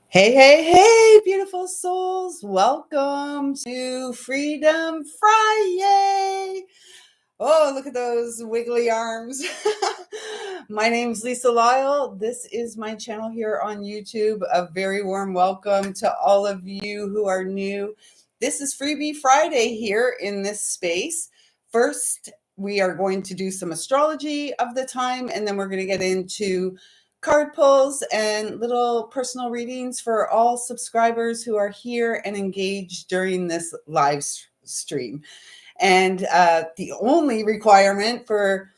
Hey, hey, hey, beautiful souls. Welcome to Freedom FriYAY. Oh, look at those wiggly arms. My name's lisalyle. This is my channel here on YouTube. A very warm welcome to all of you who are new. This is Freebie Friday here in this space. First, we are going to do some astrology of the time, and then we're going to get into card pulls and little personal readings for all subscribers who are here and engaged during this live stream. And the only requirement for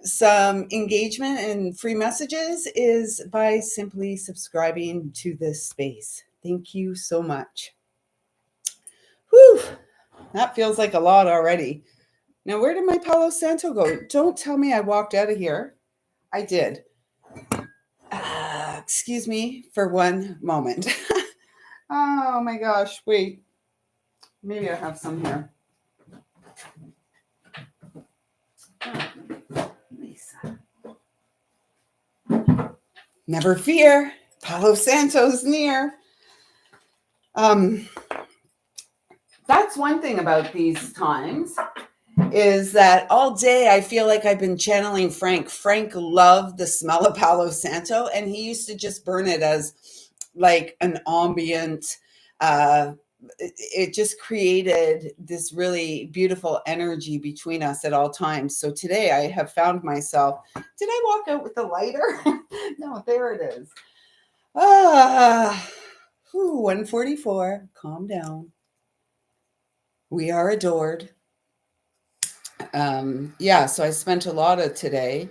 some engagement and free messages is by simply subscribing to this space. Thank you so much. Whew, that feels like a lot already. Now, where did my Palo Santo go? Don't tell me I walked out of here. I did. Excuse me for one moment. Oh my gosh, wait. Maybe I have some here. Lisa. Never fear, Palo Santo's near. That's one thing about these times is that all day I feel like I've been channeling Frank. Frank loved the smell of Palo Santo, and he used to just burn it as like an ambient. It just created this really beautiful energy between us at all times. So today I have found myself. Did I walk out with the lighter? No, there it is. 144. Calm down. We are adored. So I spent a lot of today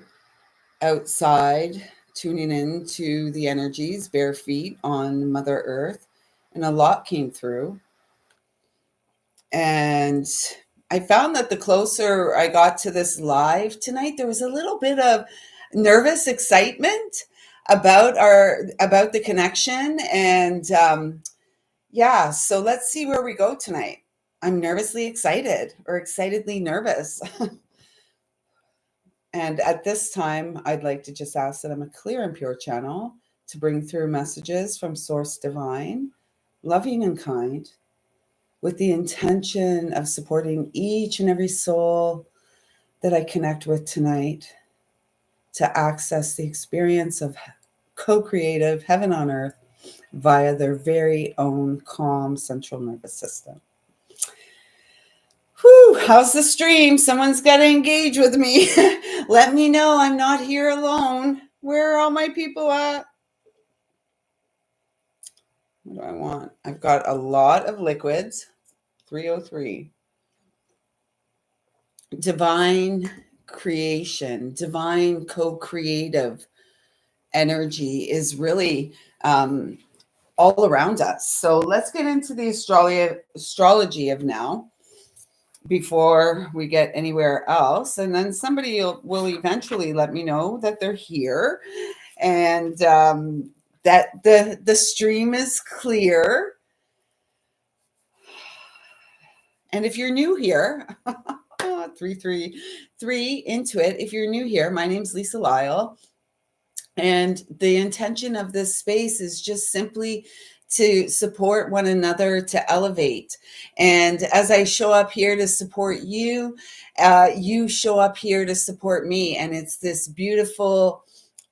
outside tuning in to the energies, bare feet on Mother Earth, and a lot came through. And I found that the closer I got to this live tonight, there was a little bit of nervous excitement about the connection. And so let's see where we go tonight. I'm nervously excited or excitedly nervous. And at this time, I'd like to just ask that I'm a clear and pure channel to bring through messages from Source Divine, loving and kind, with the intention of supporting each and every soul that I connect with tonight to access the experience of co-creative heaven on earth via their very own calm central nervous system. Whew, how's the stream? Someone's got to engage with me. Let me know I'm not here alone. Where are all my people at? What do I want? I've got a lot of liquids. 303. Divine creation, divine co-creative energy is really all around us. So let's get into the astrology of now before we get anywhere else. And then somebody will eventually let me know that they're here and that the stream is clear. And if you're new here, 333 into it. If you're new here, my name's lisalyle. And the intention of this space is just simply to support one another, to elevate. And as I show up here to support you, you show up here to support me. And it's this beautiful,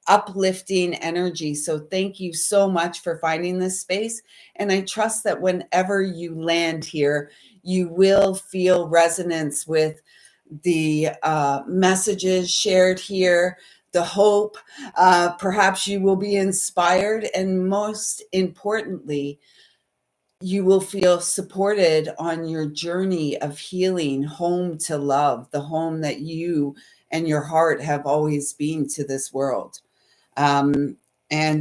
uplifting energy. So thank you so much for finding this space. And I trust that whenever you land here, you will feel resonance with the messages shared here, the hope. Perhaps you will be inspired, and most importantly, you will feel supported on your journey of healing home to love, the home that you and your heart have always been to this world. And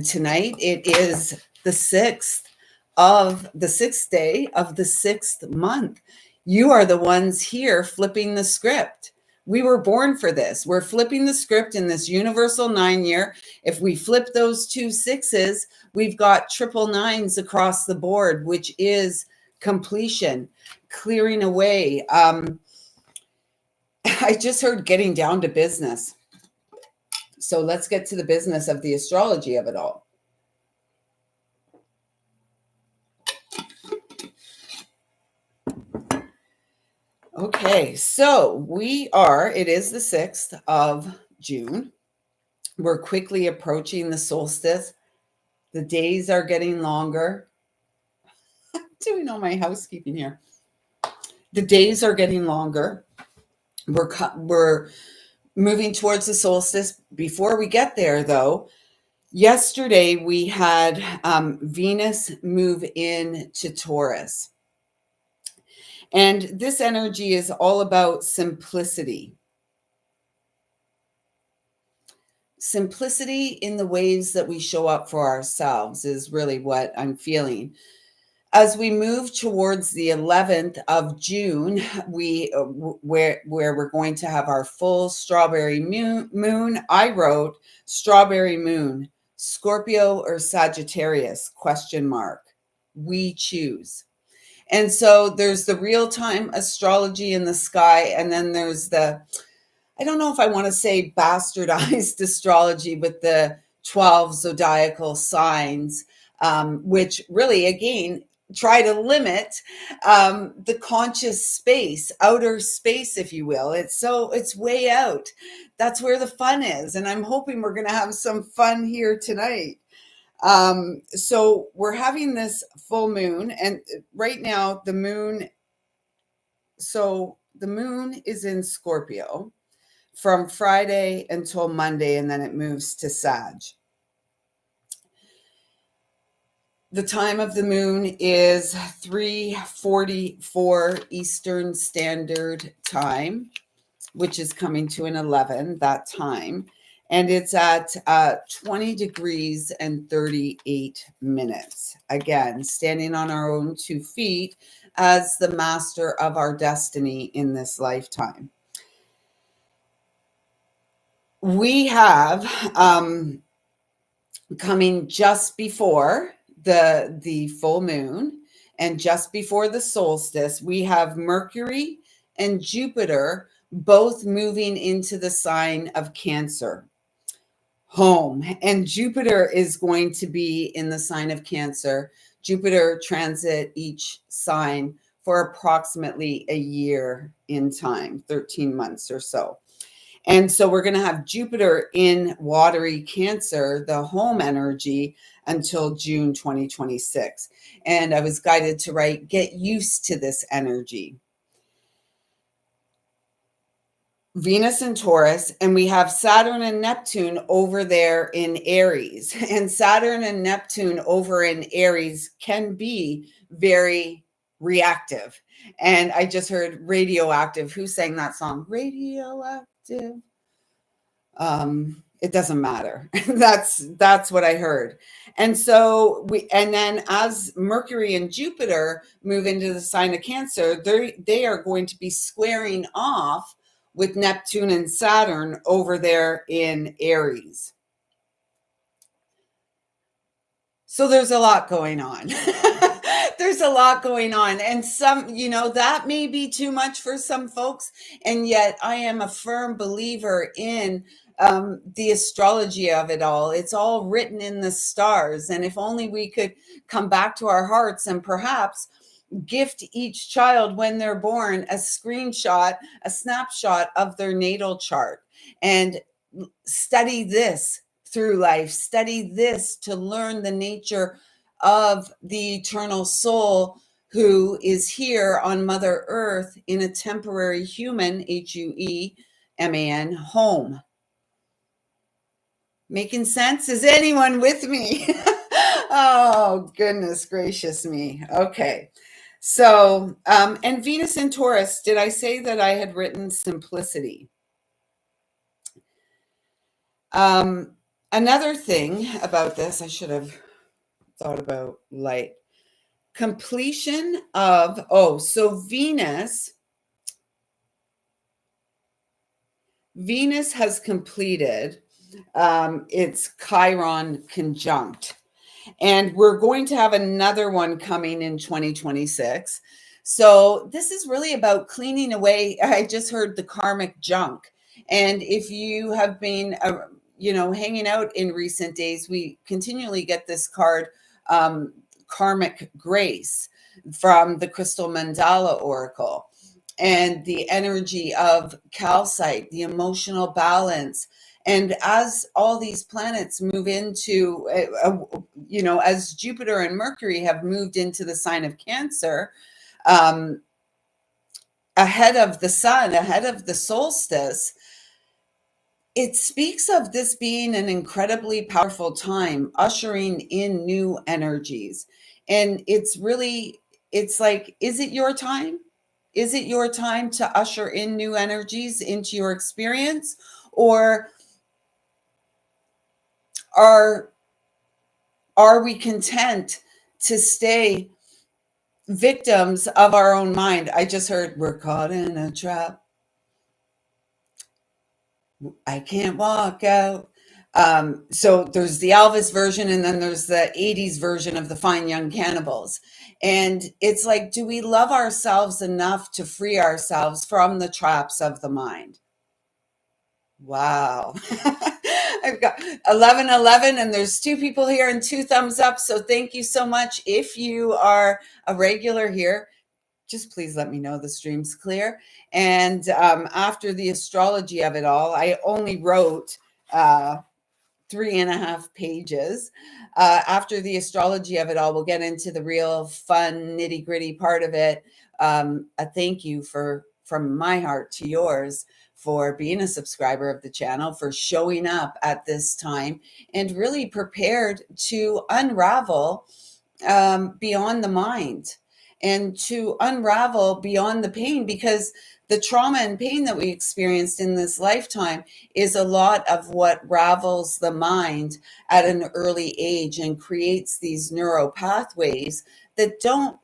tonight it is the sixth day of the sixth month. You are the ones here flipping the script. We were born for this. We're flipping the script in this universal 9 year. If we flip those 2 6s, we've got triple 9s across the board, which is completion, clearing away. I just heard getting down to business. So let's get to the business of the astrology of it all. Okay, so it is the 6th of June. We're quickly approaching the solstice. The days are getting longer. Doing all my housekeeping here. The days are getting longer. We're moving towards the solstice. Before we get there, though, yesterday we had Venus move in to Taurus. And this energy is all about simplicity. Simplicity in the ways that we show up for ourselves is really what I'm feeling. As we move towards the 11th of June, where we're going to have our full strawberry moon. I wrote strawberry moon, Scorpio or Sagittarius, question mark. We choose. And so there's the real-time astrology in the sky, and then there's I don't know if I want to say bastardized astrology with the 12 zodiacal signs, which really, again, try to limit the conscious space, outer space, if you will. It's way out. That's where the fun is. And I'm hoping we're going to have some fun here tonight. So we're having this full moon, and right now the moon is in Scorpio from Friday until Monday, and then it moves to Sag. The time of the moon is 3:44 Eastern Standard Time, which is coming to an 11 that time. And it's at 20 degrees and 38 minutes. Again, standing on our own 2 feet as the master of our destiny in this lifetime. We have coming just before the full moon and just before the solstice, we have Mercury and Jupiter both moving into the sign of Cancer, home. And Jupiter is going to be in the sign of Cancer. Jupiter transit each sign for approximately a year in time, 13 months or so. And so we're going to have Jupiter in watery Cancer, the home energy, until June 2026. And I was guided to write, get used to this energy. Venus and Taurus, and we have Saturn and Neptune over there in Aries. And Saturn and Neptune over in Aries can be very reactive. And I just heard Radioactive. Who sang that song? Radioactive. It doesn't matter. That's what I heard. And so then as Mercury and Jupiter move into the sign of Cancer, they are going to be squaring off with Neptune and Saturn over there in Aries. So there's a lot going on. There's a lot going on. And some, that may be too much for some folks. And yet I am a firm believer in the astrology of it all. It's all written in the stars. And if only we could come back to our hearts and perhaps gift each child when they're born a snapshot of their natal chart, and study this through life, study this to learn the nature of the eternal soul who is here on Mother Earth in a temporary human, HUEMAN, home. Making sense? Is anyone with me? Oh, goodness gracious me. Okay. So, and Venus in Taurus, did I say that I had written simplicity? Another thing about this, I should have thought about light. Completion of, so Venus has completed its Chiron conjunct. And we're going to have another one coming in 2026. So this is really about cleaning away. I just heard the karmic junk. And if you have been, hanging out in recent days, we continually get this card, karmic grace, from the Crystal Mandala Oracle. and the energy of calcite, the emotional balance. And as all these planets move into, as Jupiter and Mercury have moved into the sign of Cancer, um, ahead of the sun, ahead of the solstice, it speaks of this being an incredibly powerful time, ushering in new energies. And it's like, is it your time? Is it your time to usher in new energies into your experience? Or are are we content to stay victims of our own mind? I just heard, we're caught in a trap. I can't walk out. So there's the Elvis version, and then there's the 80s version of the Fine Young Cannibals. And it's like, do we love ourselves enough to free ourselves from the traps of the mind? Wow. I've got 1111, and there's two people here and two thumbs up. So thank you so much. If you are a regular here, just please let me know the stream's clear. And after the astrology of it all, I only wrote 3.5 pages. After the astrology of it all, we'll get into the real fun, nitty gritty part of it. A thank you from my heart to yours for being a subscriber of the channel, for showing up at this time and really prepared to unravel beyond the mind and to unravel beyond the pain, because the trauma and pain that we experienced in this lifetime is a lot of what ravels the mind at an early age and creates these neural pathways that don't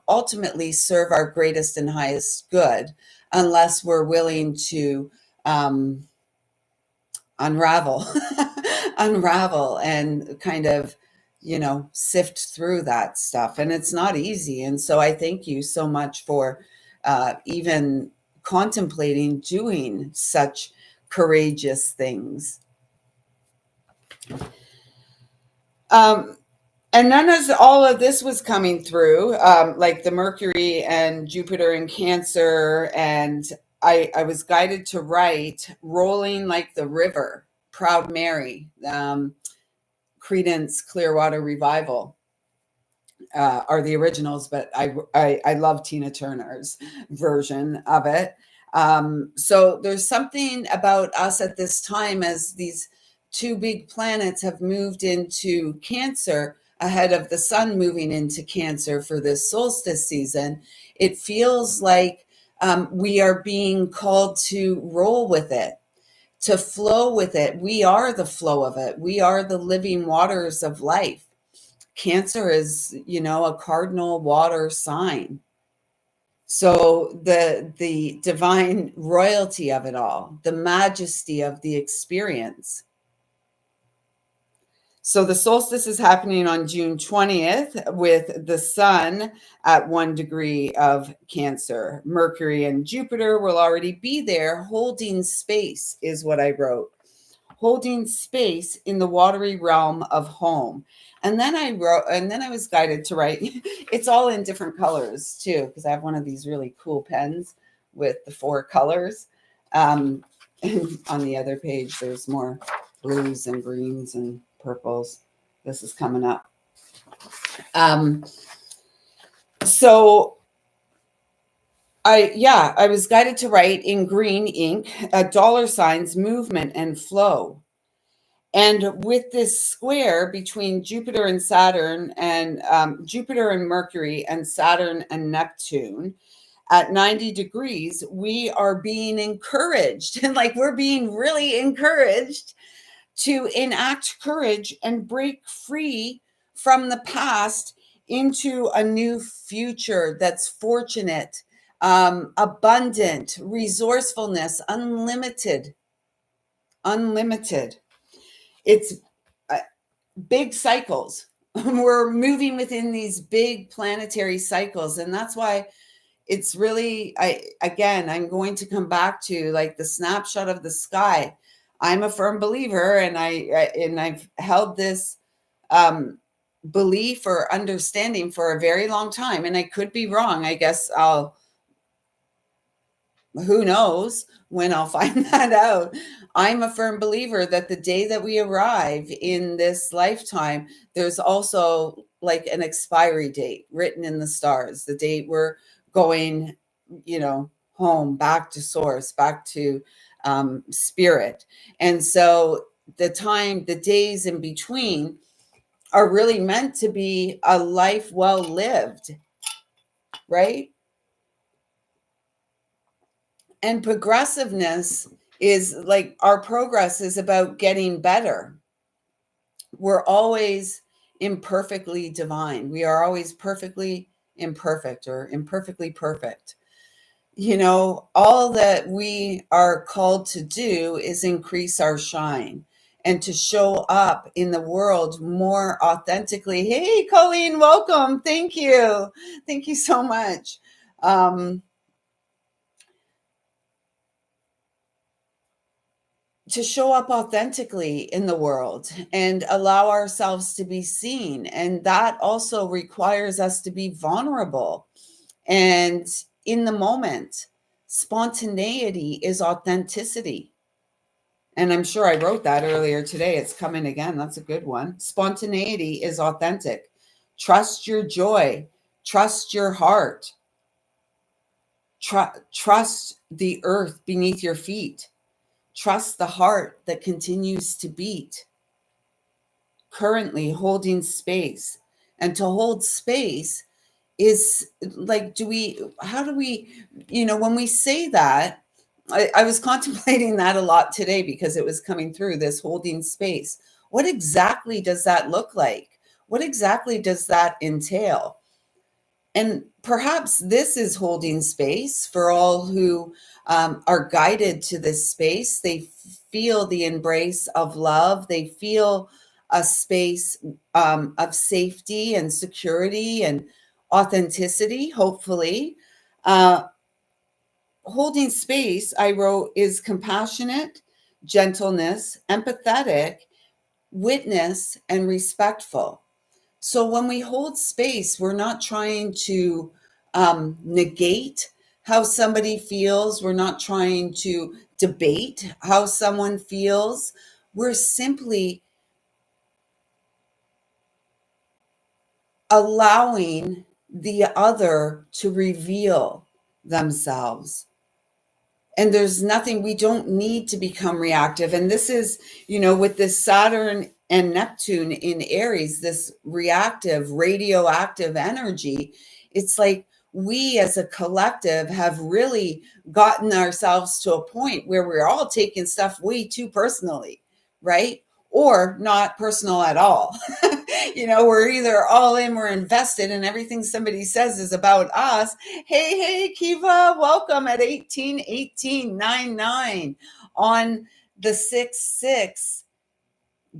ultimately serve our greatest and highest good unless we're willing to unravel unravel and kind of sift through that stuff. And it's not easy. And so I thank you so much for even contemplating doing such courageous things. And then as all of this was coming through, like the Mercury and Jupiter in Cancer, and I was guided to write Rolling Like the River, Proud Mary, Creedence Clearwater Revival. Are the originals, but I love Tina Turner's version of it. So there's something about us at this time, as these two big planets have moved into Cancer ahead of the sun moving into Cancer for this solstice season. It feels like we are being called to roll with it, to flow with it. We are the flow of it. We are the living waters of life. Cancer is, a cardinal water sign. So the divine royalty of it all, the majesty of the experience. So the solstice is happening on June 20th with the sun at 1 degree of Cancer. Mercury and Jupiter will already be there holding space, is what I wrote. Holding space in the watery realm of home. And then I was guided to write, it's all in different colors too, because I have one of these really cool pens with the 4 colors. And on the other page, there's more blues and greens and purples. This is coming up. So I was guided to write in green ink, dollar signs, movement and flow. And with this square between Jupiter and Saturn, and Jupiter and Mercury, and Saturn and Neptune at 90 degrees, we are being encouraged, and like we're being really encouraged to enact courage and break free from the past into a new future that's fortunate, abundant, resourcefulness, unlimited. It's big cycles. We're moving within these big planetary cycles. And that's why it's really, I'm going to come back to like the snapshot of the sky. I'm a firm believer, and I've held this belief or understanding for a very long time, and I could be wrong. I guess I'll Who knows when I'll find that out? I'm a firm believer that the day that we arrive in this lifetime, there's also like an expiry date written in the stars, the date we're going, home, back to source, back to spirit. And so the days in between are really meant to be a life well lived, right? And progressiveness is like our progress is about getting better. We're always imperfectly divine. We are always perfectly imperfect or imperfectly perfect. All that we are called to do is increase our shine and to show up in the world more authentically. Hey, Colleen, welcome. Thank you. Thank you so much. To show up authentically in the world and allow ourselves to be seen. And that also requires us to be vulnerable and in the moment. Spontaneity is authenticity. And I'm sure I wrote that earlier today. It's coming again. That's a good one. Spontaneity is authentic. Trust your joy. Trust your heart. Trust the earth beneath your feet. Trust the heart that continues to beat, currently holding space. And to hold space is like, how do we, when we say that, I was contemplating that a lot today because it was coming through, this holding space. What exactly does that look like? What exactly does that entail? And perhaps this is holding space for all who are guided to this space. They feel the embrace of love. They feel a space of safety and security and authenticity, hopefully. Uh, Holding space, I wrote, is compassionate, gentleness, empathetic, witness, and respectful. So when we hold space, we're not trying to negate how somebody feels. We're not trying to debate how someone feels. We're simply allowing the other to reveal themselves. And there's nothing, we don't need to become reactive. And this is, with this Saturn and Neptune in Aries, this reactive, radioactive energy, it's like we as a collective have really gotten ourselves to a point where we're all taking stuff way too personally, right? Or not personal at all. We're either all in, we're invested, and everything somebody says is about us. Hey, Kiva, welcome at 181899 on the 6-6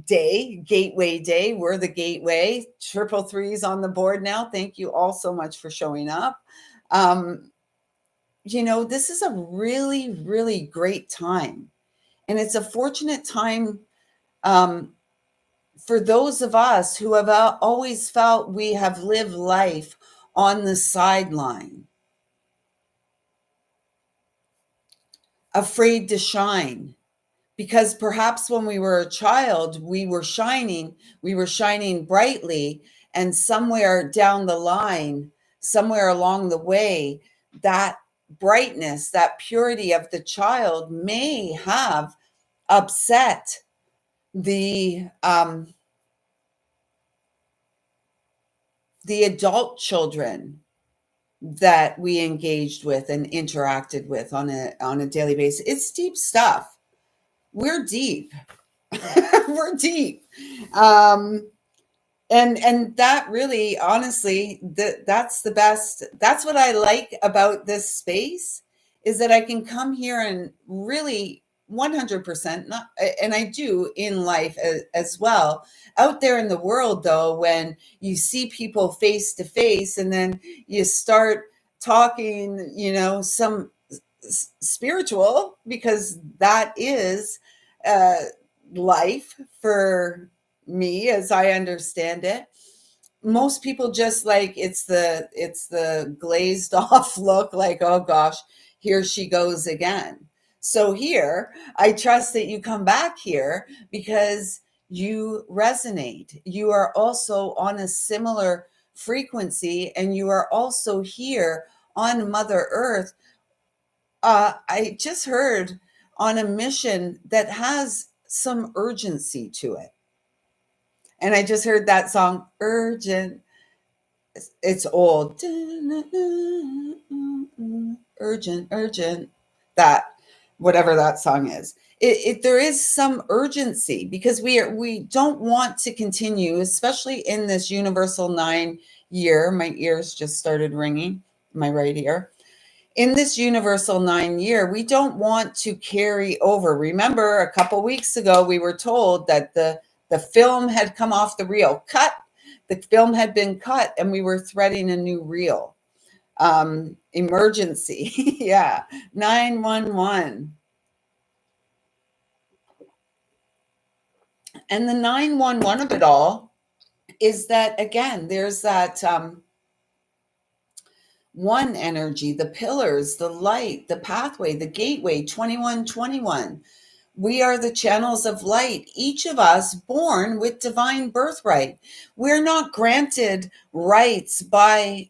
day, Gateway Day. We're the Gateway. Triple threes on the board now. Thank you all so much for showing up. This is a really, really great time. And it's a fortunate time for those of us who have always felt we have lived life on the sideline, afraid to shine. Because perhaps when we were a child, we were shining brightly, and somewhere down the line, somewhere along the way, that brightness, that purity of the child may have upset the adult children that we engaged with and interacted with on a daily basis. It's deep stuff. We're deep. We're deep. Um, and that really, honestly, that's the best. That's what I like about this space, is that I can come here and really 100%, not, and I do in life as well. Out there in the world, though, when you see people face to face and then you start talking, some spiritual, because that is uh, life for me as I understand it. Most people just like, it's the glazed off look, like, oh gosh, here she goes again. So here, I trust that you come back here because you resonate. You are also on a similar frequency, and you are also here on Mother Earth. I just heard on a mission that has some urgency to it. And I just heard that song, Urgent. It's old. Urgent, urgent. That, whatever that song is. There is some urgency because we don't want to continue, especially in this universal 9 year. My ears just started ringing, my right ear. In this universal 9 year, we don't want to carry over. Remember, a couple weeks ago, we were told that the film had come off the reel. Cut. The film had been cut, and we were threading a new reel. Emergency. Yeah. 911. And the 911 of it all is that, again, there's that one energy, the pillars, the light, the pathway, the gateway, 2121. We are the channels of light, each of us born with divine birthright. We're not granted rights by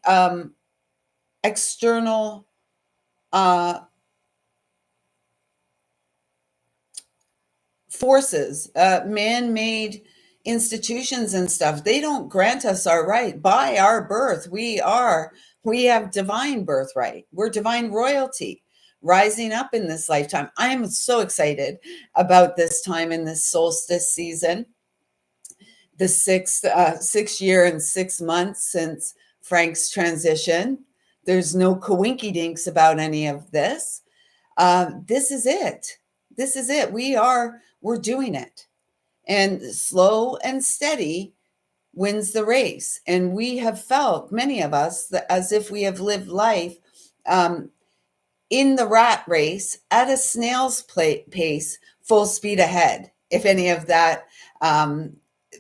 external forces, man-made institutions and stuff. They don't grant us our right. By our birth, we have divine birthright. We're divine royalty rising up in this lifetime. I am so excited about this time in this solstice season, the sixth year and 6 months since Frank's transition. There's no coinky dinks about any of this. This is it. This is it. We're doing it. And slow and steady wins the race. And we have felt, many of us, as if we have lived life in the rat race at a snail's pace, full speed ahead, if any of that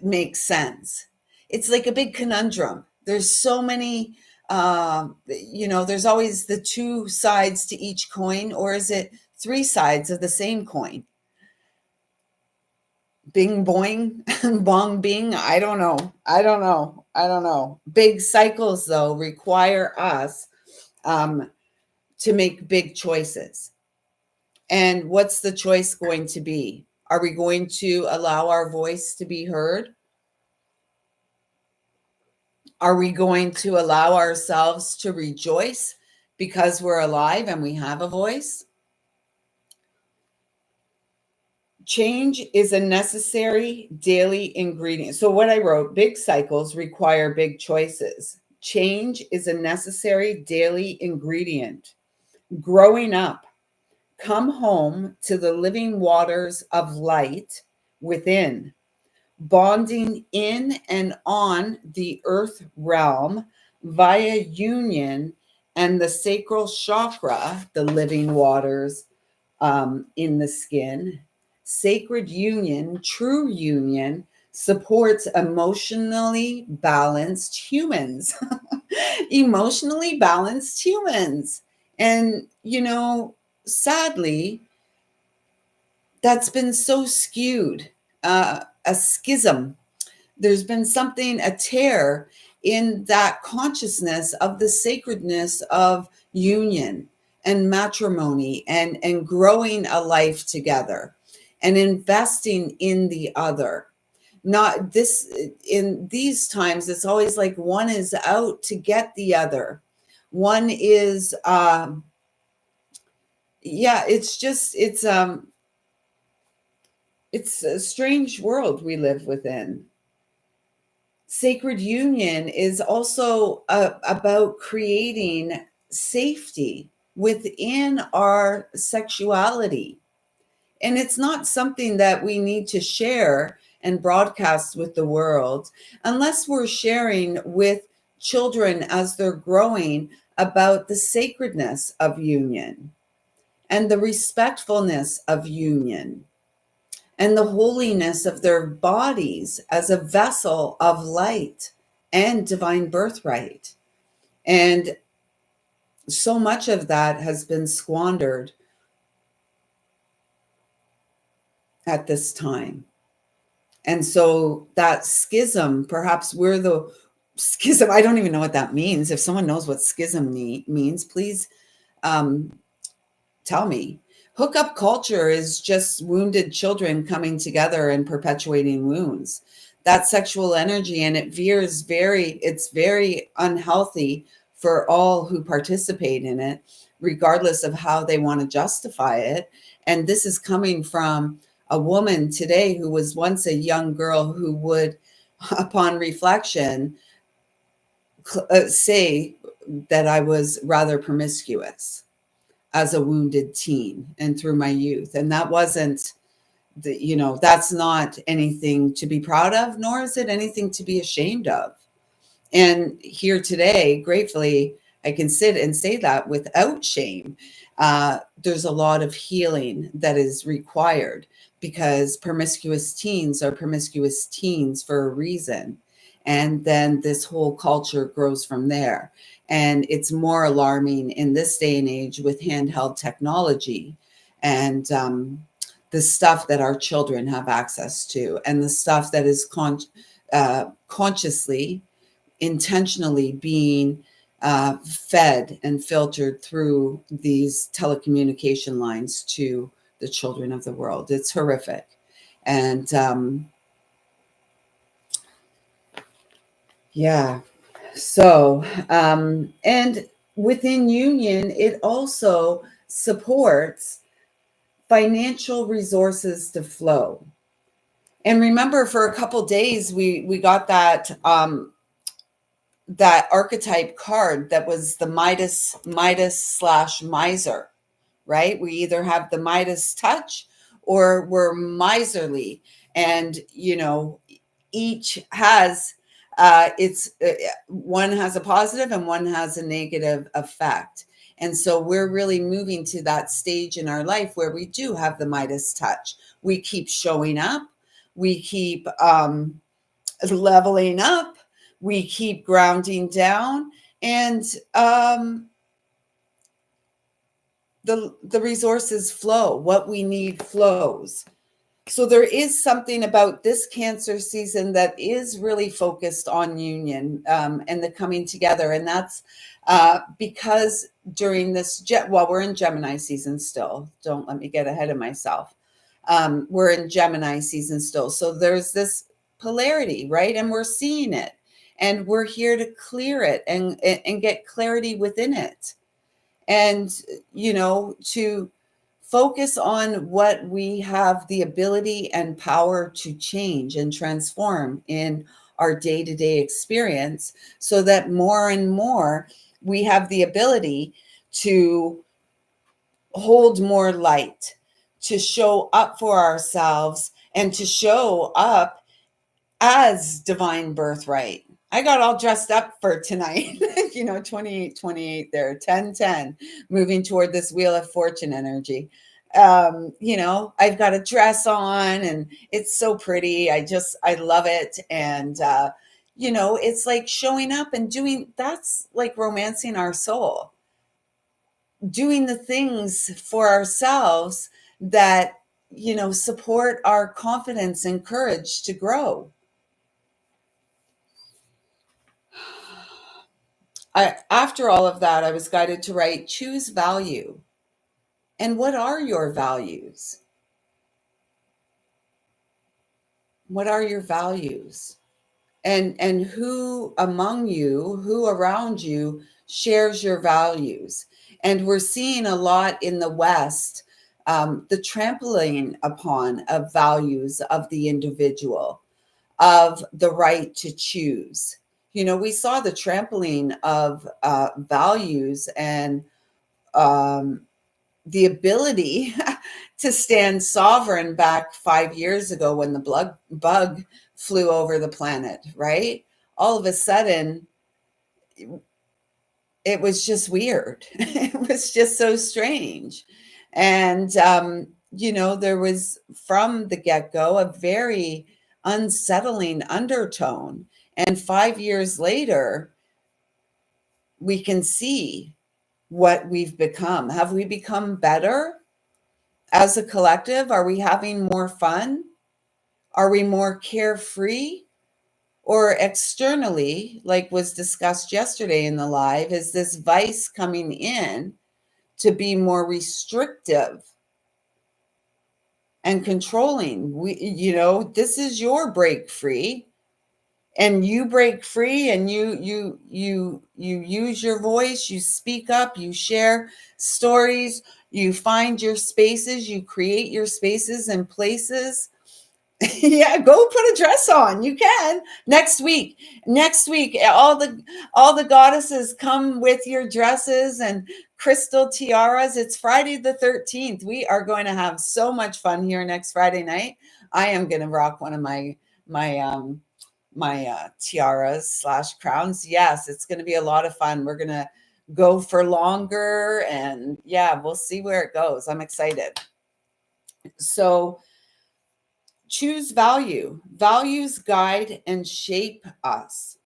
makes sense. It's like a big conundrum. There's so many, there's always the two sides to each coin, or is it three sides of the same coin? Bing boing, bong bing. I don't know. Big cycles, though, require us to make big choices. And what's the choice going to be? Are we going to allow our voice to be heard? Are we going to allow ourselves to rejoice because we're alive and we have a voice? Change is a necessary daily ingredient. So what I wrote, big cycles require big choices. Change is a necessary daily ingredient. Growing up, come home to the living waters of light within, bonding in and on the earth realm via union and the sacral chakra, the living waters in the skin. Sacred union, true union, supports emotionally balanced humans. Emotionally balanced humans. And, sadly, that's been so skewed, a schism. There's been a tear in that consciousness of the sacredness of union and matrimony and growing a life together and investing in the other. Not this, in these times, it's always like one is out to get the other. One is, it's a strange world we live within. Sacred union is also about creating safety within our sexuality. And it's not something that we need to share and broadcast with the world unless we're sharing with children as they're growing about the sacredness of union and the respectfulness of union and the holiness of their bodies as a vessel of light and divine birthright. And so much of that has been squandered at this time. And so that schism, perhaps we're the schism. I don't even know what that means. If someone knows what schism means, please um, tell me. Hookup culture is just wounded children coming together and perpetuating wounds. That sexual energy, and it's very unhealthy for all who participate in it, regardless of how they want to justify it. And this is coming from a woman today who was once a young girl who would, upon reflection, say that I was rather promiscuous as a wounded teen and through my youth. And that wasn't that's not anything to be proud of, nor is it anything to be ashamed of. And here today, gratefully, I can sit and say that without shame. There's a lot of healing that is required because promiscuous teens are promiscuous teens for a reason. And then this whole culture grows from there. And it's more alarming in this day and age with handheld technology and the stuff that our children have access to, and the stuff that is consciously, intentionally being fed and filtered through these telecommunication lines to the children of the world. It's horrific. And yeah. So, and within union, it also supports financial resources to flow. And remember, for a couple days, we got that archetype card that was the Midas slash miser, right? We either have the Midas touch or we're miserly, and each has it's one has a positive and one has a negative effect. And so we're really moving to that stage in our life where we do have the Midas touch. We keep showing up, we keep leveling up, we keep grounding down, and the resources flow. What we need flows. So there is something about this Cancer season that is really focused on union and the coming together. And that's because during this, we're in Gemini season still. Don't let me get ahead of myself. We're in Gemini season still. So there's this polarity, right? And we're seeing it. And we're here to clear it and get clarity within it. And, to focus on what we have the ability and power to change and transform in our day-to-day experience, so that more and more we have the ability to hold more light, to show up for ourselves, and to show up as divine birthright. I got all dressed up for tonight, 28, there, 10, moving toward this Wheel of Fortune energy. I've got a dress on and it's so pretty. I love it. And, it's like showing up and that's like romancing our soul, doing the things for ourselves that, support our confidence and courage to grow. After all of that, I was guided to write, choose value. And what are your values? What are your values? And who among you, who around you shares your values? And we're seeing a lot in the West, the trampling upon of values of the individual, of the right to choose. We saw the trampling of values and the ability to stand sovereign back 5 years ago when the bug flew over the planet, right? All of a sudden, it was just weird. It was just so strange. And, there was from the get go a very unsettling undertone. And 5 years later, we can see what we've become. Have we become better as a collective? Are we having more fun? Are we more carefree? Or externally, like was discussed yesterday in the live, is this vice coming in to be more restrictive and controlling? This is your break free, and you break free, and you use your voice, you speak up, you share stories, you find your spaces, you create your spaces and places. Yeah, go put a dress on. You can next week. All the goddesses come with your dresses and crystal tiaras. It's Friday the 13th. We are going to have so much fun here next Friday night. I am going to rock one of my tiaras slash crowns. Yes, it's going to be a lot of fun. We're going to go for longer, and yeah, we'll see where it goes. I'm excited. So choose value. Values guide and shape us.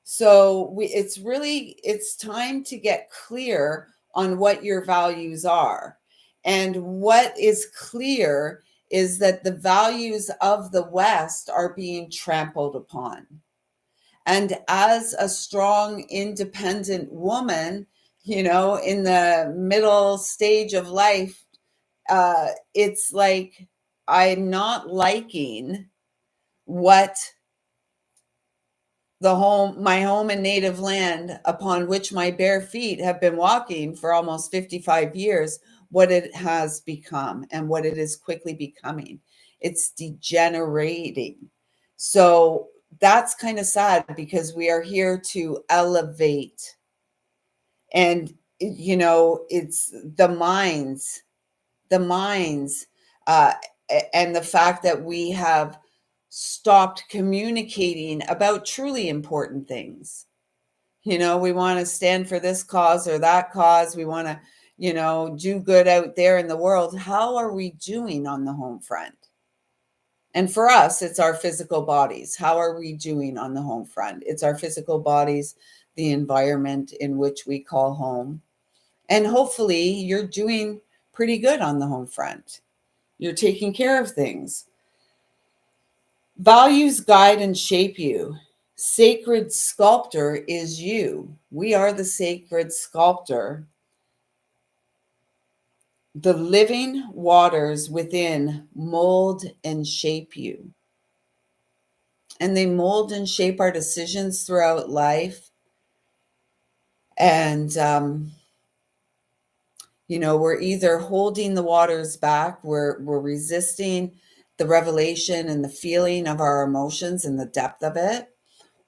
So it's time to get clear on what your values are. And what is clear is that the values of the West are being trampled upon. And as a strong, independent woman, in the middle stage of life, it's like I'm not liking what my home and native land upon which my bare feet have been walking for almost 55 years, what it has become and what it is quickly becoming. It's degenerating. So that's kind of sad, because we are here to elevate. And, it's the minds, uh, and the fact that we have stopped communicating about truly important things. We want to stand for this cause or that cause. We want to, do good out there in the world. How are we doing on the home front? And for us, it's our physical bodies. How are we doing on the home front? It's our physical bodies, the environment in which we call home. And hopefully you're doing pretty good on the home front. You're taking care of things. Values guide and shape you. Sacred sculptor is you. We are the sacred sculptor. The living waters within mold and shape you. And they mold and shape our decisions throughout life. And, we're either holding the waters back, we're resisting the revelation and the feeling of our emotions and the depth of it,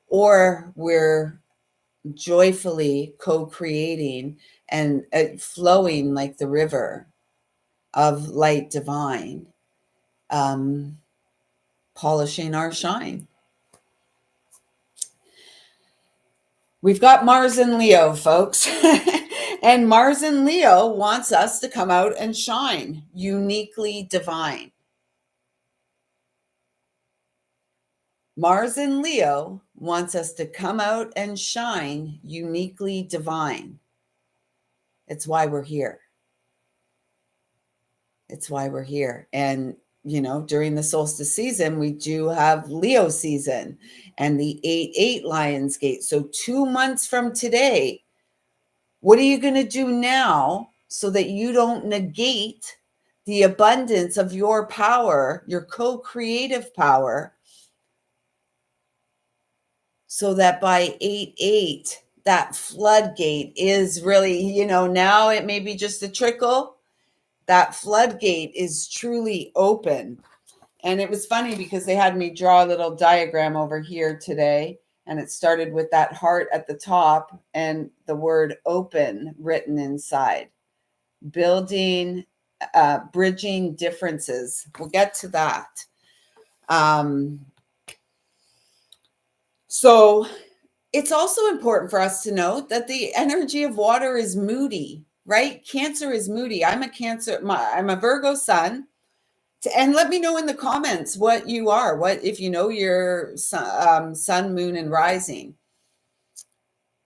or we're joyfully co-creating and flowing like the river of light divine, polishing our shine. We've got Mars and Leo, folks. And Mars and Leo wants us to come out and shine, uniquely divine. Mars and Leo wants us to come out and shine, uniquely divine. It's why we're here. It's why we're here. And, during the solstice season, we do have Leo season and the 8/8 Lions Gate. So 2 months from today, what are you going to do now so that you don't negate the abundance of your power, your co-creative power, so that by 8/8, that floodgate is really, now it may be just a trickle. That floodgate is truly open. And it was funny because they had me draw a little diagram over here today, and it started with that heart at the top and the word open written inside. Building, bridging differences. We'll get to that. So it's also important for us to note that the energy of water is moody, right? Cancer is moody. I'm a Virgo sun. And let me know in the comments what you are, if you know your sun, moon, and rising.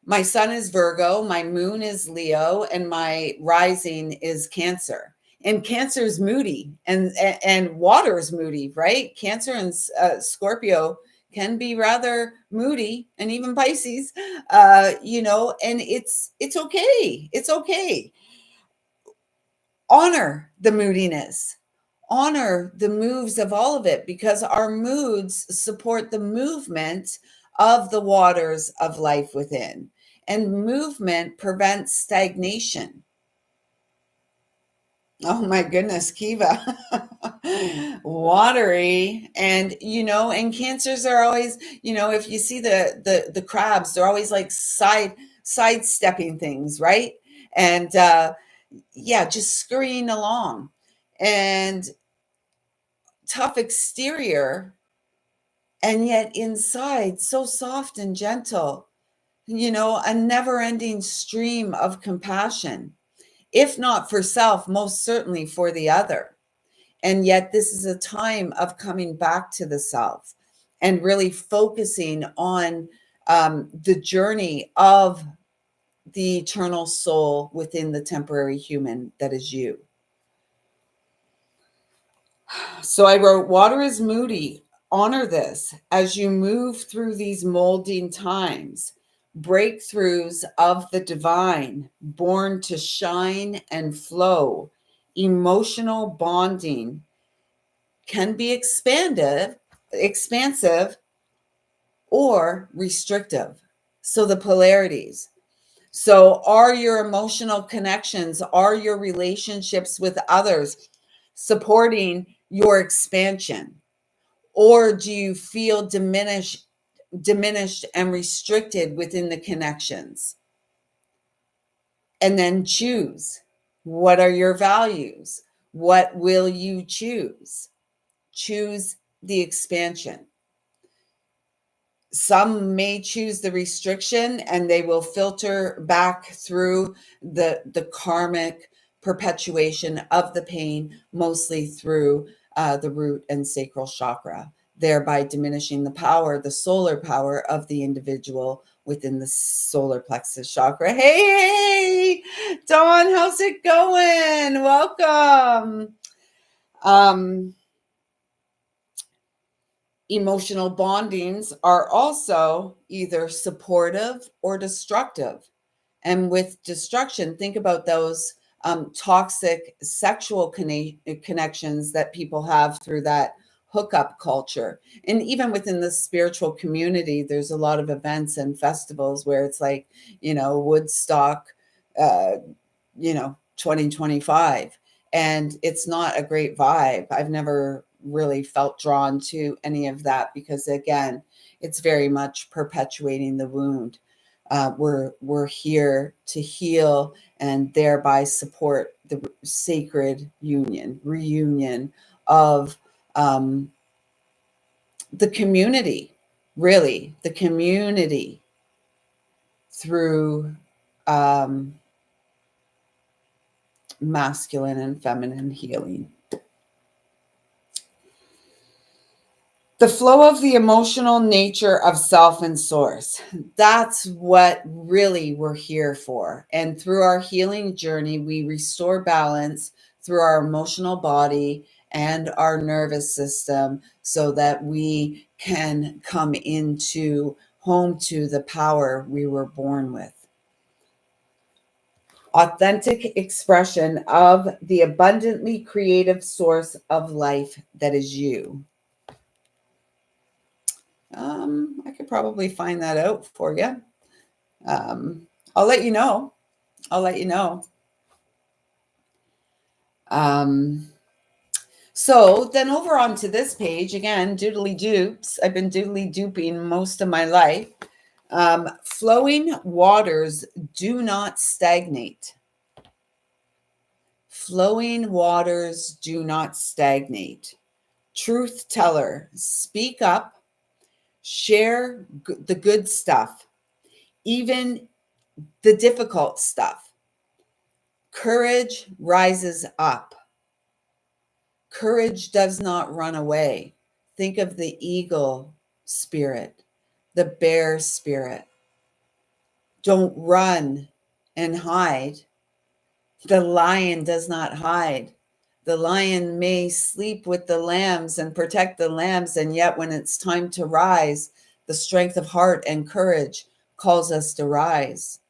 My sun is Virgo, my moon is Leo, and my rising is Cancer. And Cancer is moody, and water is moody, right? Cancer and Scorpio can be rather moody, and even Pisces, and it's okay. It's okay. Honor the moodiness, honor the moves of all of it, because our moods support the movement of the waters of life within, and movement prevents stagnation. Oh my goodness, Kiva. Watery. And and cancers are always, if you see the crabs, they're always like sidestepping things, right? And yeah, just scurrying along. And tough exterior, and yet inside so soft and gentle, a never-ending stream of compassion, if not for self, most certainly for the other. And yet this is a time of coming back to the self and really focusing on the journey of the eternal soul within the temporary human that is you. So I wrote, water is moody. Honor this as you move through these molding times. Breakthroughs of the divine, born to shine and flow. Emotional bonding can be expansive, or restrictive. So the polarities. So are your emotional connections, are your relationships with others supporting your expansion? Or do you feel diminished and restricted within the connections? And then choose. What are your values? What will you choose? Choose the expansion. Some may choose the restriction, and they will filter back through the karmic perpetuation of the pain, mostly through the root and sacral chakra, thereby diminishing the solar power of the individual within the solar plexus chakra. Hey, Dawn, how's it going? Welcome. Emotional bondings are also either supportive or destructive. And with destruction, think about those toxic sexual connections that people have through that hookup culture. And even within the spiritual community, there's a lot of events and festivals where it's like, Woodstock, uh, 2025. And it's not a great vibe. I've never really felt drawn to any of that, because again, it's very much perpetuating the wound. We're here to heal and thereby support the sacred reunion of the community, really, the community through masculine and feminine healing. The flow of the emotional nature of self and source. That's what really we're here for. And through our healing journey, we restore balance through our emotional body and our nervous system, so that we can come into home to the power we were born with. Authentic expression of the abundantly creative source of life that is you. I could probably find that out for you. I'll let you know. I'll let you know. So then over onto this page again, doodly dupes. I've been doodly duping most of my life. Flowing waters do not stagnate. Flowing waters do not stagnate. Truth teller, speak up, share the good stuff, even the difficult stuff. Courage rises up. Courage does not run away. Think of the eagle spirit, the bear spirit. Don't run and hide. The lion does not hide. The lion may sleep with the lambs and protect the lambs, and yet when it's time to rise, the strength of heart and courage calls us to rise.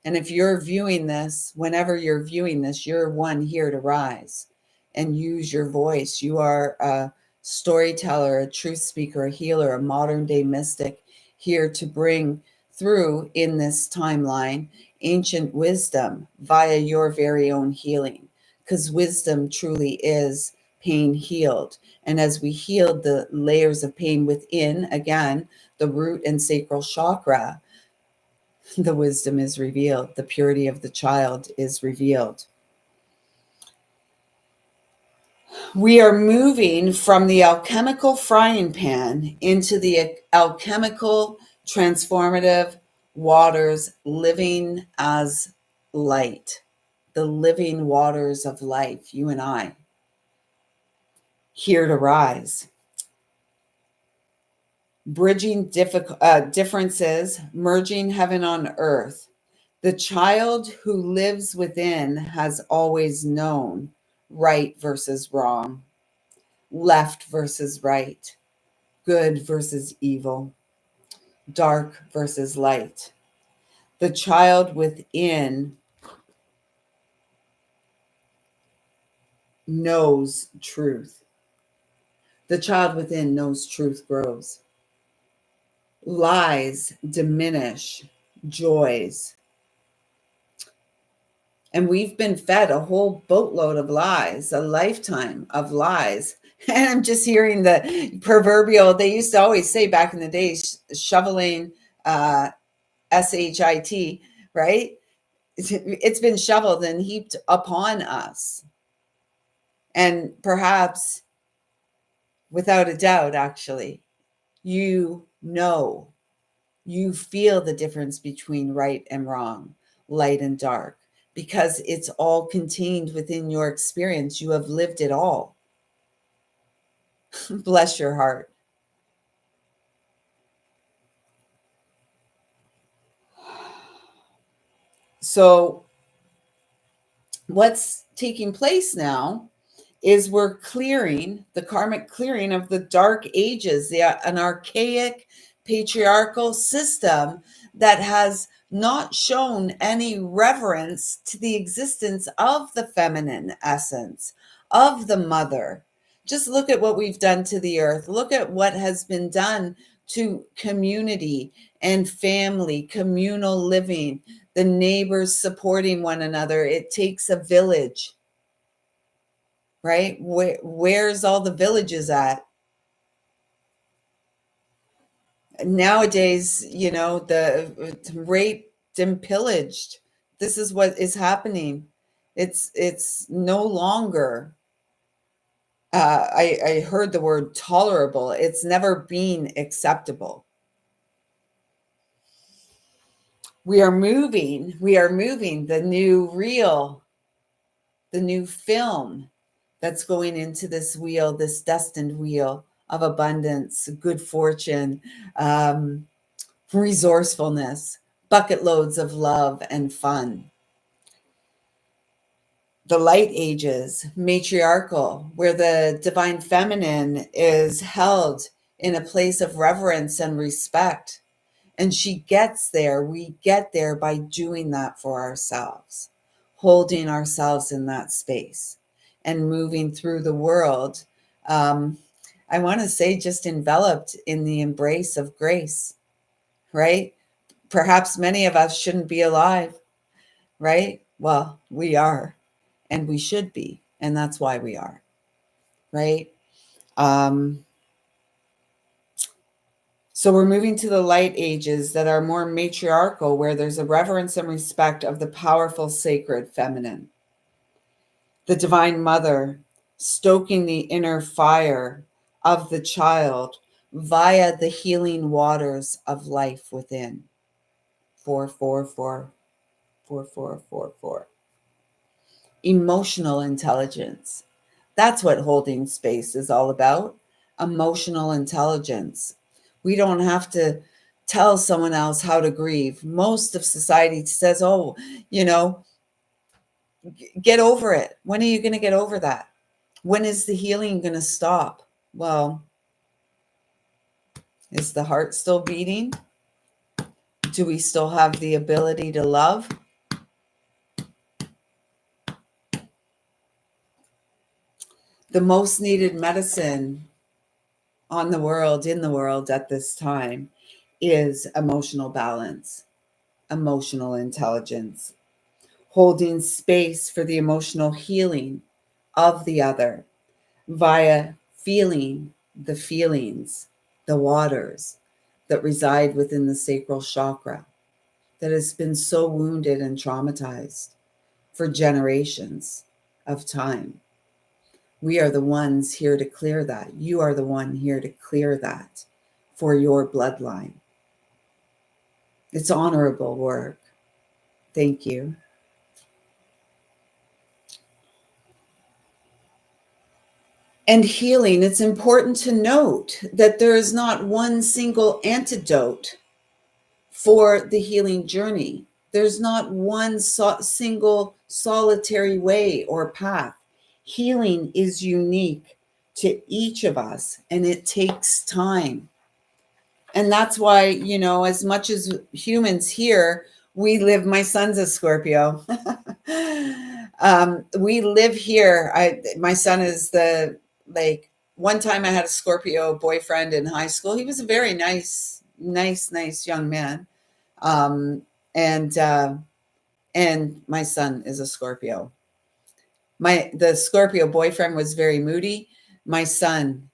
And if you're viewing this, whenever you're viewing this, you're one here to rise and use your voice. You are a storyteller, a truth speaker, a healer, a modern day mystic, here to bring through in this timeline ancient wisdom via your very own healing. Because wisdom truly is pain healed. And as we heal the layers of pain within, again, the root and sacral chakra, the wisdom is revealed. The purity of the child is revealed. We are moving from the alchemical frying pan into the alchemical transformative waters, living as light, the living waters of life, you and I, here to rise. Bridging differences, merging heaven on earth. The child who lives within has always known right versus wrong, left versus right, good versus evil, dark versus light. The child within knows truth. The child within knows truth grows. Lies diminish, joys. And we've been fed a whole boatload of lies, a lifetime of lies. And I'm just hearing the proverbial, they used to always say back in the day, shoveling, SHIT, right? It's been shoveled and heaped upon us. And perhaps, without a doubt, actually, you know, you feel the difference between right and wrong, light and dark, because it's all contained within your experience. You have lived it all. Bless your heart. So, what's taking place now is we're clearing the karmic clearing of the dark ages, an archaic patriarchal system that has not shown any reverence to the existence of the feminine essence, of the mother. Just look at what we've done to the earth. Look at what has been done to community and family, communal living, the neighbors supporting one another. It takes a village, right? Where's all the villages at? Nowadays, the raped and pillaged. This is what is happening. It's no longer, I heard the word tolerable. It's never been acceptable. We are moving the new reel, the new film that's going into this wheel, this destined wheel of abundance, good fortune, resourcefulness, bucket loads of love and fun. The light ages, matriarchal, where the divine feminine is held in a place of reverence and respect. And she gets there. We get there by doing that for ourselves, holding ourselves in that space and moving through the world. I want to say just enveloped in the embrace of grace, right? Perhaps many of us shouldn't be alive, right? Well, we are, and we should be, and that's why we are, right? So we're moving to the light ages that are more matriarchal, where there's a reverence and respect of the powerful, sacred feminine. The divine mother stoking the inner fire of the child via the healing waters of life within. 444, 4444. Emotional intelligence. That's what holding space is all about. Emotional intelligence. We don't have to tell someone else how to grieve. Most of society says, oh, you know, get over it. When are you going to get over that? When is the healing going to stop? Well, is the heart still beating? Do we still have the ability to love? The most needed medicine in the world at this time is emotional balance, emotional intelligence, holding space for the emotional healing of the other via feeling the feelings, the waters that reside within the sacral chakra that has been so wounded and traumatized for generations of time. We are the ones here to clear that. You are the one here to clear that for your bloodline. It's honorable work. Thank you. And healing, it's important to note that there is not one single antidote for the healing journey. There's not one single solitary way or path. Healing is unique to each of us, and it takes time. And that's why, as much as humans here, we live, my son's a Scorpio. We live here. My son is one time I had a Scorpio boyfriend in high school. He was a very nice young man. Um, and my son is a Scorpio. The Scorpio boyfriend was very moody. My son,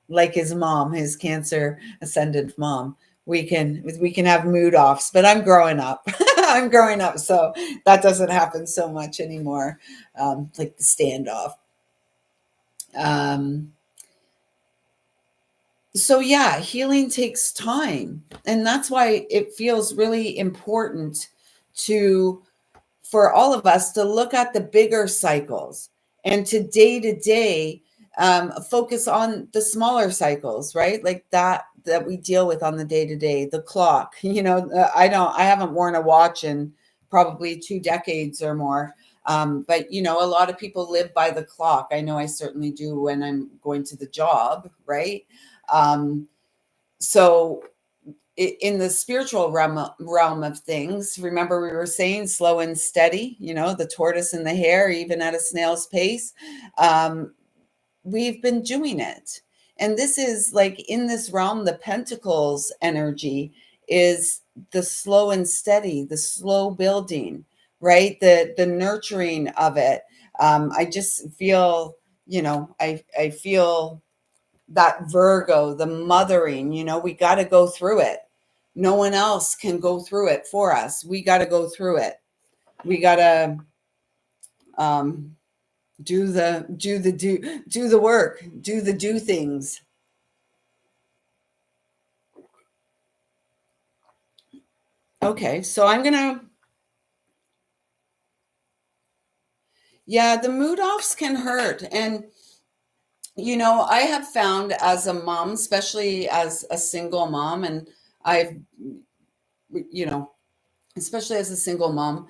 like his mom, his Cancer ascendant mom, we can have mood offs, but I'm growing up. I'm growing up, so that doesn't happen so much anymore. Like the standoff. So yeah, healing takes time, and that's why it feels really important for all of us to look at the bigger cycles and to day focus on the smaller cycles, right? Like that we deal with on the day to day. The clock, I haven't worn a watch in probably 2 decades or more. But a lot of people live by the clock. I know I certainly do when I'm going to the job, right? So in the spiritual realm of things, remember we were saying slow and steady, the tortoise and the hare, even at a snail's pace. We've been doing it. And this is like in this realm, the pentacles energy is the slow and steady, the slow building, right? The nurturing of it. I just feel, I feel that Virgo, the mothering, we got to go through it. No one else can go through it for us. We got to go through it. We got to do the work, do things. Okay, so I'm gonna. Yeah, the mood offs can hurt, and I have found as a mom, especially as a single mom, and I've, you know, especially as a single mom,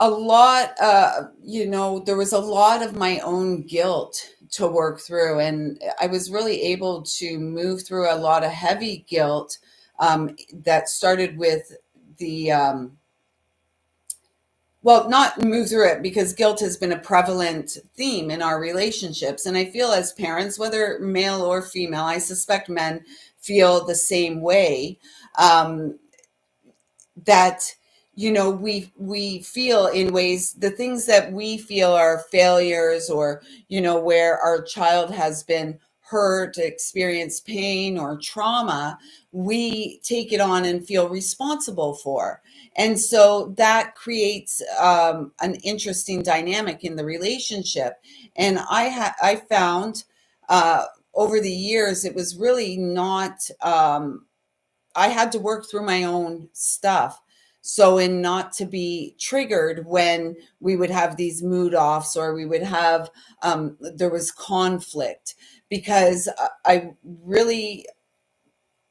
a lot there was a lot of my own guilt to work through, and I was really able to move through a lot of heavy guilt that started with the well, not move through it, because guilt has been a prevalent theme in our relationships, and I feel as parents, whether male or female, I suspect men feel the same way. That we feel in ways, the things that we feel are failures, or where our child has been hurt, experienced pain or trauma, we take it on and feel responsible for. And so that creates an interesting dynamic in the relationship. And I found over the years, it was really not I had to work through my own stuff. So, in not to be triggered when we would have these mood offs, or we would have, there was conflict, because I really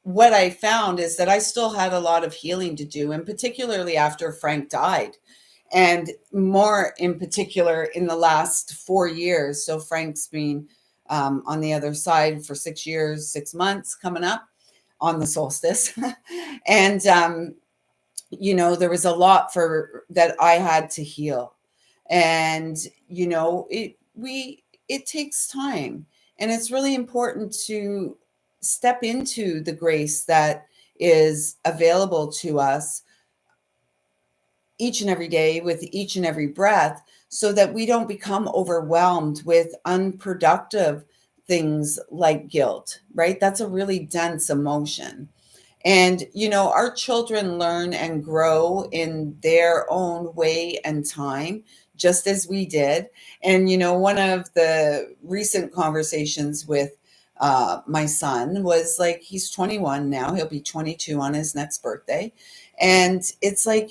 what I found is that I still had a lot of healing to do, and particularly after Frank died, and more in particular in the last 4 years. So Frank's been on the other side for 6 years, 6 months coming up on the solstice. And there was a lot for that I had to heal. And it takes time, and it's really important to step into the grace that is available to us each and every day with each and every breath, so that we don't become overwhelmed with unproductive things like guilt, right? That's a really dense emotion. And, our children learn and grow in their own way and time, just as we did. And, one of the recent conversations with my son was like, he's 21 now, he'll be 22 on his next birthday. And it's like,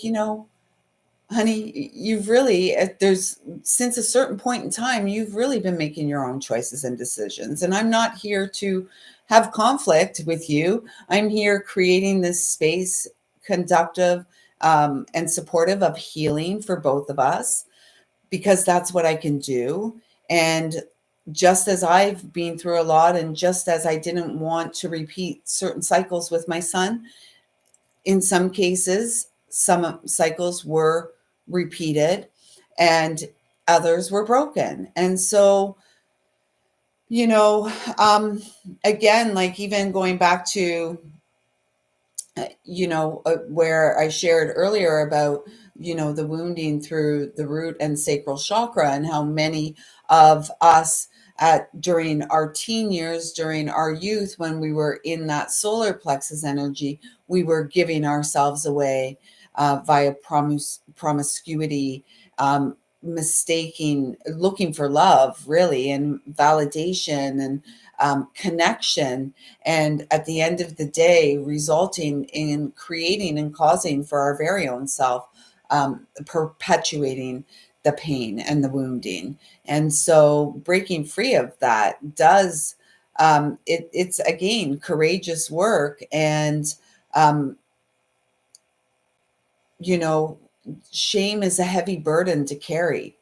honey, you've really, there's, since a certain point in time, you've really been making your own choices and decisions. And I'm not here to have conflict with you. I'm here creating this space, conductive and supportive of healing for both of us, because that's what I can do. And just as I've been through a lot, and just as I didn't want to repeat certain cycles with my son, in some cases, some cycles were repeated and others were broken. And so, again, like even going back to, where I shared earlier about, the wounding through the root and sacral chakra, and how many of us during our teen years, during our youth, when we were in that solar plexus energy, we were giving ourselves away via promiscuity, mistaking, looking for love, really, and validation and connection. And at the end of the day, resulting in creating and causing for our very own self, perpetuating the pain and the wounding. And so breaking free of that does, it's again, courageous work. And, shame is a heavy burden to carry,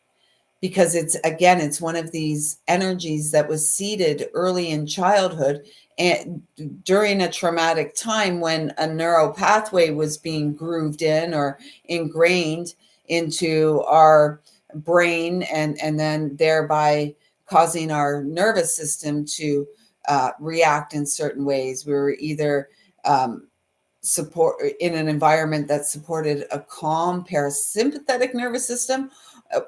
because it's one of these energies that was seeded early in childhood and during a traumatic time, when a neural pathway was being grooved in or ingrained into our brain, and then thereby causing our nervous system to react in certain ways. We were either support in an environment that supported a calm parasympathetic nervous system,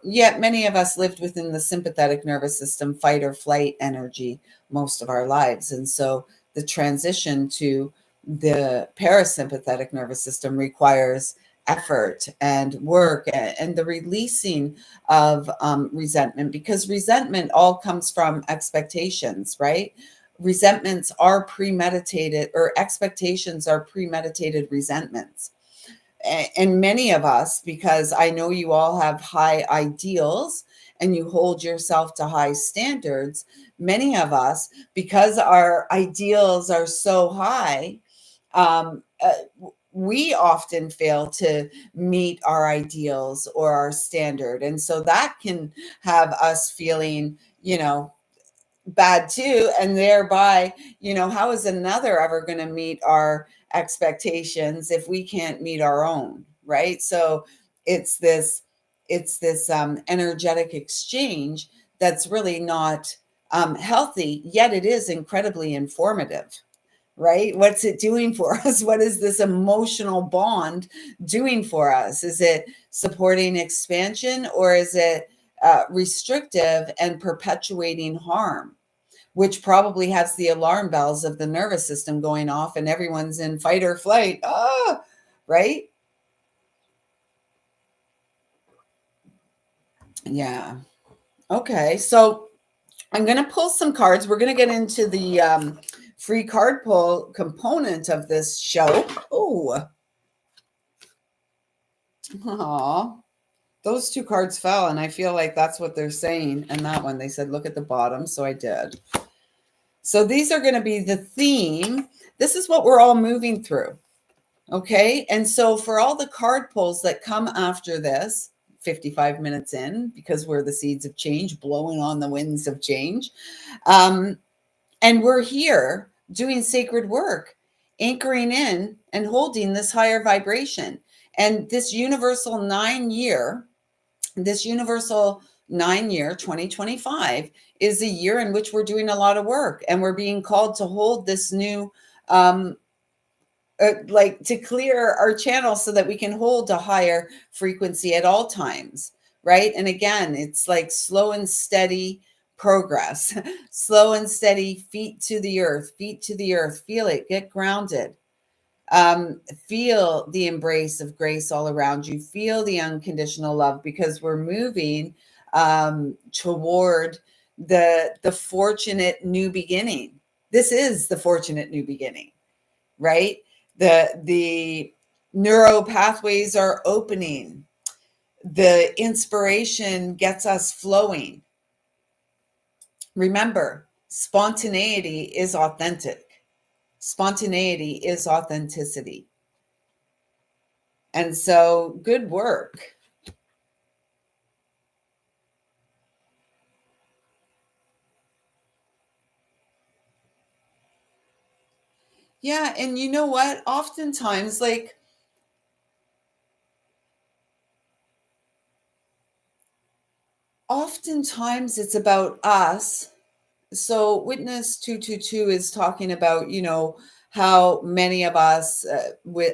yet many of us lived within the sympathetic nervous system, fight or flight energy, most of our lives. And so the transition to the parasympathetic nervous system requires effort and work, and the releasing of resentment, because resentment all comes from expectations, right? Resentments are premeditated, or expectations are premeditated resentments. And many of us, because I know you all have high ideals and you hold yourself to high standards, many of us, because our ideals are so high, we often fail to meet our ideals or our standard. And so that can have us feeling, bad too. And thereby, how is another ever going to meet our expectations if we can't meet our own, right? So it's this energetic exchange that's really not healthy, yet it is incredibly informative, right? What's it doing for us? What is this emotional bond doing for us? Is it supporting expansion, or is it restrictive and perpetuating harm, which probably has the alarm bells of the nervous system going off and everyone's in fight or flight? Right? Yeah. Okay. So I'm going to pull some cards. We're going to get into the free card pull component of this show. Oh, those two cards fell, and I feel like that's what they're saying. And that one, they said, look at the bottom. So I did. So these are going to be the theme This is what we're all moving through. Okay. And so for all the card pulls that come after this, 55 minutes in, because we're the seeds of change, blowing on the winds of change. And we're here doing sacred work, anchoring in and holding this higher vibration. And this universal 2025 is a year in which we're doing a lot of work, and we're being called to hold this new, like to clear our channel so that we can hold a higher frequency at all times, right? And again, it's like slow and steady progress, slow and steady, feet to the earth, feel it, get grounded. Feel the embrace of grace all around you, feel the unconditional love, because we're moving toward the fortunate new beginning. This is the fortunate new beginning, right? The neuro pathways are opening. The inspiration gets us flowing. Remember, spontaneity is authentic. Spontaneity is authenticity. And so, good work. Yeah, and you know what? Oftentimes it's about us. So witness 222 is talking about, how many of us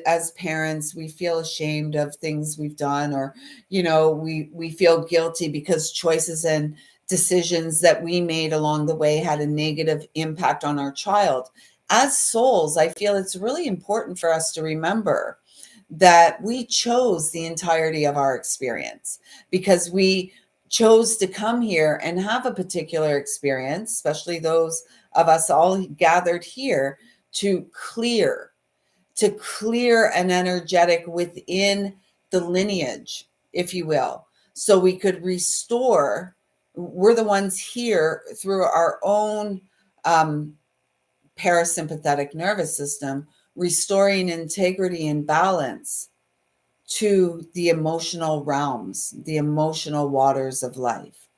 as parents, we feel ashamed of things we've done, or we feel guilty because choices and decisions that we made along the way had a negative impact on our child. As souls, I feel it's really important for us to remember that we chose the entirety of our experience, because we chose to come here and have a particular experience, especially those of us all gathered here, to clear an energetic within the lineage, if you will, so we could restore. We're the ones here through our own parasympathetic nervous system, restoring integrity and balance to the emotional realms, the emotional waters of life.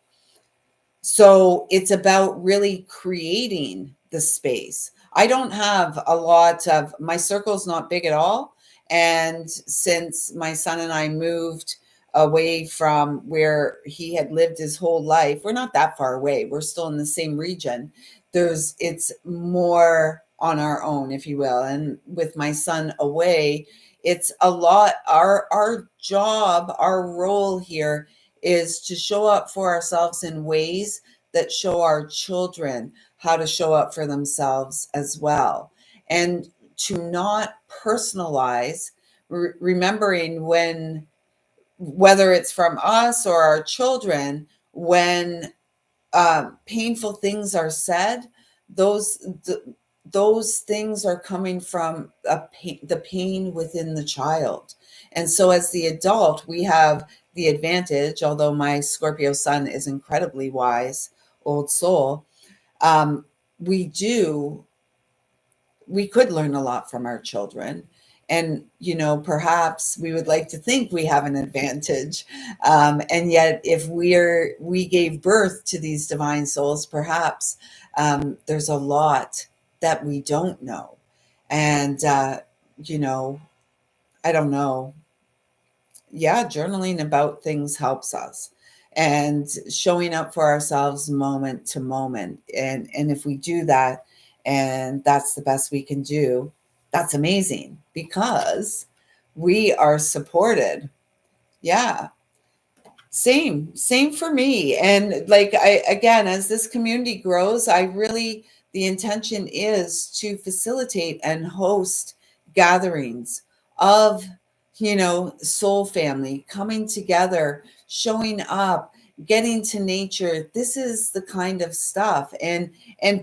So it's about really creating the space. I don't have a lot of, my circle's not big at all. And since my son and I moved away from where he had lived his whole life, we're not that far away. We're still in the same region. It's more on our own, if you will. And with my son away, it's a lot. Our job, our role here is to show up for ourselves in ways that show our children how to show up for themselves as well. And to not personalize, remembering when, whether it's from us or our children, when painful things are said, those those things are coming from the pain within the child. And so as the adult, we have the advantage, although my Scorpio son is incredibly wise, old soul, um, we do we could learn a lot from our children. And perhaps we would like to think we have an advantage, and yet if we gave birth to these divine souls, perhaps there's a lot that we don't know. And I don't know. Yeah, journaling about things helps us, and showing up for ourselves moment to moment. And if we do that, and that's the best we can do, that's amazing, because we are supported. Yeah. Same for me. And like, I, again, as this community grows, the intention is to facilitate and host gatherings of, soul family coming together, showing up, getting to nature. This is the kind of stuff. And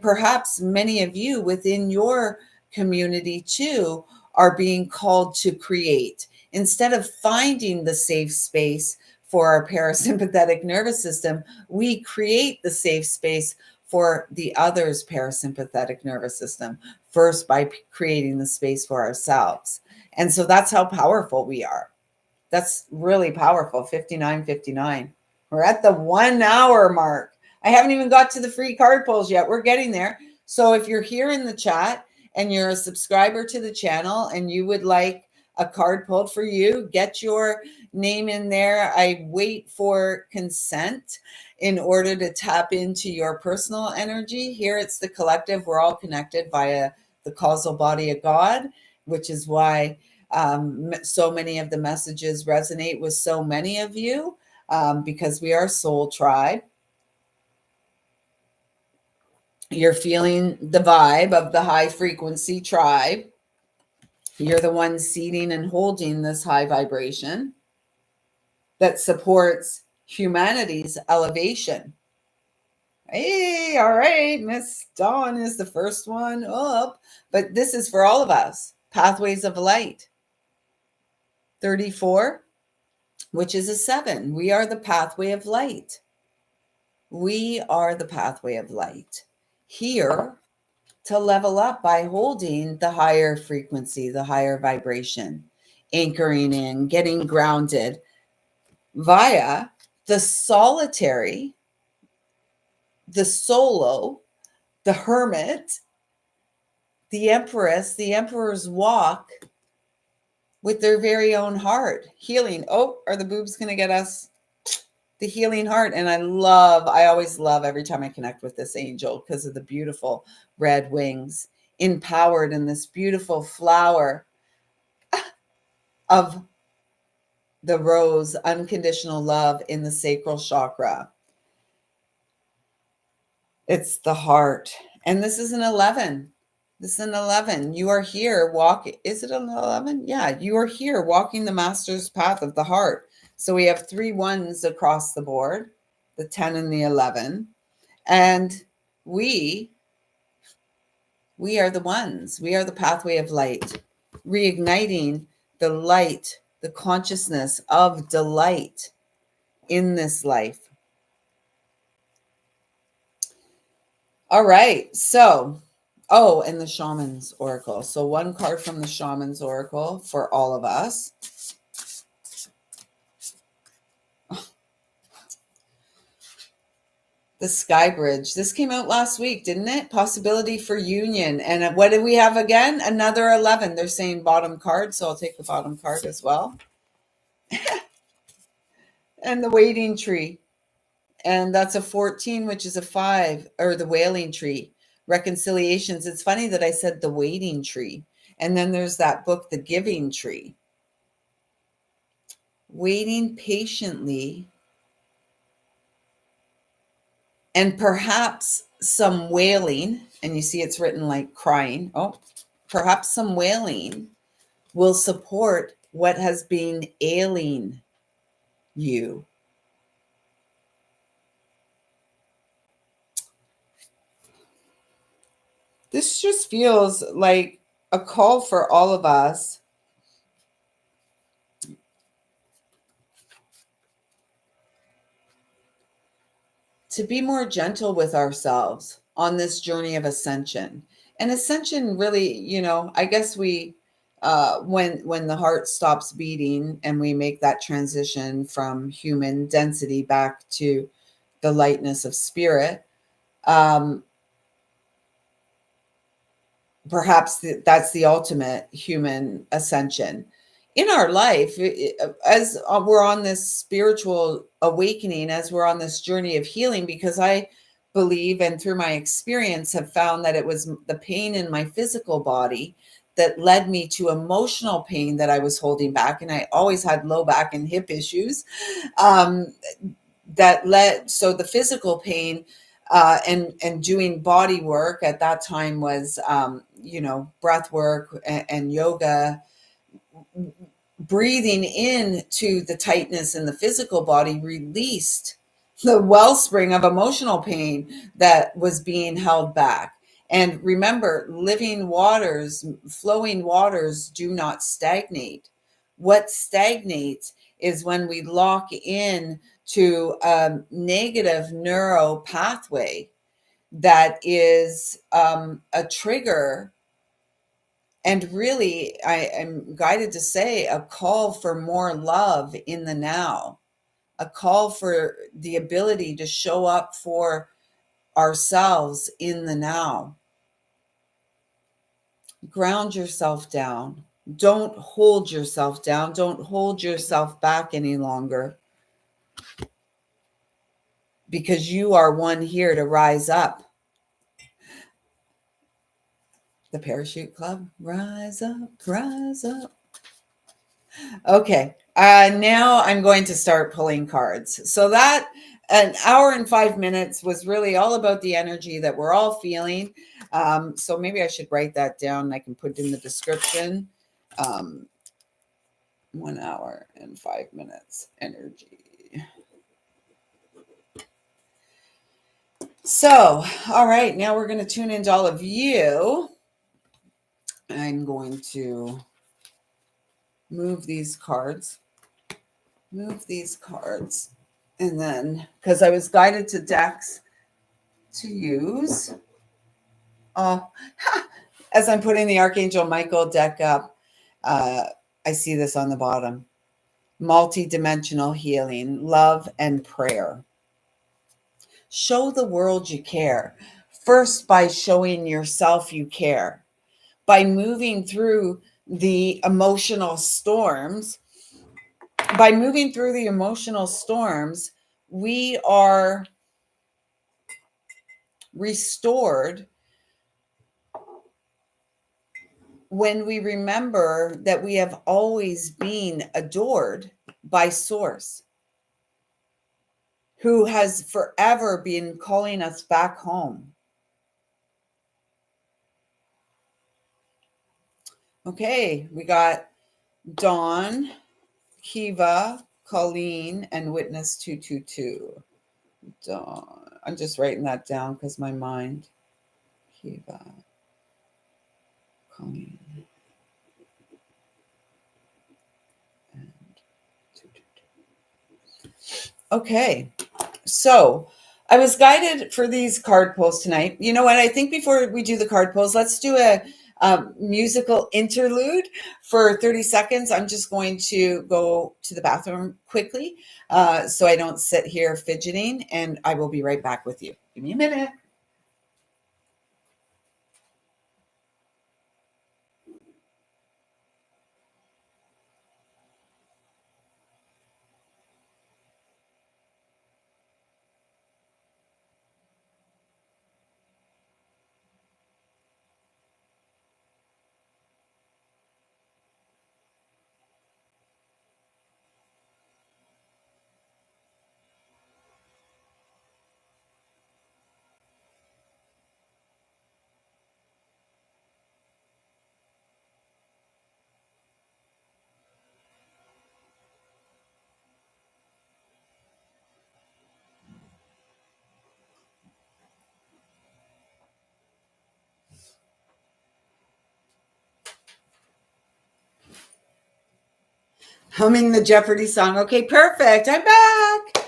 perhaps many of you within your community too are being called to create, instead of finding the safe space for our parasympathetic nervous system, we create the safe space for the other's parasympathetic nervous system, first by creating the space for ourselves. And so that's how powerful we are. That's really powerful. 59:59. We're at the 1 hour mark. I haven't even got to the free card pulls yet. We're getting there. So if you're here in the chat and you're a subscriber to the channel and you would like a card pulled for you, get your name in there. I wait for consent in order to tap into your personal energy. Here it's the collective. We're all connected via the causal body of God, which is why so many of the messages resonate with so many of you, because we are soul tribe. You're feeling the vibe of the high frequency tribe. You're the one seating and holding this high vibration that supports humanity's elevation. Hey, all right, Miss Dawn is the first one up, but this is for all of us. Pathways of light. 34, which is a 7. We are the pathway of light. We are the pathway of light. Here to level up by holding the higher frequency, the higher vibration, anchoring in, getting grounded via the solitary, the solo, the hermit, the empress, the emperor's walk with their very own heart, healing. Oh, are the boobs going to get us? The healing heart. And I always love every time I connect with this angel because of the beautiful red wings, empowered in this beautiful flower of the rose, unconditional love in the sacral chakra. It's the heart. And this is an 11. This is an 11. You are here walking. Is it an 11? Yeah, you are here walking the master's path of the heart. So we have 3 ones across the board, the 10 and the 11. And we are the ones. We are the pathway of light, reigniting the light, the consciousness of delight in this life. All right. So, and the Shaman's Oracle. So 1 card from the Shaman's Oracle for all of us. The Sky Bridge. This came out last week, didn't it? Possibility for union. And what do we have again? Another 11. They're saying bottom card, so I'll take the bottom card as well. And the Waiting Tree. And that's a 14, which is a 5, or the Wailing Tree. Reconciliations. It's funny that I said the Waiting Tree. And then there's that book, The Giving Tree. Waiting patiently. And perhaps some wailing, and you see it's written like crying. Perhaps some wailing will support what has been ailing you. This just feels like a call for all of us to be more gentle with ourselves on this journey of ascension. And ascension really, I guess we, when the heart stops beating and we make that transition from human density back to the lightness of spirit, perhaps that's the ultimate human ascension in our life. As we're on this spiritual awakening, as we're on this journey of healing, because I believe, and through my experience have found that it was the pain in my physical body that led me to emotional pain that I was holding back. And I always had low back and hip issues, that led, so the physical pain, and doing body work at that time was, breath work and yoga, breathing in to the tightness in the physical body released the wellspring of emotional pain that was being held back. And remember, living waters, flowing waters do not stagnate. What stagnates is when we lock in to a negative neuro pathway that is a trigger, and really, I am guided to say a call for more love in the now, a call for the ability to show up for ourselves in the now. Ground yourself down. Don't hold yourself down. Don't hold yourself back any longer, because you are one here to rise up. The Parachute Club, rise up, rise up. Okay, now I'm going to start pulling cards. So that an hour and 5 minutes was really all about the energy that we're all feeling. So maybe I should write that down. I can put it in the description. 1 hour and 5 minutes energy. So, all right, now we're going to tune into all of you. I'm going to move these cards. And then, because I was guided to decks to use, as I'm putting the Archangel Michael deck up, I see this on the bottom. Multi-dimensional healing, love and prayer. Show the world you care. First, by showing yourself you care. By moving through the emotional storms, we are restored when we remember that we have always been adored by Source, who has forever been calling us back home. Okay, we got Dawn, Kiva, Colleen, and Witness 222. Dawn. I'm just writing that down because my mind. Kiva, Colleen, and 222. Okay, so I was guided for these card pulls tonight. You know what? I think before we do the card pulls, let's do a musical interlude for 30 seconds. I'm just going to go to the bathroom quickly so I don't sit here fidgeting, and I will be right back with you. Give me a minute. Humming the Jeopardy song. Okay, perfect. I'm back.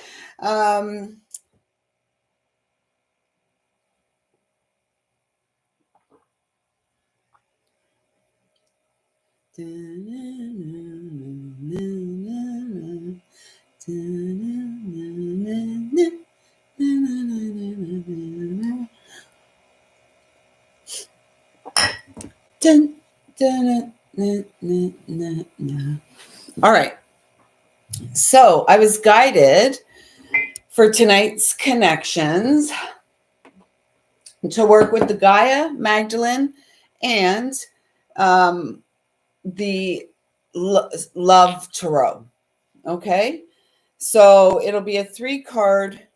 All right. So I was guided for tonight's connections to work with the Gaia, Magdalene, and the Love Tarot. Okay. So it'll be a 3-card.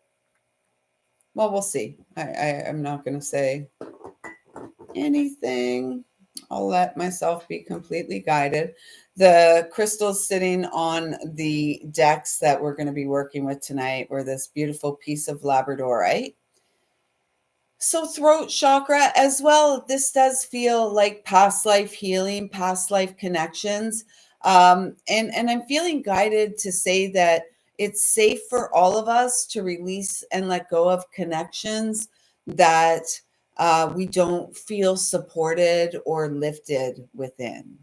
Well, we'll see. I'm not going to say anything. I'll let myself be completely guided. The crystals sitting on the decks that we're going to be working with tonight were this beautiful piece of labradorite. So throat chakra as well. This does feel like past life healing, past life connections. And I'm feeling guided to say that it's safe for all of us to release and let go of connections that we don't feel supported or lifted within.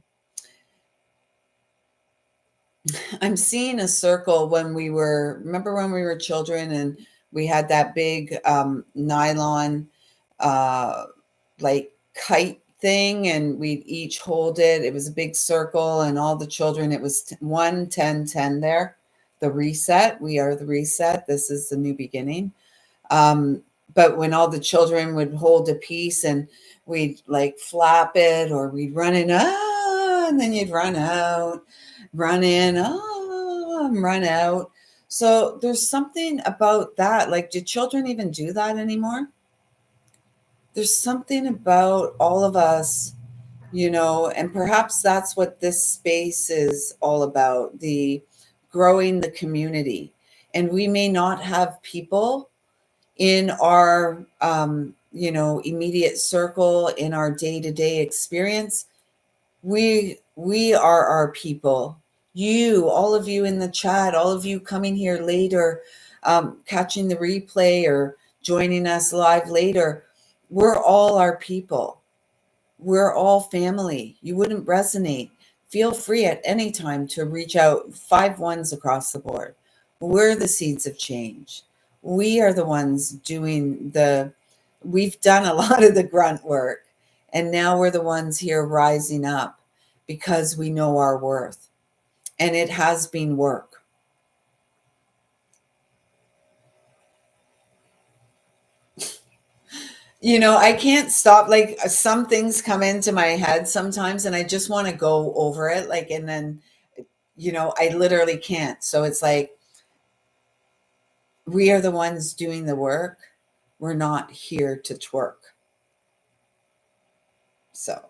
I'm seeing a circle remember when we were children and we had that big nylon uh, like kite thing, and we'd each hold it. It was a big circle, and all the children, it was 1, 10, 10 there. The reset. We are the reset. This is the new beginning. Um, but when all the children would hold a piece and we'd like flap it, or we'd run in, and then you'd run out, run in, and run out. So there's something about that. Like, do children even do that anymore? There's something about all of us, and perhaps that's what this space is all about, the growing the community. And we may not have people in our immediate circle, in our day-to-day experience. We are our people. You, all of you in the chat, all of you coming here later, catching the replay or joining us live later, we're all our people. We're all family. You wouldn't resonate. Feel free at any time to reach out. 5 ones across the board. We're the seeds of change. We are the ones we've done a lot of the grunt work. And now we're the ones here rising up because we know our worth. And it has been work. I can't stop. Like, some things come into my head sometimes and I just want to go over it. Like, and then, I literally can't. So it's like, we are the ones doing the work. We're not here to twerk. So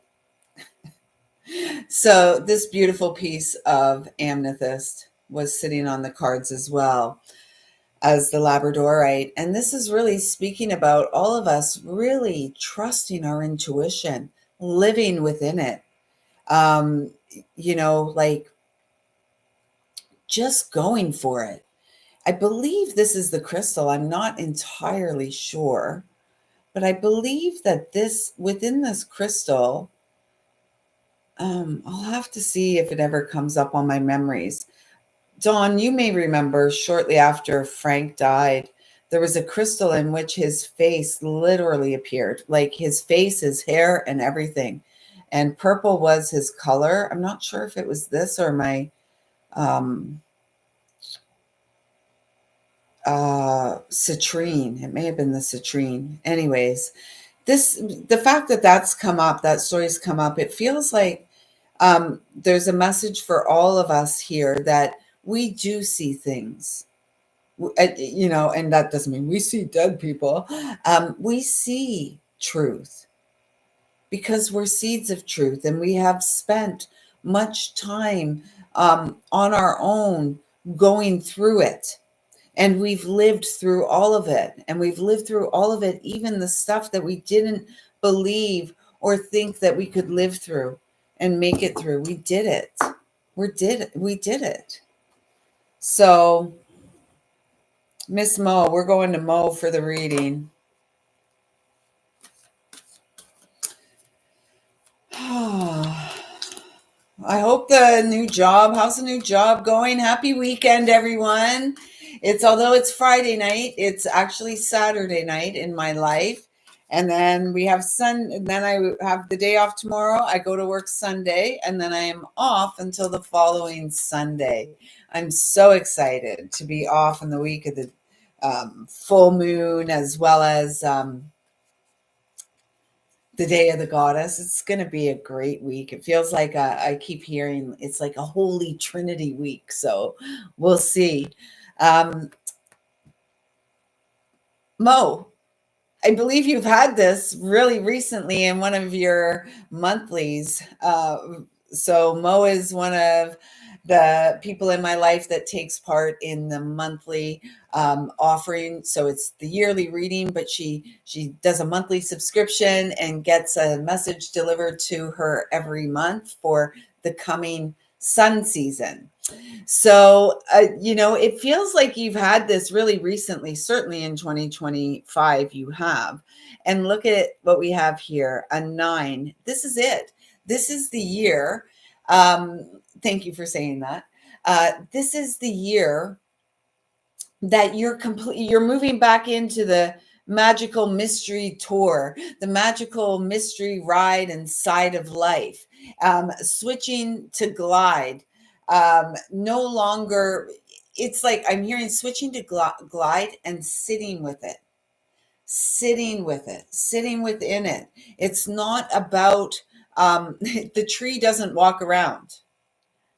this beautiful piece of amethyst was sitting on the cards as well as the Labradorite. And this is really speaking about all of us really trusting our intuition, living within it. Like, just going for it. I believe this is the crystal. I'm not entirely sure, but I believe that within this crystal, I'll have to see if it ever comes up on my memories. Dawn, you may remember shortly after Frank died, there was a crystal in which his face literally appeared, like his face, his hair, and everything. And purple was his color. I'm not sure if it was this or my citrine. It may have been the citrine. Anyways, the fact that that's come up, that story's come up, it feels like there's a message for all of us here that we do see things, and that doesn't mean we see dead people. We see truth because we're seeds of truth, and we have spent much time on our own going through it. And we've lived through all of it. And we've lived through all of it, even the stuff that we didn't believe or think that we could live through and make it through. We did it. We did it. So, Miss Mo, we're going to Mo for the reading. I hope how's the new job going? Happy weekend, everyone. Although it's Friday night, it's actually Saturday night in my life. And then then I have the day off tomorrow. I go to work Sunday, and then I am off until the following Sunday. I'm so excited to be off in the week of the full moon, as well as the Day of the Goddess. It's going to be a great week. It feels like I keep hearing it's like a Holy Trinity week. So we'll see. Mo, I believe you've had this really recently in one of your monthlies. So Mo is one of the people in my life that takes part in the monthly offering. So it's the yearly reading, but she does a monthly subscription and gets a message delivered to her every month for the coming sun season. So, it feels like you've had this really recently, certainly in 2025, you have. And look at what we have here, a 9. This is it. This is the year. Thank you for saying that. This is the year that you're moving back into the magical mystery tour, the magical mystery ride inside of life, switching to glide. No longer, it's like I'm hearing switching to glide and sitting with it, sitting with it, sitting within it. It's not about, the tree doesn't walk around,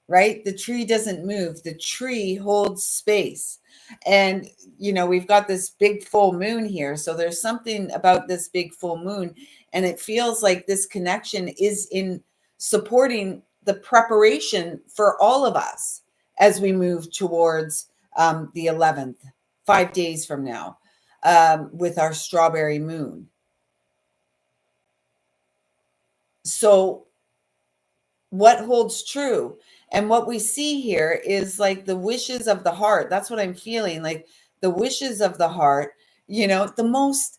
right? The tree doesn't move, the tree holds space. And, we've got this big full moon here. So there's something about this big full moon. And it feels like this connection is in supporting the preparation for all of us as we move towards the 11th, 5 days from now, with our strawberry moon. So what holds true and what we see here is like the wishes of the heart. That's what I'm feeling, like the wishes of the heart, the most,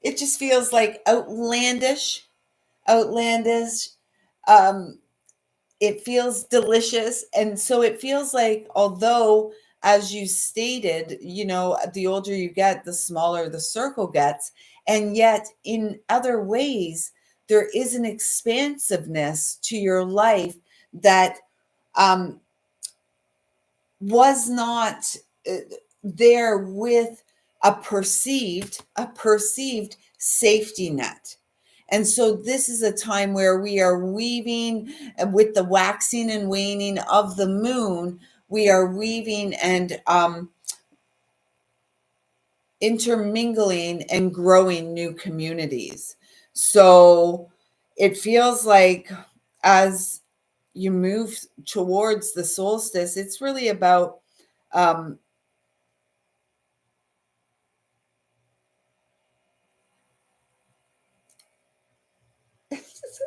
it just feels like outlandish. um it feels delicious. And so it feels like, although, as you stated, the older you get, the smaller the circle gets. And yet, in other ways, there is an expansiveness to your life that um, was not uh, there with a perceived safety net. And so this is a time where we are weaving, with the waxing and waning of the moon, we are weaving and intermingling and growing new communities. So it feels like, as you move towards the solstice, it's really about um,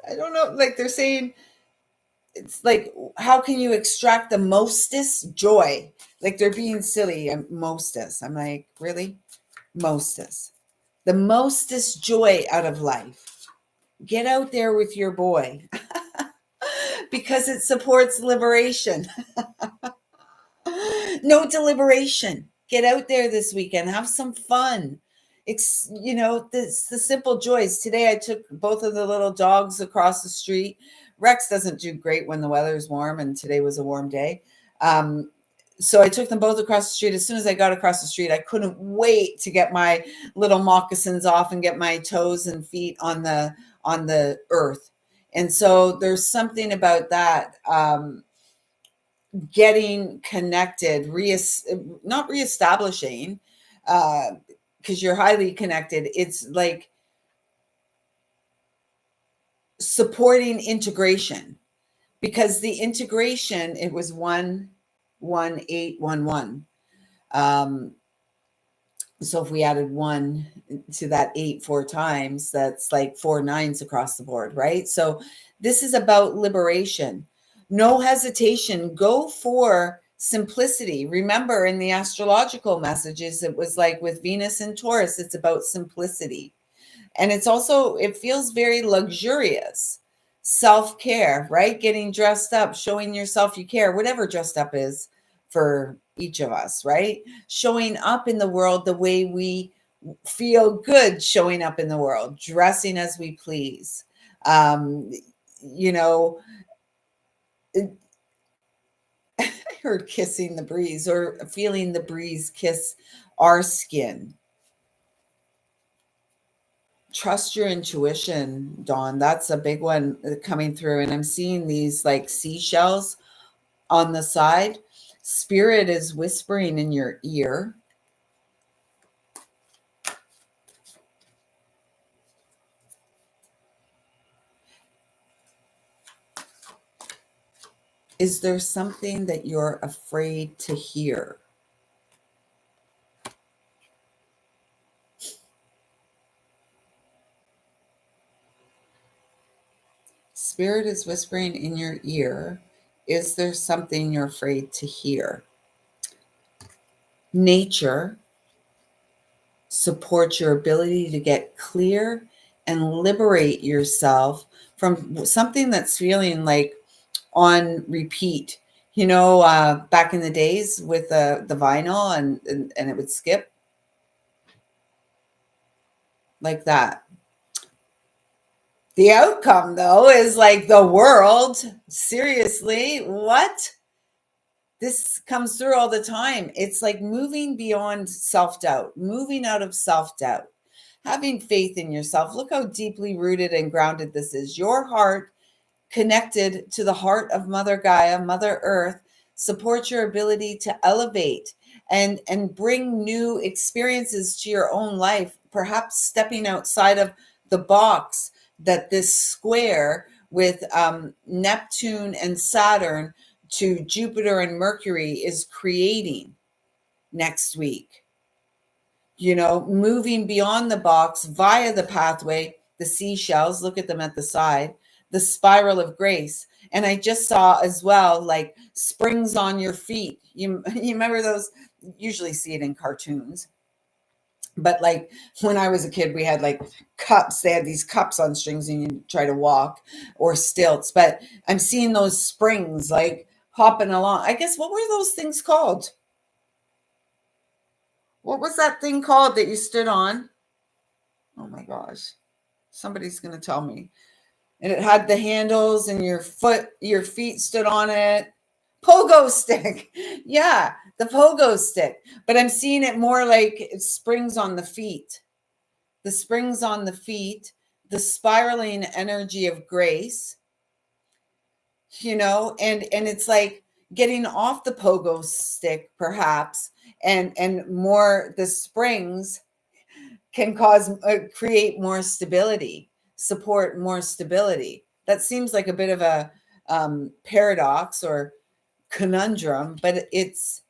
I don't know, like they're saying, it's like, how can you extract the mostest joy? Like they're being silly. Mostest. I'm like, really? Mostest. The mostest joy out of life. Get out there with your boy because it supports liberation. No deliberation. Get out there this weekend. Have some fun. The simple joys. Today I took both of the little dogs across the street. Rex doesn't do great when the weather is warm, and today was a warm day. Um, so I took them both across the street. As soon as I got across the street, I couldn't wait to get my little moccasins off and get my toes and feet on the earth. And so there's something about that. Getting connected, not reestablishing, because you're highly connected. It's like supporting integration, because the integration, it was 1 1 8 1 1. So if we added 1 to that 8 4 times, that's like 4 9s across the board, right? So this is about liberation. No hesitation. Go for simplicity. Remember, in the astrological messages, it was like with Venus and Taurus, it's about simplicity. And it feels very luxurious. Self-care, right? Getting dressed up, showing yourself you care, whatever dressed up is for each of us, right? Showing up in the world the way we feel good showing up in the world, dressing as we please. Um, you know, I heard kissing the breeze, or feeling the breeze kiss our skin. Trust your intuition, Dawn. That's a big one coming through. And I'm seeing these like seashells on the side. Spirit is whispering in your ear. Is there something that you're afraid to hear? Spirit is whispering in your ear, is there something you're afraid to hear? Nature supports your ability to get clear and liberate yourself from something that's feeling like on repeat. Back in the days with the vinyl and it would skip like that. The outcome, though, is like the world. Seriously, what? This comes through all the time. It's like moving beyond self-doubt, moving out of self-doubt, having faith in yourself. Look how deeply rooted and grounded this is. Your heart, connected to the heart of Mother Gaia, Mother Earth, supports your ability to elevate and bring new experiences to your own life, perhaps stepping outside of the box that this square with Neptune and Saturn to Jupiter and Mercury is creating next week. Moving beyond the box via the pathway, the seashells, look at them at the side, the spiral of grace. And I just saw as well, like springs on your feet. You remember those? Usually see it in cartoons. But like when I was a kid, we had like cups. They had these cups on strings and you try to walk, or stilts. But I'm seeing those springs like hopping along. I guess, what were those things called? What was that thing called that you stood on? Oh my gosh. Somebody's going to tell me. And it had the handles and your feet stood on it. Pogo stick. Yeah, the pogo stick. But I'm seeing it more like it springs on the feet. The springs on the feet, the spiraling energy of grace, and it's like getting off the pogo stick, perhaps, and more the springs can create more stability, support more stability. That seems like a bit of a paradox or conundrum, but it's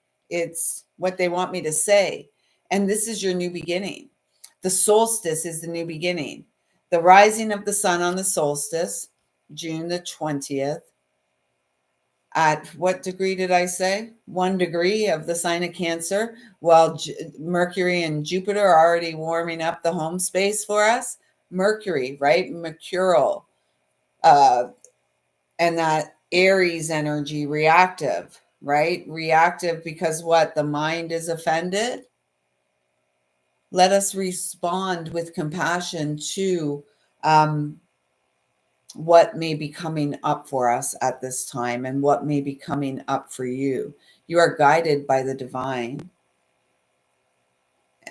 what they want me to say. And this is your new beginning. The solstice is the new beginning. The rising of the sun on the solstice, June the 20th, at what degree did I say? 1 degree of the sign of Cancer, while Mercury and Jupiter are already warming up the home space for us. Mercury, right? Mercurial. And that Aries energy, reactive, right? Reactive because what? The mind is offended. Let us respond with compassion to what may be coming up for us at this time and what may be coming up for you. You are guided by the divine.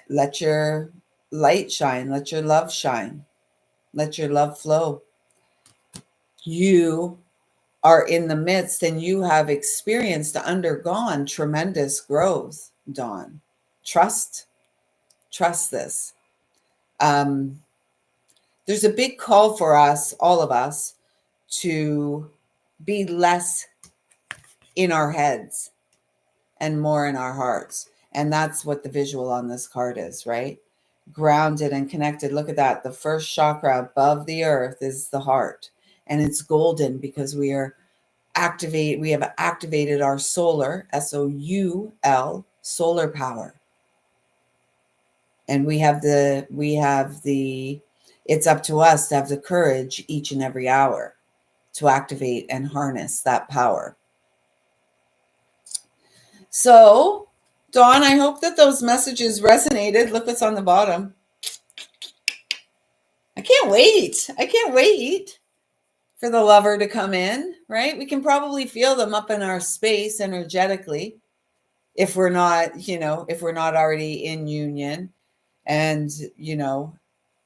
Let your light shine. Let your love shine. Let your love flow. You are in the midst and you have undergone tremendous growth, Dawn. Trust this. There's a big call for us, all of us, to be less in our heads and more in our hearts. And that's what the visual on this card is, right? Grounded and connected. Look at that. The first chakra above the earth is the heart. And it's golden because we have activated our solar, SOUL, solar power. And it's up to us to have the courage each and every hour to activate and harness that power. So, Dawn, I hope that those messages resonated. Look what's on the bottom. I can't wait for the lover to come in, right? We can probably feel them up in our space energetically if we're not already in union. And,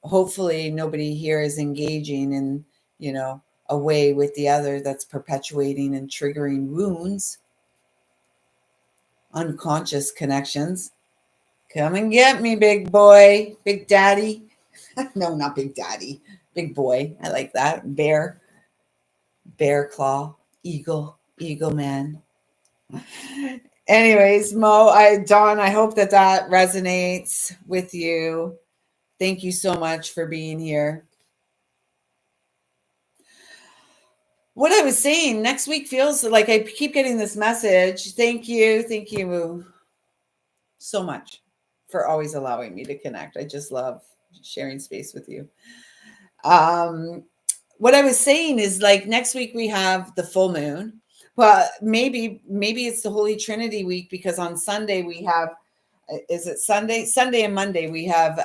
hopefully nobody here is engaging in, a way with the other that's perpetuating and triggering wounds, unconscious connections. Come and get me, big boy, big daddy. No, not big daddy, big boy. I like that. Bear claw, eagle man. Anyways, Dawn, I hope that resonates with you. Thank you so much for being here. What I was saying, next week feels like I keep getting this message. Thank you. Thank you so much for always allowing me to connect. I just love sharing space with you. What I was saying is like next week we have the full moon. Well, maybe it's the Holy Trinity week because on Sunday we have, is it Sunday? Sunday and Monday we have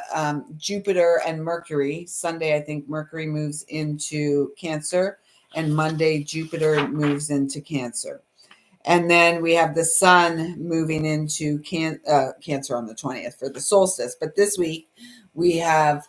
Jupiter and Mercury. Sunday I think Mercury moves into Cancer, and Monday Jupiter moves into Cancer. And then we have the sun moving into Cancer on the 20th for the solstice. But this week we have,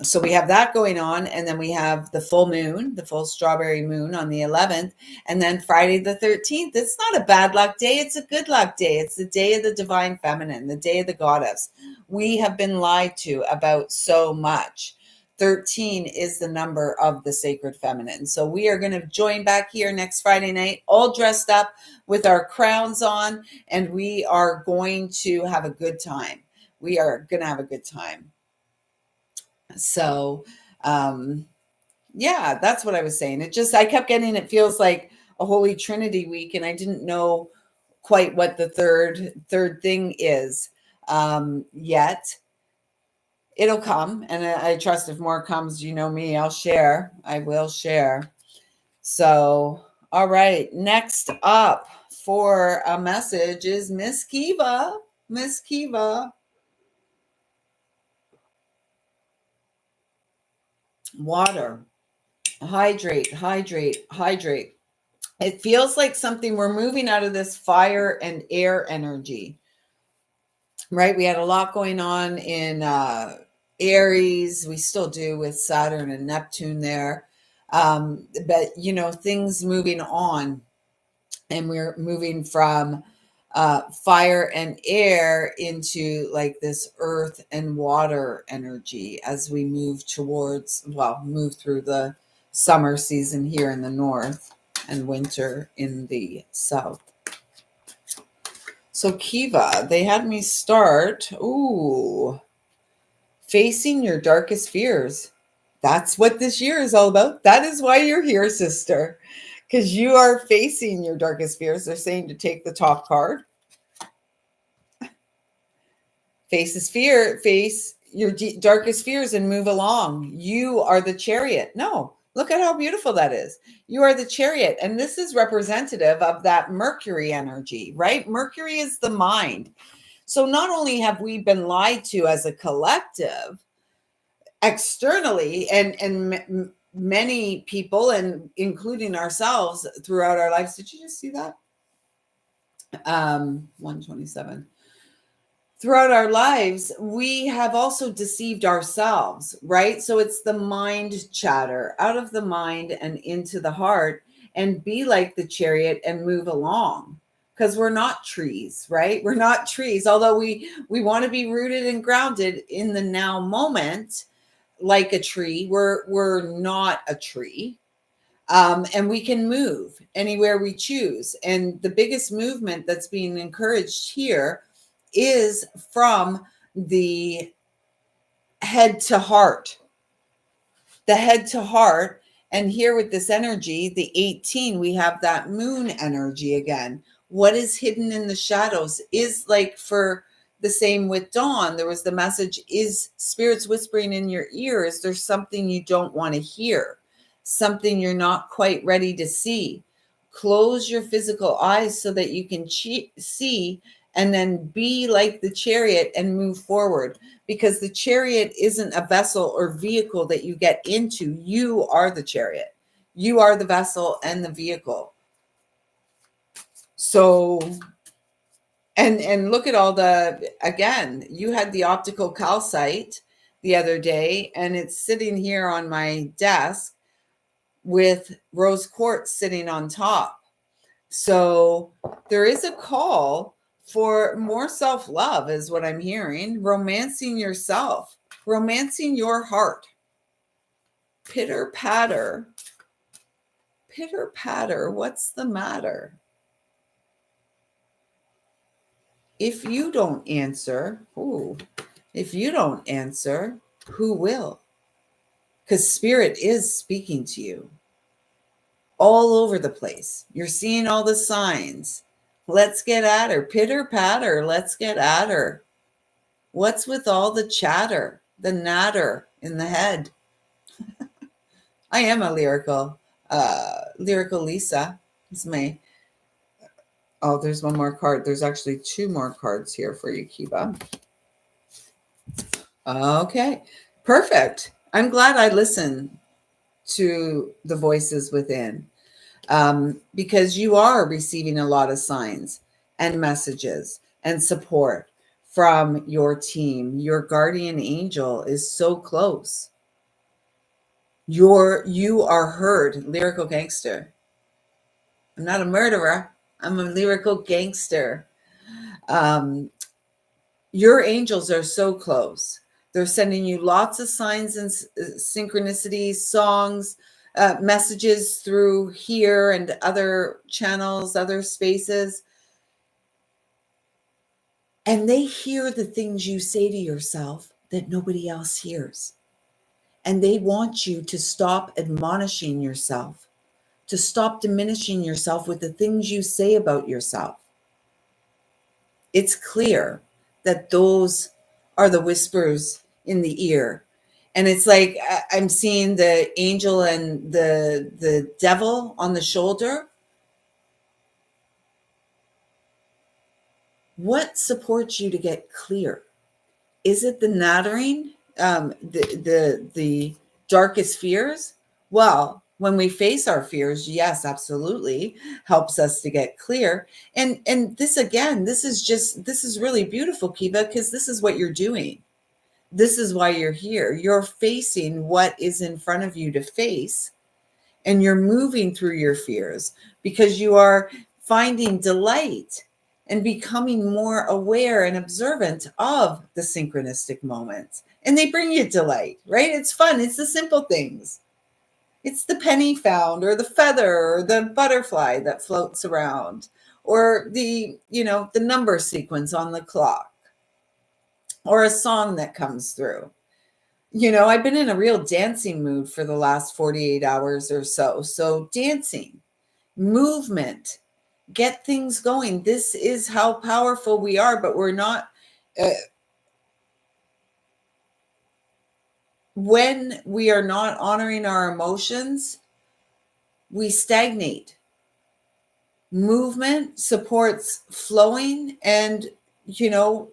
so we have that going on, and then we have the full moon, the full strawberry moon on the 11th, and then Friday the 13th. It's not a bad luck day, it's a good luck day. It's the day of the divine feminine, the day of the goddess. We have been lied to about so much. 13 is the number of the sacred feminine. So we are going to join back here next Friday night, all dressed up with our crowns on, and we are going to have a good time. We are going to have a good time. So, yeah, that's what I was saying. I kept getting, it feels like a Holy Trinity week, and I didn't know quite what the third thing is yet. It'll come, and I trust if more comes, you know me, I'll share. I will share. So, all right, next up for a message is Miss Kiva. Miss Kiva. Water. Hydrate, hydrate, hydrate. It feels like something, we're moving out of this fire and air energy, right? We had a lot going on in Aries. We still do with Saturn and Neptune there. But, you know, things moving on, and we're moving from fire and air into like this earth and water energy as we move towards, well, move through the summer season here in the north and winter in the south. So Kiva, they had me start, facing your darkest fears. That's what this year is all about. That is why you're here, sister, because you are facing your darkest fears. They're saying to take the top card. Face your darkest fears and move along. You are the chariot. No, look at how beautiful that is. You are the chariot. And this is representative of that Mercury energy, right? Mercury is the mind. So not only have we been lied to as a collective externally, and many people, and including ourselves throughout our lives. Did you just see that? 127. Throughout our lives, we have also deceived ourselves, right? So it's the mind chatter, out of the mind and into the heart, and be like the chariot and move along. Because we're not trees, right? We're not trees. Although we want to be rooted and grounded in the now moment, like a tree. We're not a tree. And we can move anywhere we choose. And the biggest movement that's being encouraged here is from the head to heart. The head to heart. And here with this energy, the 18, we have that moon energy again. What is hidden in the shadows is like, for the same with Dawn, there was the message, is spirits whispering in your ears? There's something you don't want to hear, something you're not quite ready to see. Close your physical eyes so that you can see, and then be like the chariot and move forward, because the chariot isn't a vessel or vehicle that you get into. You are the chariot. You are the vessel and the vehicle. So, and look at all the, again, you had the optical calcite the other day, and it's sitting here on my desk with rose quartz sitting on top. So there is a call for more self-love, is what I'm hearing. Romancing yourself, romancing your heart. Pitter patter, what's the matter? If you don't answer, who will? Because spirit is speaking to you. all over the place. You're seeing all the signs. Let's get at her. Pitter patter. Let's get at her. What's with all the chatter, the natter in the head? I am a lyrical Lisa. It's my, oh, there's one more card. There's actually two more cards here for you, Kiva. Okay, perfect. I'm glad I listened to the voices within, because you are receiving a lot of signs and messages and support from your team. Your guardian angel is so close. You are heard, lyrical gangster. I'm not a murderer. I'm a lyrical gangster. Um, your angels are so close. They're sending you lots of signs and synchronicities, songs, messages through here and other channels, other spaces. And they hear the things you say to yourself that nobody else hears. And they want you to stop admonishing yourself, to stop diminishing yourself with the things you say about yourself. It's clear that those are the whispers in the ear. And it's like I'm seeing the angel and the devil on the shoulder. What supports you to get clear? Is it the nattering, the darkest fears? Well, when we face our fears, yes, absolutely, helps us to get clear. And this again, this is really beautiful, Kiva, because this is what you're doing. This is why you're here. You're facing what is in front of you to face, and you're moving through your fears because you are finding delight and becoming more aware and observant of the synchronistic moments. And they bring you delight, right? It's fun. It's the simple things. It's the penny found, or the feather, or the butterfly that floats around, or the number sequence on the clock, or a song that comes through. I've been in a real dancing mood for the last 48 hours or so. So dancing, movement, get things going. This is how powerful we are, but we're not. When we are not honoring our emotions, we stagnate. Movement supports flowing and,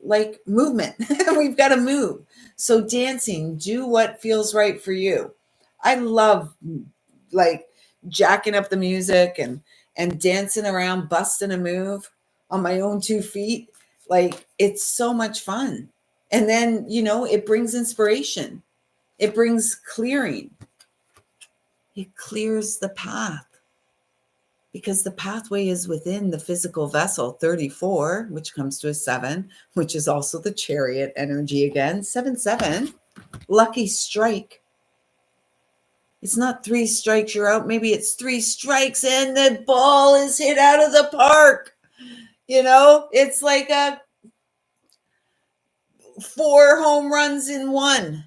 like movement. We've got to move. So dancing, do what feels right for you. I love like jacking up the music and dancing around, busting a move on my own 2 feet. Like, it's so much fun. And then, it brings inspiration. It brings clearing. It clears the path, because the pathway is within the physical vessel. 34, which comes to a 7, which is also the chariot energy again. 7-7, lucky strike. It's not 3 strikes, you're out. Maybe it's 3 strikes and the ball is hit out of the park. It's like 4 home runs in 1.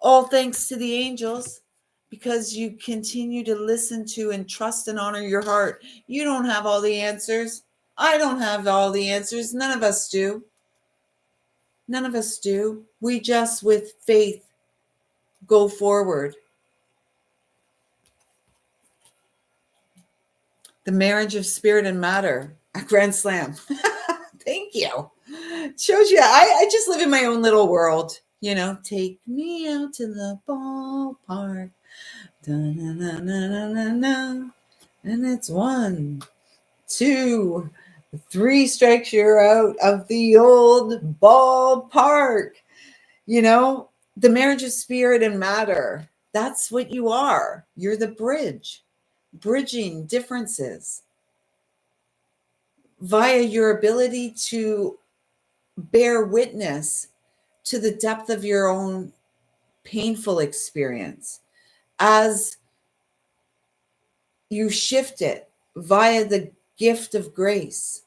All thanks to the angels, because you continue to listen to and trust and honor your heart. You don't have all the answers. I don't have all the answers. None of us do. None of us do. We just, with faith, go forward. The marriage of spirit and matter, a grand slam. Thank you. Shows you I just live in my own little world. Take me out to the ballpark. Da-na-na-na-na-na. And it's 1, 2, 3 strikes, you're out of the old ballpark. The marriage of spirit and matter. That's what you are. You're the bridge, bridging differences via your ability to bear witness to the depth of your own painful experience as you shift it via the gift of grace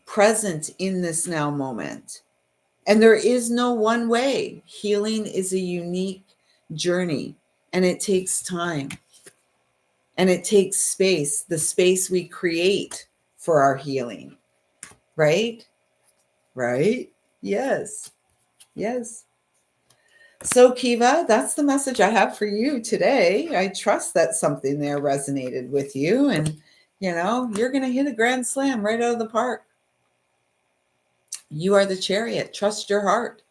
present in this now moment. And there is no one way. Healing is a unique journey, and it takes time. And it takes space, the space we create for our healing. Right? Right? Yes. Yes. So, Kiva, that's the message I have for you today. I trust that something there resonated with you, and you're going to hit a grand slam right out of the park. You are the chariot. Trust your heart.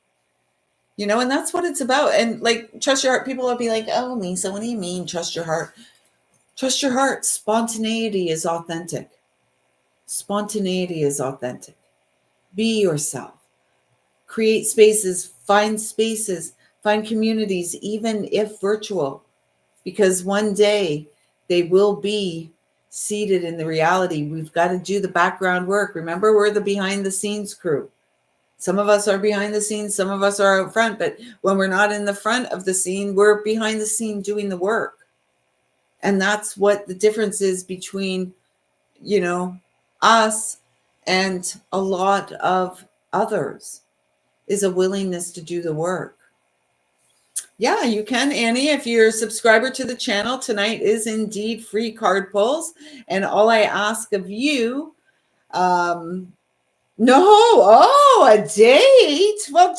And that's what it's about. And like, trust your heart. People will be like, "Oh, Lisa, what do you mean, trust your heart?" Trust your heart. Spontaneity is authentic. Spontaneity is authentic. Be yourself. Create spaces, find communities, even if virtual, because one day they will be seated in the reality. We've got to do the background work. Remember, we're the behind the scenes crew. Some of us are behind the scenes, some of us are out front, but when we're not in the front of the scene, we're behind the scene doing the work. And that's what the difference is between, us and a lot of others, is a willingness to do the work. Yeah, you can, Annie. If you're a subscriber to the channel, tonight is indeed free card pulls. And all I ask of you, no, a date. Well,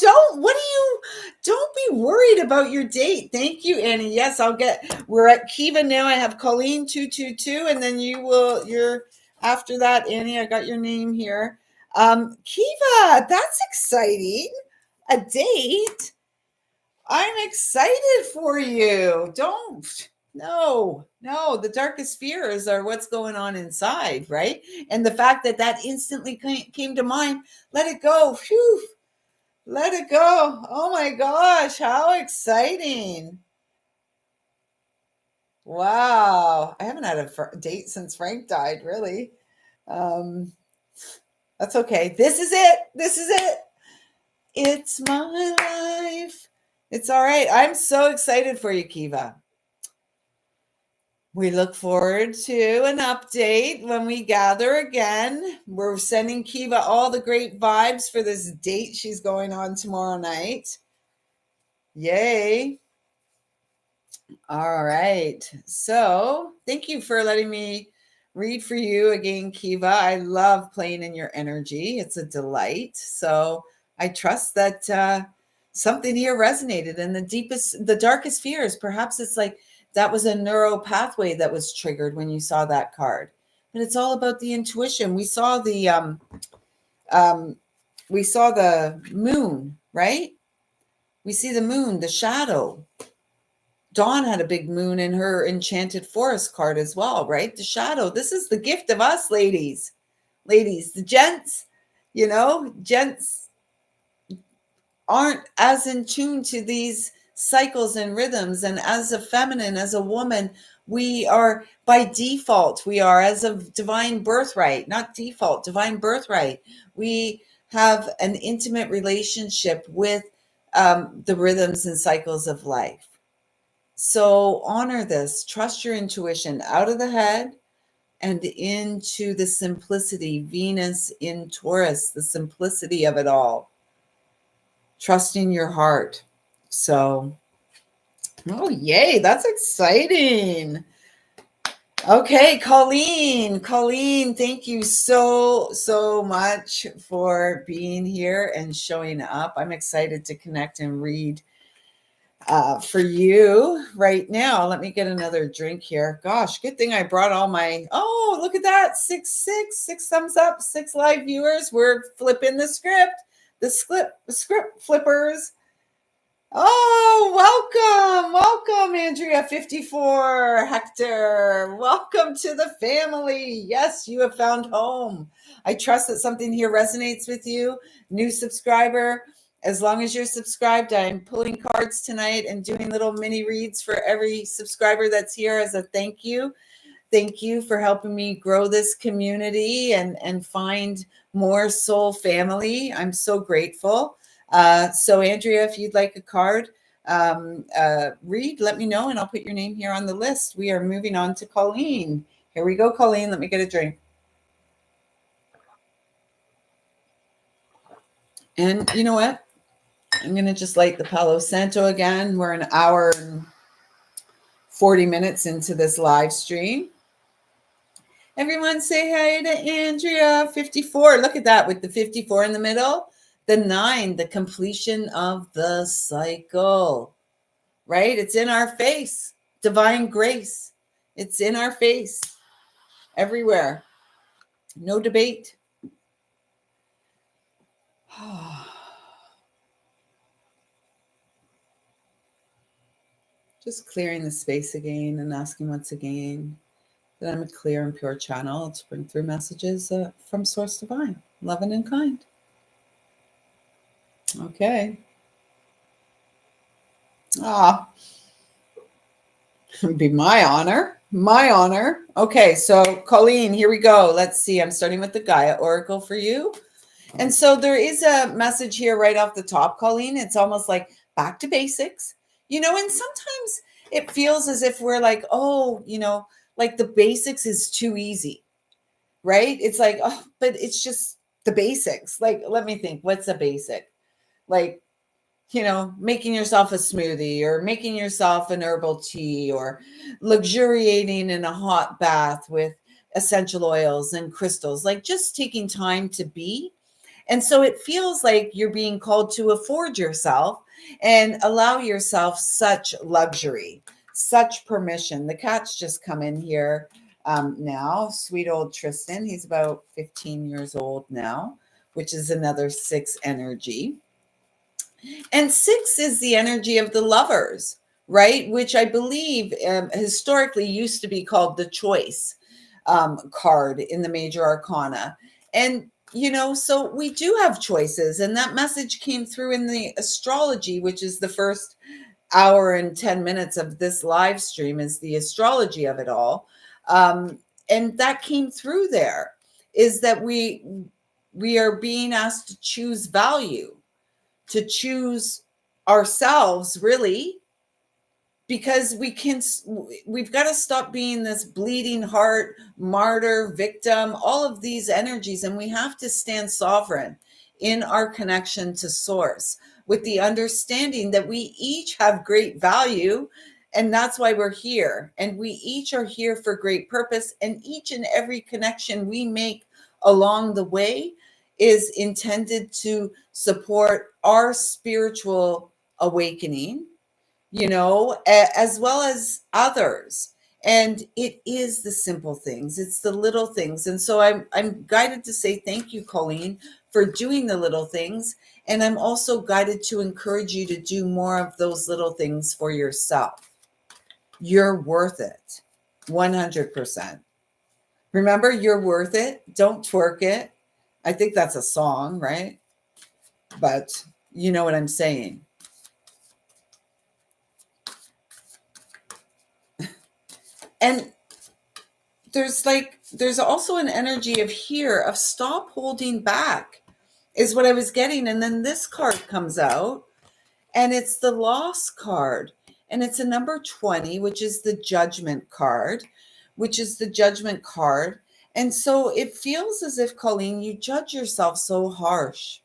don't be worried about your date. Thank you, Annie. Yes, we're at Kiva now. I have Colleen 222, and then you're after that, Annie. I got your name here. Kiva, that's exciting. A date. I'm excited for you. No, the darkest fears are what's going on inside, right? And the fact that instantly came to mind, let it go. Phew, let it go. Oh my gosh, how exciting. Wow. I haven't had a date since Frank died, really. Um, that's okay. This is it. It's my life. It's all right. I'm so excited for you, Kiva. We look forward to an update when we gather again. We're sending Kiva all the great vibes for this date she's going on tomorrow night. Yay. All right. So thank you for letting me read for you again, Kiva. I love playing in your energy. It's a delight. So I trust that something here resonated, and the darkest fears, perhaps it's like that was a neural pathway that was triggered when you saw that card. But it's all about the intuition. We saw the moon, right? We see the moon, the shadow. Dawn had a big moon in her enchanted forest card as well, right? The shadow. This is the gift of us, ladies. Ladies, the gents, gents aren't as in tune to these cycles and rhythms. And as a feminine, as a woman, we are by default, we are as a divine birthright, not default, divine birthright. We have an intimate relationship with the rhythms and cycles of life. So honor this, trust your intuition out of the head and into the simplicity. Venus in Taurus, the simplicity of it all. Trusting your heart. So, oh, yay, that's exciting. Okay, Colleen, thank you so much for being here and showing up. I'm excited to connect and read for you right now. Let me get another drink here. Gosh, good thing I brought all my, oh, look at that. Six thumbs up, 6 live viewers. We're flipping the script, the script flippers. Oh, welcome, Andrea 54, Hector. Welcome to the family. Yes, you have found home. I trust that something here resonates with you. New subscriber. As long as you're subscribed, I'm pulling cards tonight and doing little mini reads for every subscriber that's here as a thank you. Thank you for helping me grow this community and find more soul family. I'm so grateful. So Andrea, if you'd like a card read, let me know and I'll put your name here on the list. We are moving on to Colleen. Here we go, Colleen. Let me get a drink. And you know what? I'm going to just light the Palo Santo again. We're an hour and 40 minutes into this live stream. Everyone say hi to Andrea. 54. Look at that with the 54 in the middle. The 9, the completion of the cycle, right? It's in our face. Divine grace. It's in our face everywhere. No debate. Just clearing the space again and asking once again that I'm a clear and pure channel to bring through messages from Source Divine, loving and kind. Okay. It'd be my honor. My honor. Okay, so Colleen, here we go. Let's see. I'm starting with the Gaia Oracle for you. And so there is a message here right off the top, Colleen. It's almost like back to basics. And sometimes it feels as if we're like, oh, like the basics is too easy, right? It's like, oh, but it's just the basics. Like, let me think, what's a basic? Like, making yourself a smoothie or making yourself an herbal tea or luxuriating in a hot bath with essential oils and crystals, like just taking time to be. And so it feels like you're being called to afford yourself and allow yourself such luxury, such permission. The cat's just come in here now. Sweet old Tristan. He's about 15 years old now, which is another 6 energy. And 6 is the energy of the lovers, right? Which I believe historically used to be called the choice card in the major arcana. And so we do have choices, and that message came through in the astrology, which is the first hour and 10 minutes of this live stream, is the astrology of it all. And that came through there, is that we are being asked to choose value, to choose ourselves, really, because we've got to stop being this bleeding heart, martyr, victim, all of these energies. And we have to stand sovereign in our connection to source, with the understanding that we each have great value. And that's why we're here. And we each are here for great purpose. And each and every connection we make along the way is intended to support our spiritual awakening, as well as others. And it is the simple things. It's the little things. And so I'm guided to say thank you, Colleen, for doing the little things. And I'm also guided to encourage you to do more of those little things for yourself. You're worth it. 100%. Remember, you're worth it. Don't twerk it. I think that's a song, right? But you know what I'm saying. And there's also an energy of here, of stop holding back, is what I was getting. And then this card comes out, and it's the loss card. And it's a number 20, which is the judgment card, And so it feels as if, Colleen, you judge yourself so harsh.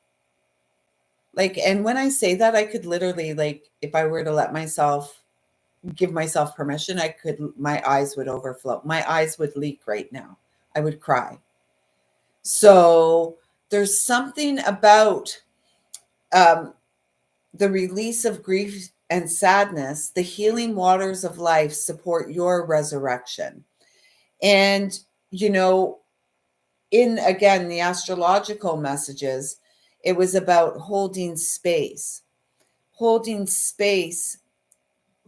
And when I say that, I could literally, if I were to give myself permission, my eyes would overflow. My eyes would leak right now. I would cry. So there's something about the release of grief and sadness. The healing waters of life support your resurrection. And, in, again, the astrological messages, it was about holding space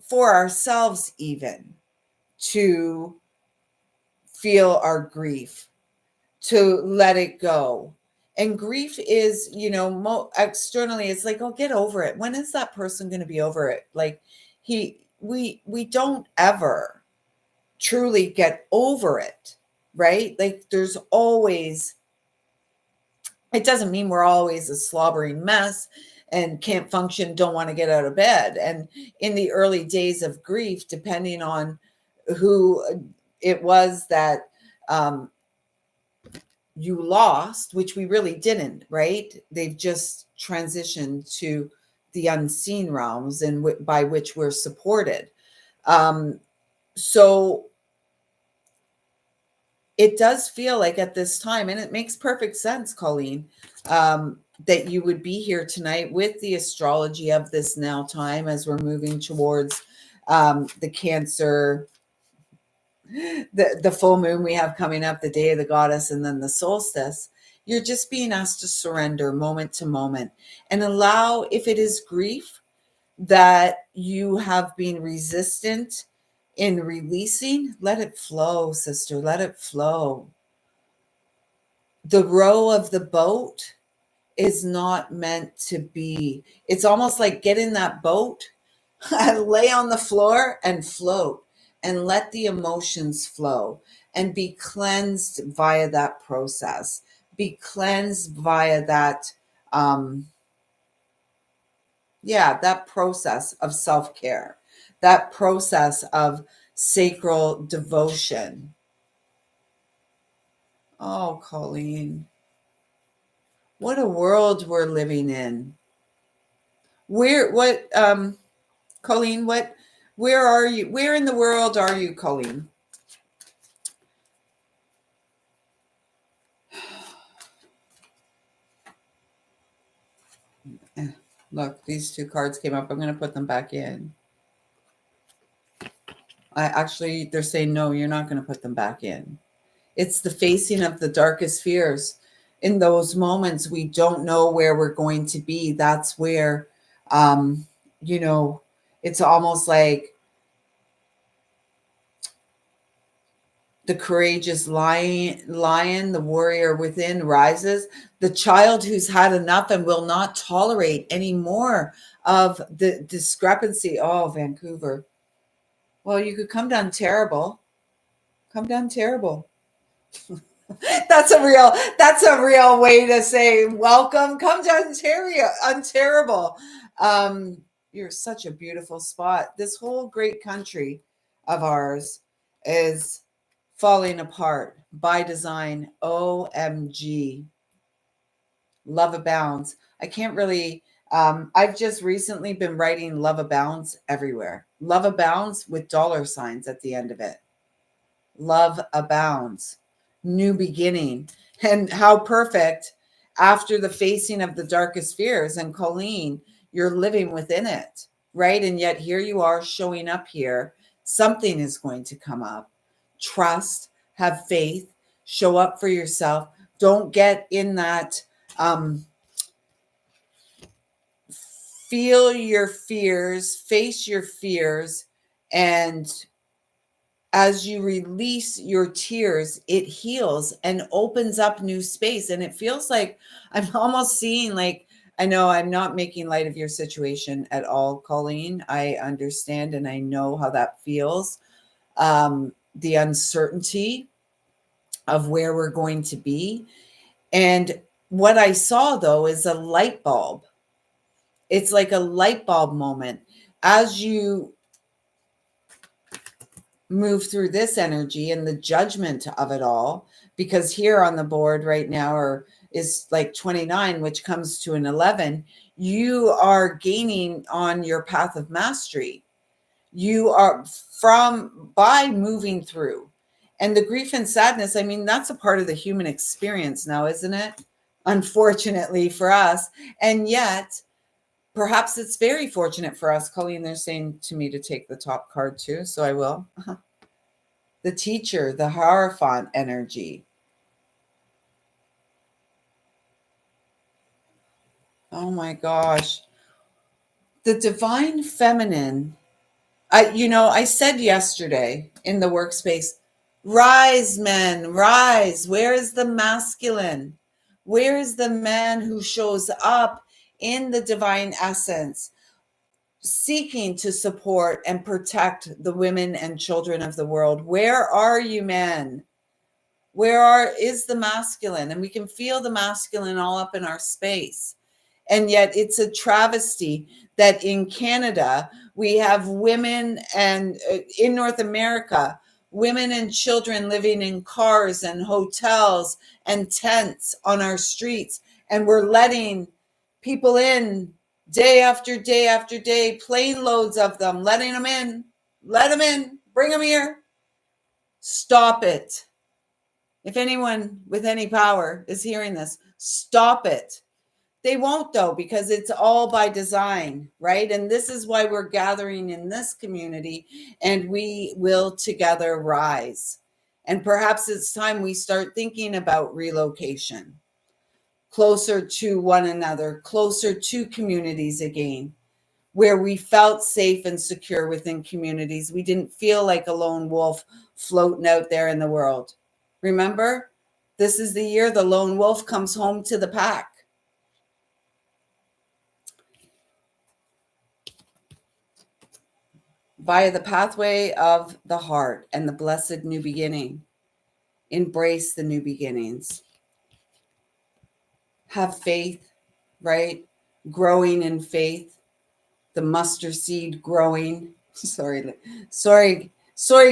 for ourselves, even to feel our grief, to let it go. And grief is, externally, it's like, oh, get over it. When is that person going to be over it? We don't ever truly get over it, right? There's always, it doesn't mean we're always a slobbering mess and can't function, don't want to get out of bed. And in the early days of grief, depending on who it was that you lost, which we really didn't, right? They've just transitioned to the unseen realms, and by which we're supported. So it does feel like at this time, and it makes perfect sense, Colleen, that you would be here tonight with the astrology of this now time as we're moving towards the Cancer, the full moon we have coming up, the day of the goddess, and then the solstice. You're just being asked to surrender moment to moment and allow, if it is grief that you have been resistant in releasing, let it flow, sister, let it flow. The row of the boat is not meant to be. It's almost like get in that boat and lay on the floor and float and let the emotions flow and be cleansed via that process. Be cleansed via that, that process of self-care, that process of sacral devotion. Oh, Colleen, what a world we're living in. Colleen, where are you? Where in the world are you, Colleen? Look, these two cards came up. I'm going to put them back in. They're saying, no, you're not going to put them back in. It's the facing of the darkest fears. In those moments, we don't know where we're going to be. That's where, it's almost like the courageous lion, the warrior within rises, the child who's had enough and will not tolerate any more of the discrepancy. Oh, Vancouver. Well, you could come down terrible. Come down terrible. That's a real way to say welcome. Come to Ontario, unterrible. You're such a beautiful spot. This whole great country of ours is falling apart by design. OMG. Love abounds. I can't really I've just recently been writing love abounds everywhere. Love abounds with dollar signs at the end of it. Love abounds. New beginning. And how perfect after the facing of the darkest fears. And Colleen, you're living within it, right? And yet here you are showing up here. Something is going to come up. Trust, have faith, show up for yourself. Don't get in that feel your fears, face your fears, and as you release your tears, it heals and opens up new space. And it feels like I'm almost seeing, like, I know I'm not making light of your situation at all, Colleen. I understand and I know how that feels. The uncertainty of where we're going to be. And what I saw, though, is a light bulb. It's like a light bulb moment. As you move through this energy and the judgment of it all, because here on the board right now is like 29, which comes to an 11. You are gaining on your path of mastery. You are by moving through. And the grief and sadness, I mean, that's a part of the human experience now, isn't it? Unfortunately for us. And yet, perhaps it's very fortunate for us. Colleen, they're saying to me to take the top card too, so I will. The teacher, the Hierophant energy. Oh my gosh. The divine feminine. I said yesterday in the workspace, rise, men, rise. Where is the masculine? Where is the man who shows up in the divine essence, seeking to support and protect the women and children of the world? Where are you, men? Is the masculine? And we can feel the masculine all up in our space. And yet it's a travesty that in Canada, we have women, and in North America, women and children living in cars and hotels and tents on our streets. And we're letting people in day after day after day, plane loads of them, letting them in, let them in, Bring them here. Stop it. If anyone with any power is hearing this, stop it. They won't, though, because it's all by design, right? And this is why we're gathering in this community, and we will together rise. And perhaps it's time we start thinking about relocation closer to one another, closer to communities again, where we felt safe and secure within communities. We didn't feel like a lone wolf floating out there in the world. Remember, this is the year the lone wolf comes home to the pack. Via the pathway of the heart and the blessed new beginning. Embrace the new beginnings. Have faith, right? Growing in faith. The mustard seed growing. Sorry,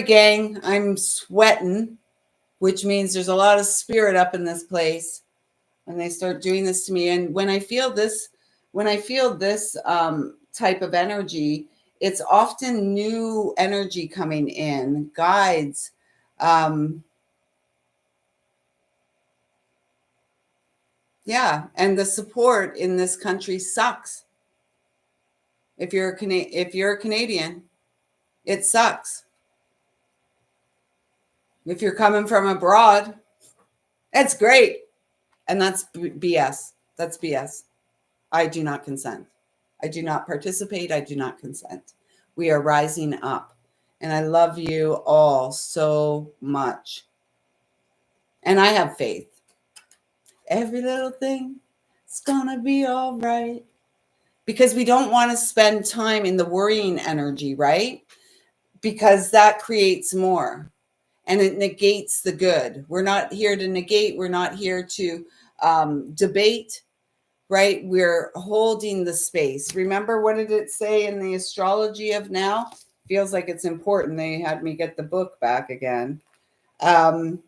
gang. I'm sweating, which means there's a lot of spirit up in this place. And they start doing this to me. And when I feel this type of energy, it's often new energy coming in, guides. Yeah, and the support in this country sucks. If you're a Canadian, it sucks. If you're coming from abroad, it's great. And that's BS. That's BS. I do not consent. I do not participate. I do not consent. We are rising up. And I love you all so much. And I have faith. Every little thing is going to be all right. Because we don't want to spend time in the worrying energy, right? Because that creates more. And it negates the good. We're not here to negate. We're not here to debate. Right? We're holding the space. Remember, what did it say in the Astrology of Now? Feels like it's important. They had me get the book back again. Oh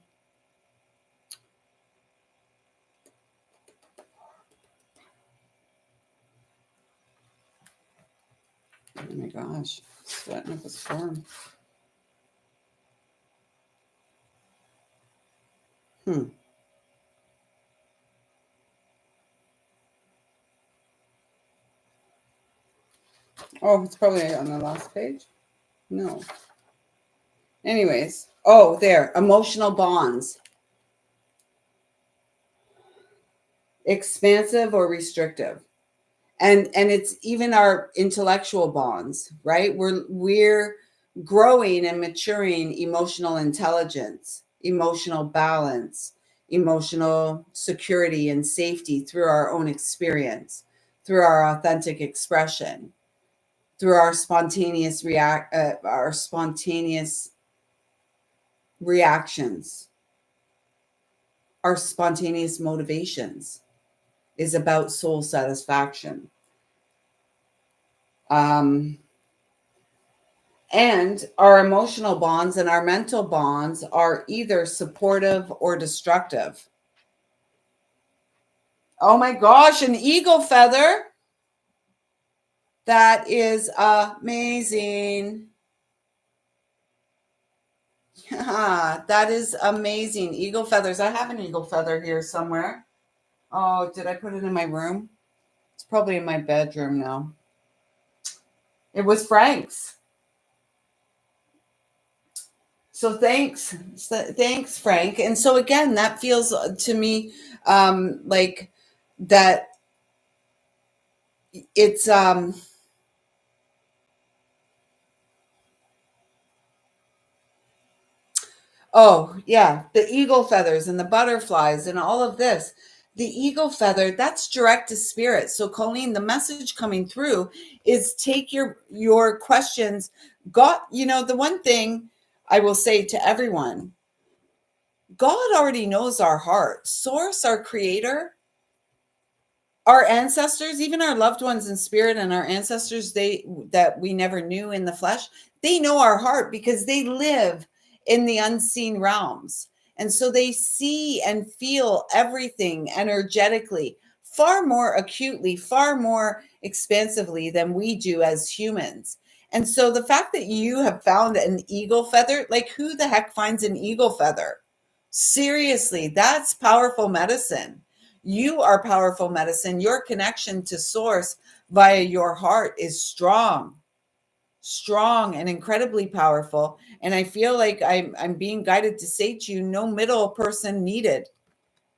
my gosh, sweating up a storm. Oh, it's probably on the last page. No. Anyways, oh, there, emotional bonds. Expansive or restrictive. And it's even our intellectual bonds, right? We're growing and maturing emotional intelligence, emotional balance, emotional security and safety through our own experience, through our authentic expression, through our spontaneous reactions, our spontaneous motivations is about soul satisfaction. And our emotional bonds and our mental bonds are either supportive or destructive. Oh my gosh, an eagle feather. That is amazing. Yeah, that is amazing. Eagle feathers. I have an eagle feather here somewhere. Oh, did I put it in my room? It's probably in my bedroom now. It was Frank's. So thanks, Frank. And so again, that feels to me like that. It's oh yeah, the eagle feathers and the butterflies and all of this. The eagle feather, that's direct to spirit. So Colleen, the message coming through is take your questions. God, the one thing I will say to everyone, God already knows our heart. Source, our creator, our ancestors, even our loved ones in spirit and our ancestors that we never knew in the flesh, they know our heart because they live in the unseen realms. And so they see and feel everything energetically, far more acutely, far more expansively than we do as humans. And so the fact that you have found an eagle feather, like who the heck finds an eagle feather? Seriously, that's powerful medicine. You are powerful medicine. Your connection to source via your heart is strong, strong and incredibly powerful. And I feel like I'm being guided to say to you, no middle person needed.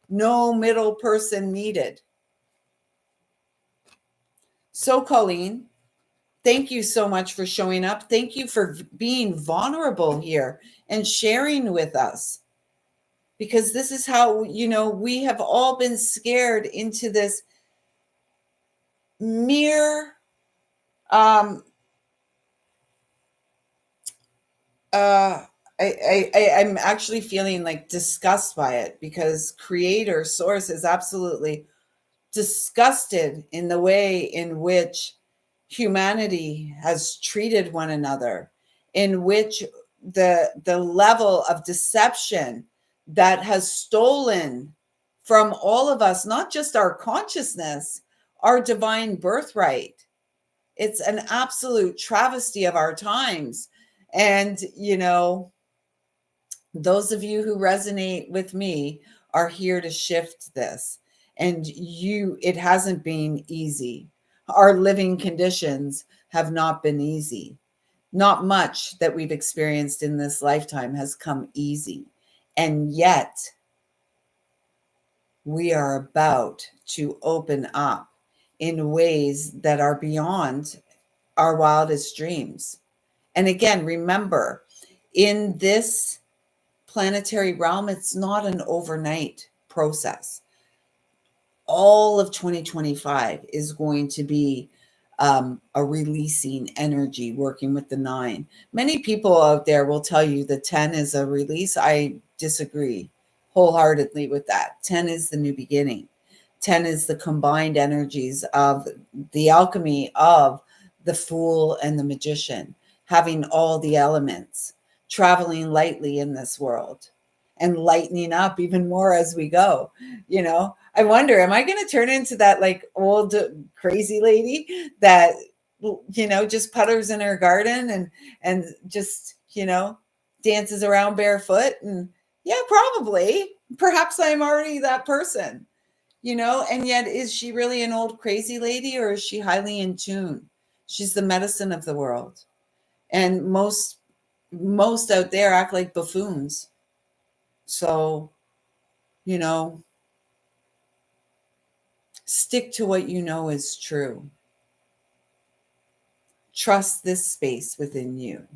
No middle person needed. So, Colleen, thank you so much for showing up. Thank you for being vulnerable here and sharing with us, because this is how, we have all been scared into this mere, um, uh, I'm actually feeling like disgust by it, because creator source is absolutely disgusted in the way in which humanity has treated one another, in which the level of deception that has stolen from all of us, not just our consciousness, our divine birthright. It's an absolute travesty of our times. And, those of you who resonate with me are here to shift this. And it hasn't been easy. Our living conditions have not been easy. Not much that we've experienced in this lifetime has come easy. And yet, we are about to open up in ways that are beyond our wildest dreams. And again, remember, in this planetary realm, it's not an overnight process. All of 2025 is going to be a releasing energy, working with the 9. Many people out there will tell you the 10 is a release. I disagree wholeheartedly with that. 10 is the new beginning. 10 is the combined energies of the alchemy of the Fool and the Magician, having all the elements, traveling lightly in this world and lightening up even more as we go. I wonder, am I going to turn into that like old crazy lady that, just putters in her garden and just, dances around barefoot? And yeah, probably, perhaps I'm already that person, and yet is she really an old crazy lady, or is she highly in tune? She's the medicine of the world. And most out there act like buffoons. So, you know, stick to what you know is true. Trust this space within you.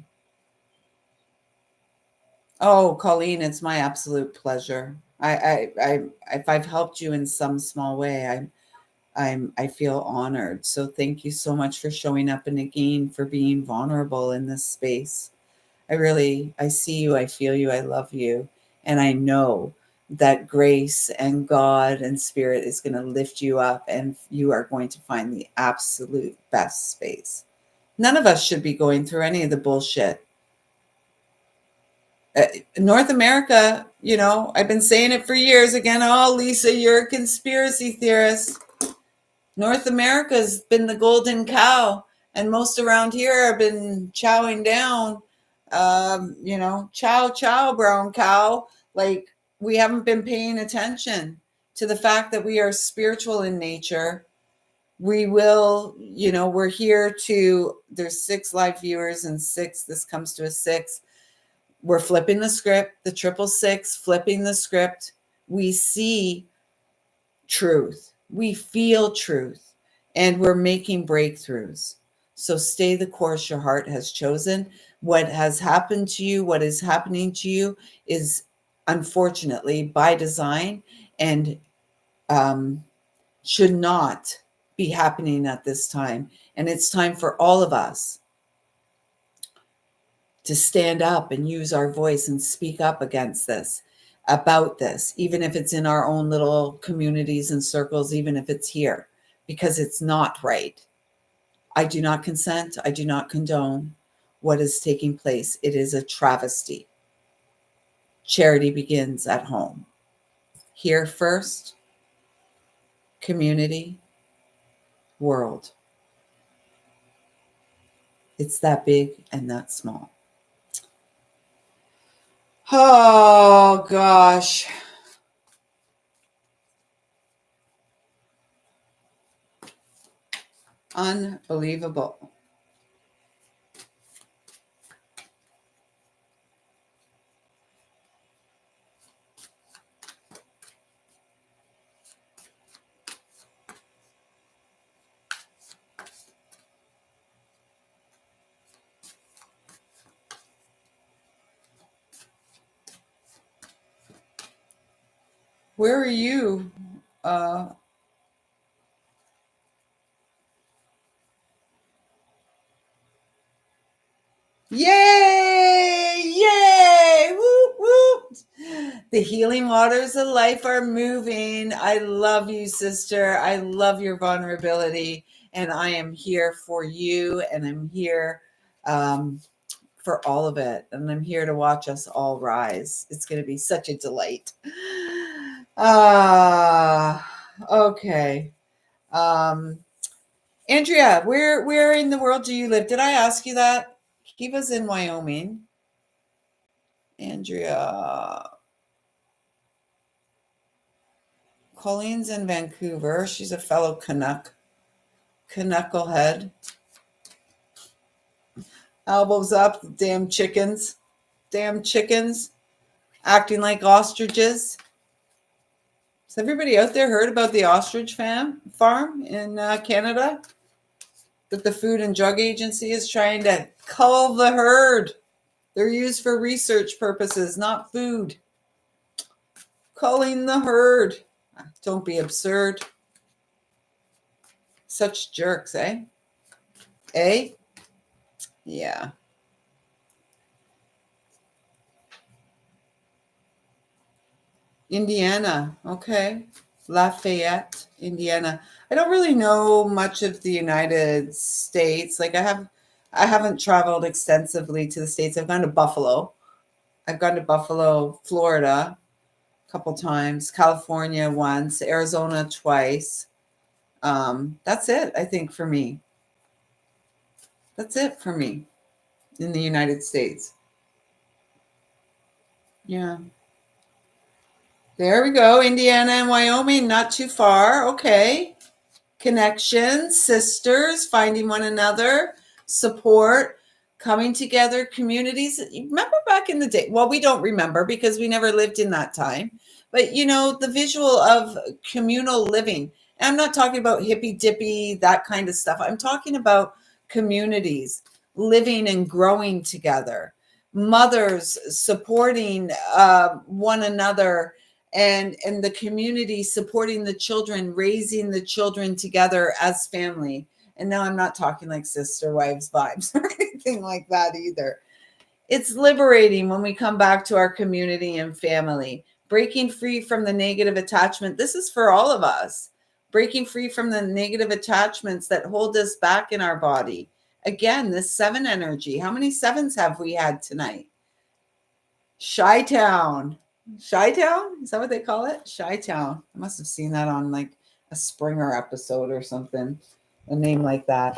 Oh, Colleen, it's my absolute pleasure. If I've helped you in some small way, I feel honored. So thank you so much for showing up, and again for being vulnerable in this space. I see you, I feel you, I love you, and I know that grace and God and spirit is going to lift you up, and you are going to find the absolute best space. None of us should be going through any of the bullshit. North America, I've been saying it for years. Again, oh, Lisa, you're a conspiracy theorist. North America's been the golden cow, and most around here have been chowing down. Chow, chow, brown cow. Like, we haven't been paying attention to the fact that we are spiritual in nature. We will, we're here there's 6 live viewers and 6, this comes to a 6. We're flipping the script, the 666, flipping the script. We see truth. We feel truth, and we're making breakthroughs. So stay the course your heart has chosen. What has happened to you, what is happening to you is unfortunately by design, and should not be happening at this time. And it's time for all of us to stand up and use our voice and speak up against this, about this, even if it's in our own little communities and circles, even if it's here, because it's not right. I do not consent. I do not condone what is taking place. It is a travesty. Charity begins at home. Here first, community, world. It's that big and that small. Oh, gosh. Unbelievable. Where are you? Yay! Yay! Whoop, whoop. The healing waters of life are moving. I love you, sister. I love your vulnerability. And I am here for you. And I'm here for all of it. And I'm here to watch us all rise. It's going to be such a delight. Okay. Andrea, where in the world do you live? Did I ask you that? He was in Wyoming. Andrea. Colleen's in Vancouver. She's a fellow Canuck. Knucklehead. Elbows up, damn chickens. Damn chickens. Acting like ostriches. Has everybody out there heard about the ostrich farm in Canada? That the Food and Drug Agency is trying to cull the herd. They're used for research purposes, not food. Culling the herd. Don't be absurd. Such jerks, eh? Eh? Yeah. Indiana. Okay. Lafayette, Indiana. I don't really know much of the United States. Like I haven't traveled extensively to the States. I've gone to Buffalo. I've gone to Buffalo, Florida a couple times, California once, Arizona twice. That's it, I think, for me. That's it for me in the United States. Yeah. There we go. Indiana and Wyoming, not too far. Okay. Connections, sisters, finding one another, support, coming together, communities. Remember back in the day? Well, we don't remember because we never lived in that time. But the visual of communal living. And I'm not talking about hippy dippy, that kind of stuff. I'm talking about communities living and growing together, mothers supporting one another, and the community supporting the children, raising the children together as family. And now I'm not talking like sister wives vibes or anything like that either. It's liberating when we come back to our community and family, breaking free from the negative attachment. This is for all of us. Breaking free from the negative attachments that hold us back in our body. Again, this 7 energy. How many 7s have we had tonight? Chi-Town. Chi-Town? Is that what they call it? Chi-Town. I must have seen that on like a Springer episode or something. A name like that.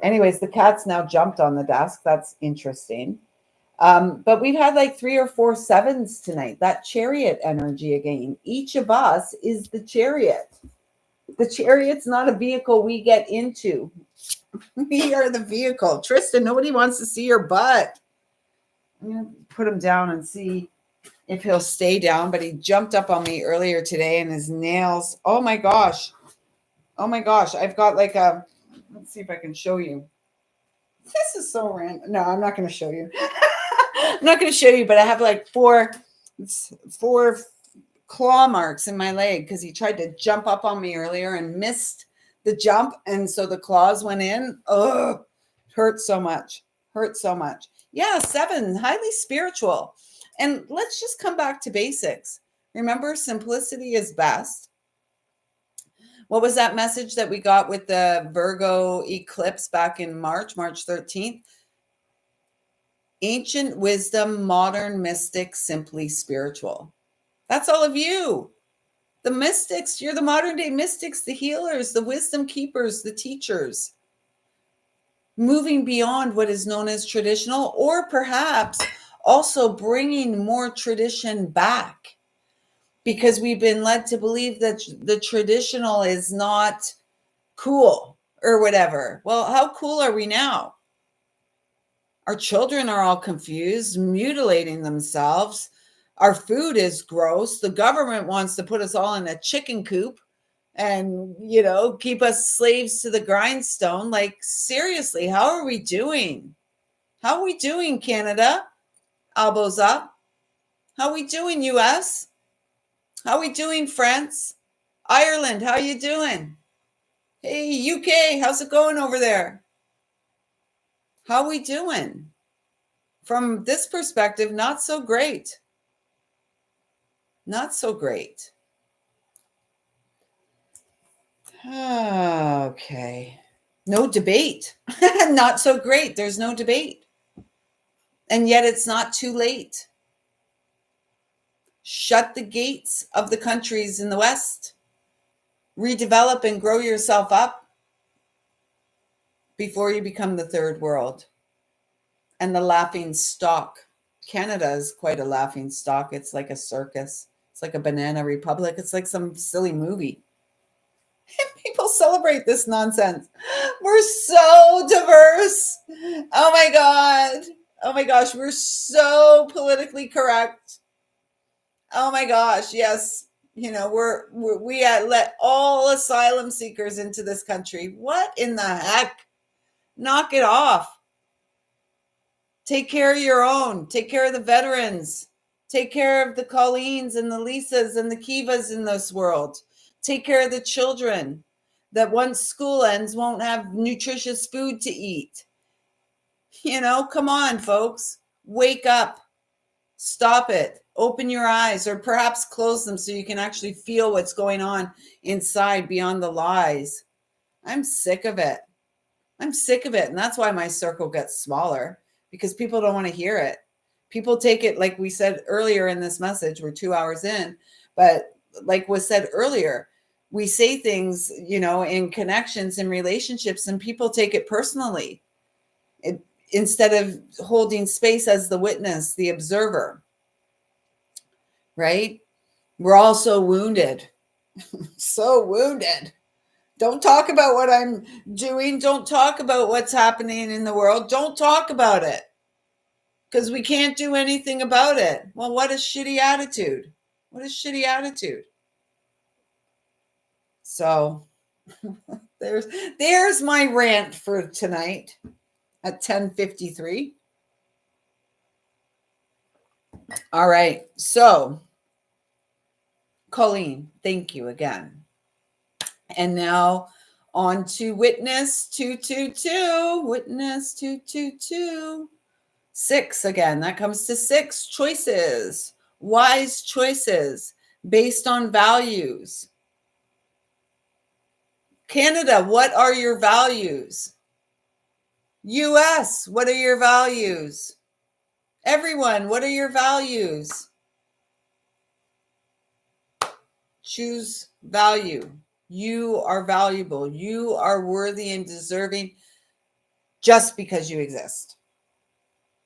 Anyways, the cat's now jumped on the desk. That's interesting. But we've had like 3 or 4 7s tonight. That chariot energy again. Each of us is the chariot. The chariot's not a vehicle we get into. We are the vehicle. Tristan, nobody wants to see your butt. I'm going to put him down and see if he'll stay down. But he jumped up on me earlier today and his nails. Oh my gosh. I've got like let's see if I can show you. This is so random. No, I'm not going to show you. I'm not going to show you, but I have like four claw marks in my leg because he tried to jump up on me earlier and missed the jump. And so the claws went in. Oh, hurt so much. Yeah, 7, highly spiritual. And let's just come back to basics. Remember, simplicity is best. What was that message that we got with the Virgo eclipse back in March 13th? Ancient wisdom, modern mystic, simply spiritual. That's all of you. The mystics, you're the modern day mystics, the healers, the wisdom keepers, the teachers. moving beyond what is known as traditional, or perhaps also bringing more tradition back, because we've been led to believe that the traditional is not cool or whatever. Well, how cool are we now? Our children are all confused, mutilating themselves. Our food is gross. The government wants to put us all in a chicken coop and, keep us slaves to the grindstone. Like, seriously, how are we doing? How are we doing, Canada? Elbows up. How are we doing, US? How are we doing, France? Ireland, how you doing? Hey, UK, how's it going over there? How are we doing? From this perspective, not so great. Not so great. Okay. No debate. Not so great. There's no debate. And yet it's not too late. Shut the gates of the countries in the West. Redevelop and grow yourself up before you become the third world and the laughing stock. Canada is quite a laughing stock. It's like a circus. It's like a banana republic. It's like some silly movie. People celebrate this nonsense. We're so diverse. Oh my God. Oh my gosh. We're so politically correct. Oh my gosh. Yes. We let all asylum seekers into this country. What in the heck? Knock it off. Take care of your own. Take care of the veterans. Take care of the Colleens and the Lisas and the Kivas in this world. Take care of the children that once school ends won't have nutritious food to eat. Come on, folks. Wake up. Stop it. Open your eyes, or perhaps close them so you can actually feel what's going on inside beyond the lies. I'm sick of it. I'm sick of it. And that's why my circle gets smaller, because people don't want to hear it. People take it, like we said earlier in this message, we're 2 hours in, but like was said earlier, we say things, in connections and relationships, and people take it personally instead of holding space as the witness, the observer, right? We're all so wounded, so wounded. Don't talk about what I'm doing. Don't talk about what's happening in the world. Don't talk about it, because we can't do anything about it. Well, what a shitty attitude. What a shitty attitude. So there's my rant for tonight at 10:53. All right. So, Colleen, thank you again. And now on to Witness 222. Witness 222. 6 again. That comes to 6 choices. Wise choices based on values. Canada, what are your values? US, what are your values? Everyone, what are your values? Choose value. You are valuable. You are worthy and deserving just because you exist.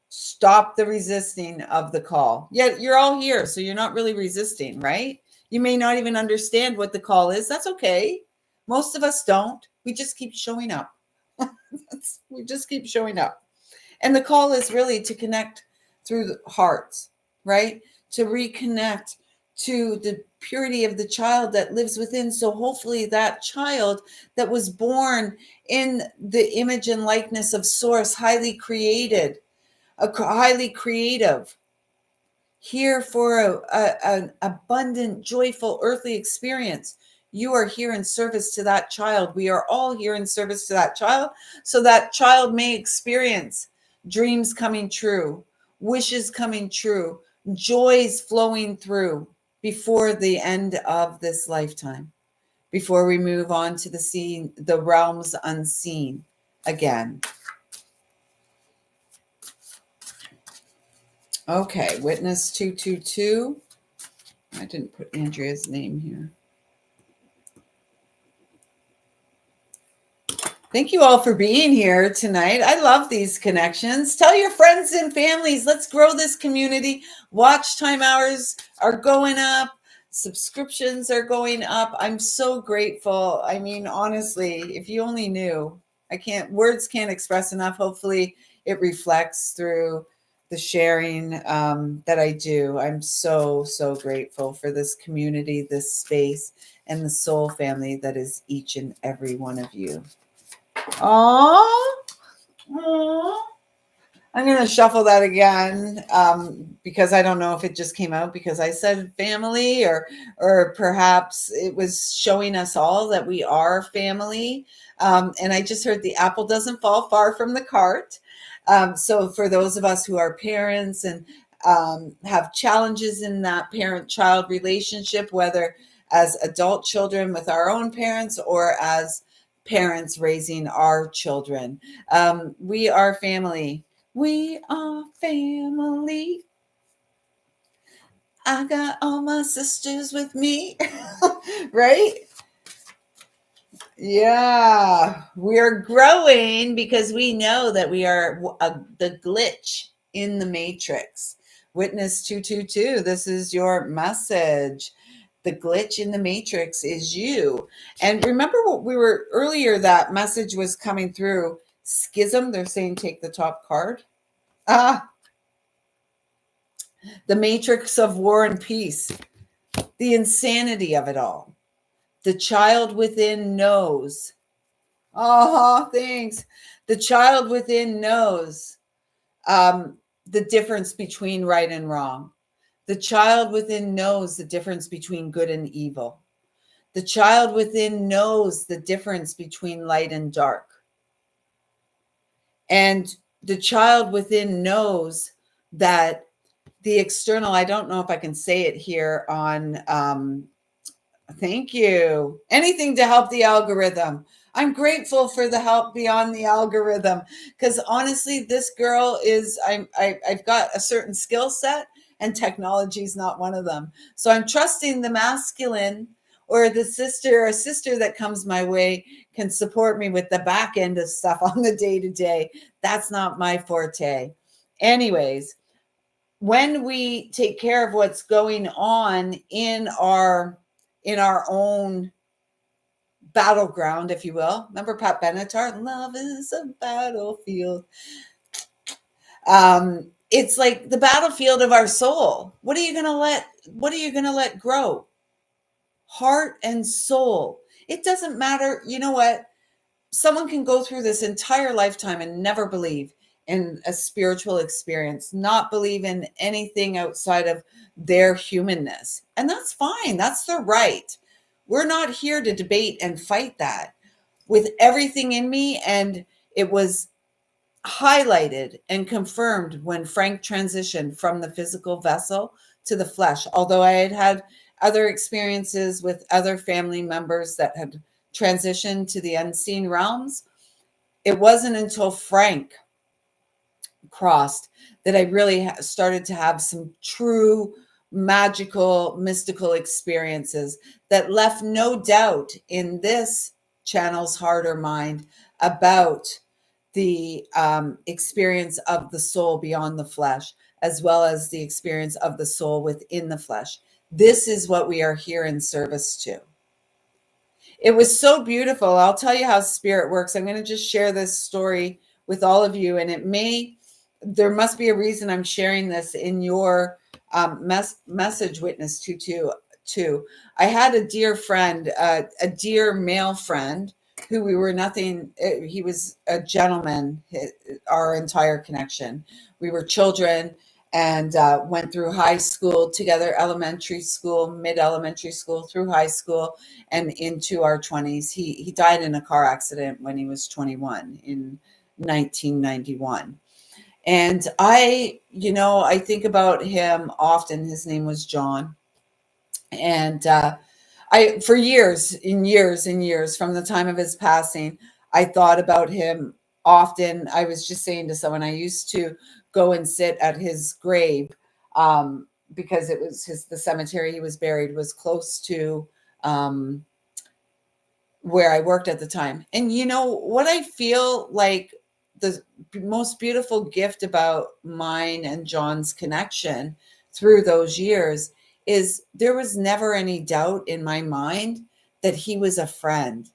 Stop the resisting of the call. Yet you're all here, so you're not really resisting, right? You may not even understand what the call is. That's okay. Most of us don't. We just keep showing up. We just keep showing up. And the call is really to connect through the hearts, right? To reconnect to the purity of the child that lives within. So hopefully that child that was born in the image and likeness of Source, highly created, highly creative, here for an abundant, joyful, earthly experience. You are here in service to that child. We are all here in service to that child, so that child may experience dreams coming true, wishes coming true, joys flowing through before the end of this lifetime, before we move on to the realms unseen again. Okay, Witness 222. I didn't put Andrea's name here. Thank you all for being here tonight. I love these connections. Tell your friends and families. Let's grow this community. Watch time hours are going up. Subscriptions are going up. I'm so grateful. I mean, honestly, if you only knew, words can't express enough. Hopefully it reflects through the sharing that I do. I'm so, so grateful for this community, this space, and the soul family that is each and every one of you. Oh, I'm going to shuffle that again because I don't know if it just came out because I said family or perhaps it was showing us all that we are family. And I just heard the apple doesn't fall far from the cart. So for those of us who are parents and have challenges in that parent-child relationship, whether as adult children with our own parents or as parents raising our children, we are family. We are family. I got all my sisters with me. Right? Yeah. We're growing because we know that we are the glitch in the matrix. Witness 222. This is your message. The glitch in the matrix is you. And remember what we were earlier, that message was coming through schism. They're saying take the top card. The matrix of war and peace, the insanity of it all. The child within knows. Oh, thanks. The child within knows the difference between right and wrong. The child within knows the difference between good and evil. The child within knows the difference between light and dark. And the child within knows that the external, I don't know if I can say it here on, thank you. Anything to help the algorithm. I'm grateful for the help beyond the algorithm because honestly, this girl is, I've got a certain skill set and technology is not one of them. So I'm trusting the masculine or the sister or sister that comes my way can support me with the back end of stuff on the day to day. That's not my forte. Anyways, when we take care of what's going on in our own battleground, if you will. Remember Pat Benatar? Love is a battlefield. It's like the battlefield of our soul. What are you gonna let grow? Heart and soul. It doesn't matter. You know what? Someone can go through this entire lifetime and never believe in a spiritual experience, not believe in anything outside of their humanness. And that's fine. That's their right. We're not here to debate and fight that. With everything in me, and it was highlighted and confirmed when Frank transitioned from the physical vessel to the flesh. Although I had had other experiences with other family members that had transitioned to the unseen realms, it wasn't until Frank crossed that I really started to have some true magical, mystical experiences that left no doubt in this channel's heart or mind about the experience of the soul beyond the flesh, as well as the experience of the soul within the flesh. This is what we are here in service to. It was so beautiful. I'll tell you how spirit works. I'm going to just share this story with all of you, and there must be a reason I'm sharing this in your message, Witness 222. I had a dear friend, a dear male friend, who we were nothing. He was a gentleman. Our entire connection. We were children and went through high school together, elementary school, mid-elementary school, through high school, and into our 20s. He died in a car accident when he was 21 in 1991. And I think about him often. His name was John. And for years and years and years, from the time of his passing, I thought about him often. I was just saying to someone, I used to go and sit at his grave because it was the cemetery he was buried was close to where I worked at the time. And you know what I feel like the most beautiful gift about mine and John's connection through those years is there was never any doubt in my mind that he was a friend,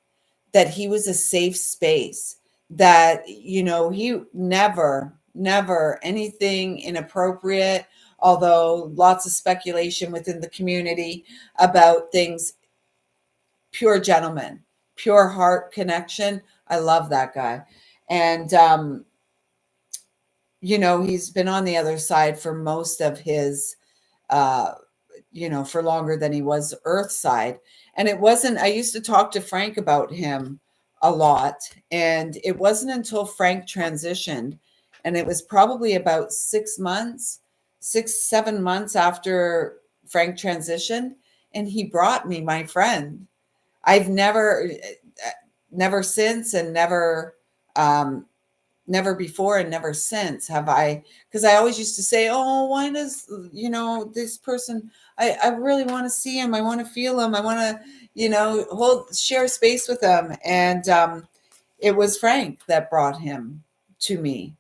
that he was a safe space, that, you know, he never anything inappropriate, although lots of speculation within the community about things. Pure gentleman, pure heart connection. I love that guy. And, you know, he's been on the other side for most of his, uh, you know, for longer than he was Earth side. And it wasn't, I used to talk to Frank about him a lot. And it wasn't until Frank transitioned, and it was probably about 6 months, 7 months after Frank transitioned, and he brought me my friend. I've never since, and um, never before and never since have I, because I always used to say, oh, why does, you know, this person, I really want to see him. I want to feel him. I want to, you know, share space with him. And it was Frank that brought him to me.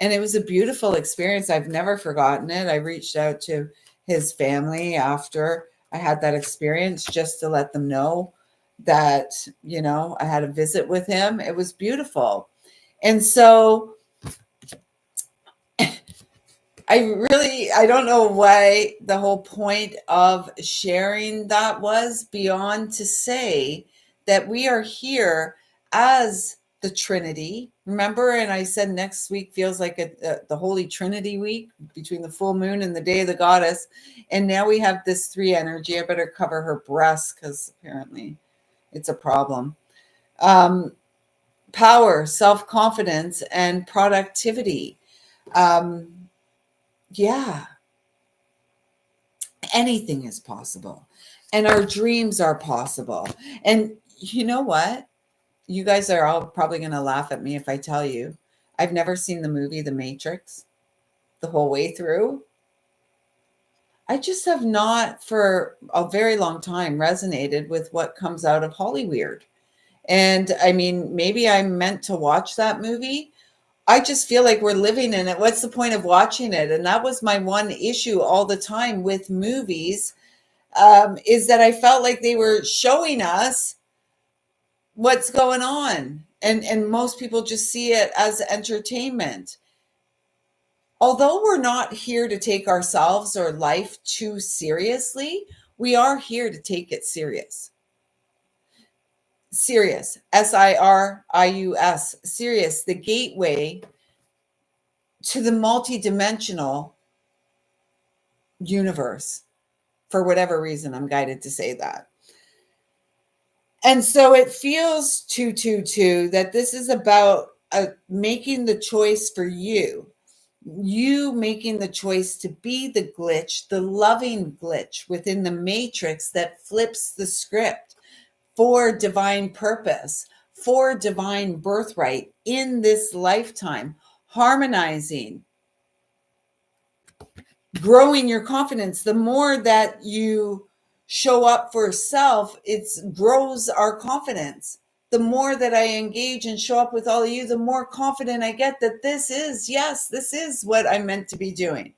And it was a beautiful experience. I've never forgotten it. I reached out to his family after I had that experience just to let them know that, you know, I had a visit with him. It was beautiful. And so I don't know why the whole point of sharing that was, beyond to say that we are here as the Trinity. Remember, and I said next week feels like the Holy Trinity week between the full moon and the day of the goddess. And now we have this three energy. I better cover her breasts because apparently it's a problem. Power, self-confidence, and productivity. Um, yeah, anything is possible. And our dreams are possible. And you know what? You guys are all probably going to laugh at me if I tell you I've never seen the movie The Matrix the whole way through. I just have not, for a very long time, resonated with what comes out of Hollyweird. And I mean, maybe I'm meant to watch that movie. I just feel like we're living in it. What's the point of watching it? And that was my one issue all the time with movies, is that I felt like they were showing us what's going on. And most people just see it as entertainment. Although we're not here to take ourselves or life too seriously, we are here to take it serious. Sirius, Sirius, Sirius, the gateway to the multidimensional universe. For whatever reason, I'm guided to say that. And so it feels that this is about making the choice for you. You making the choice to be the glitch, the loving glitch within the matrix that flips the script for divine purpose, for divine birthright in this lifetime, harmonizing, growing your confidence. The more that you show up for self, it grows our confidence. The more that I engage and show up with all of you, the more confident I get that this is what I'm meant to be doing.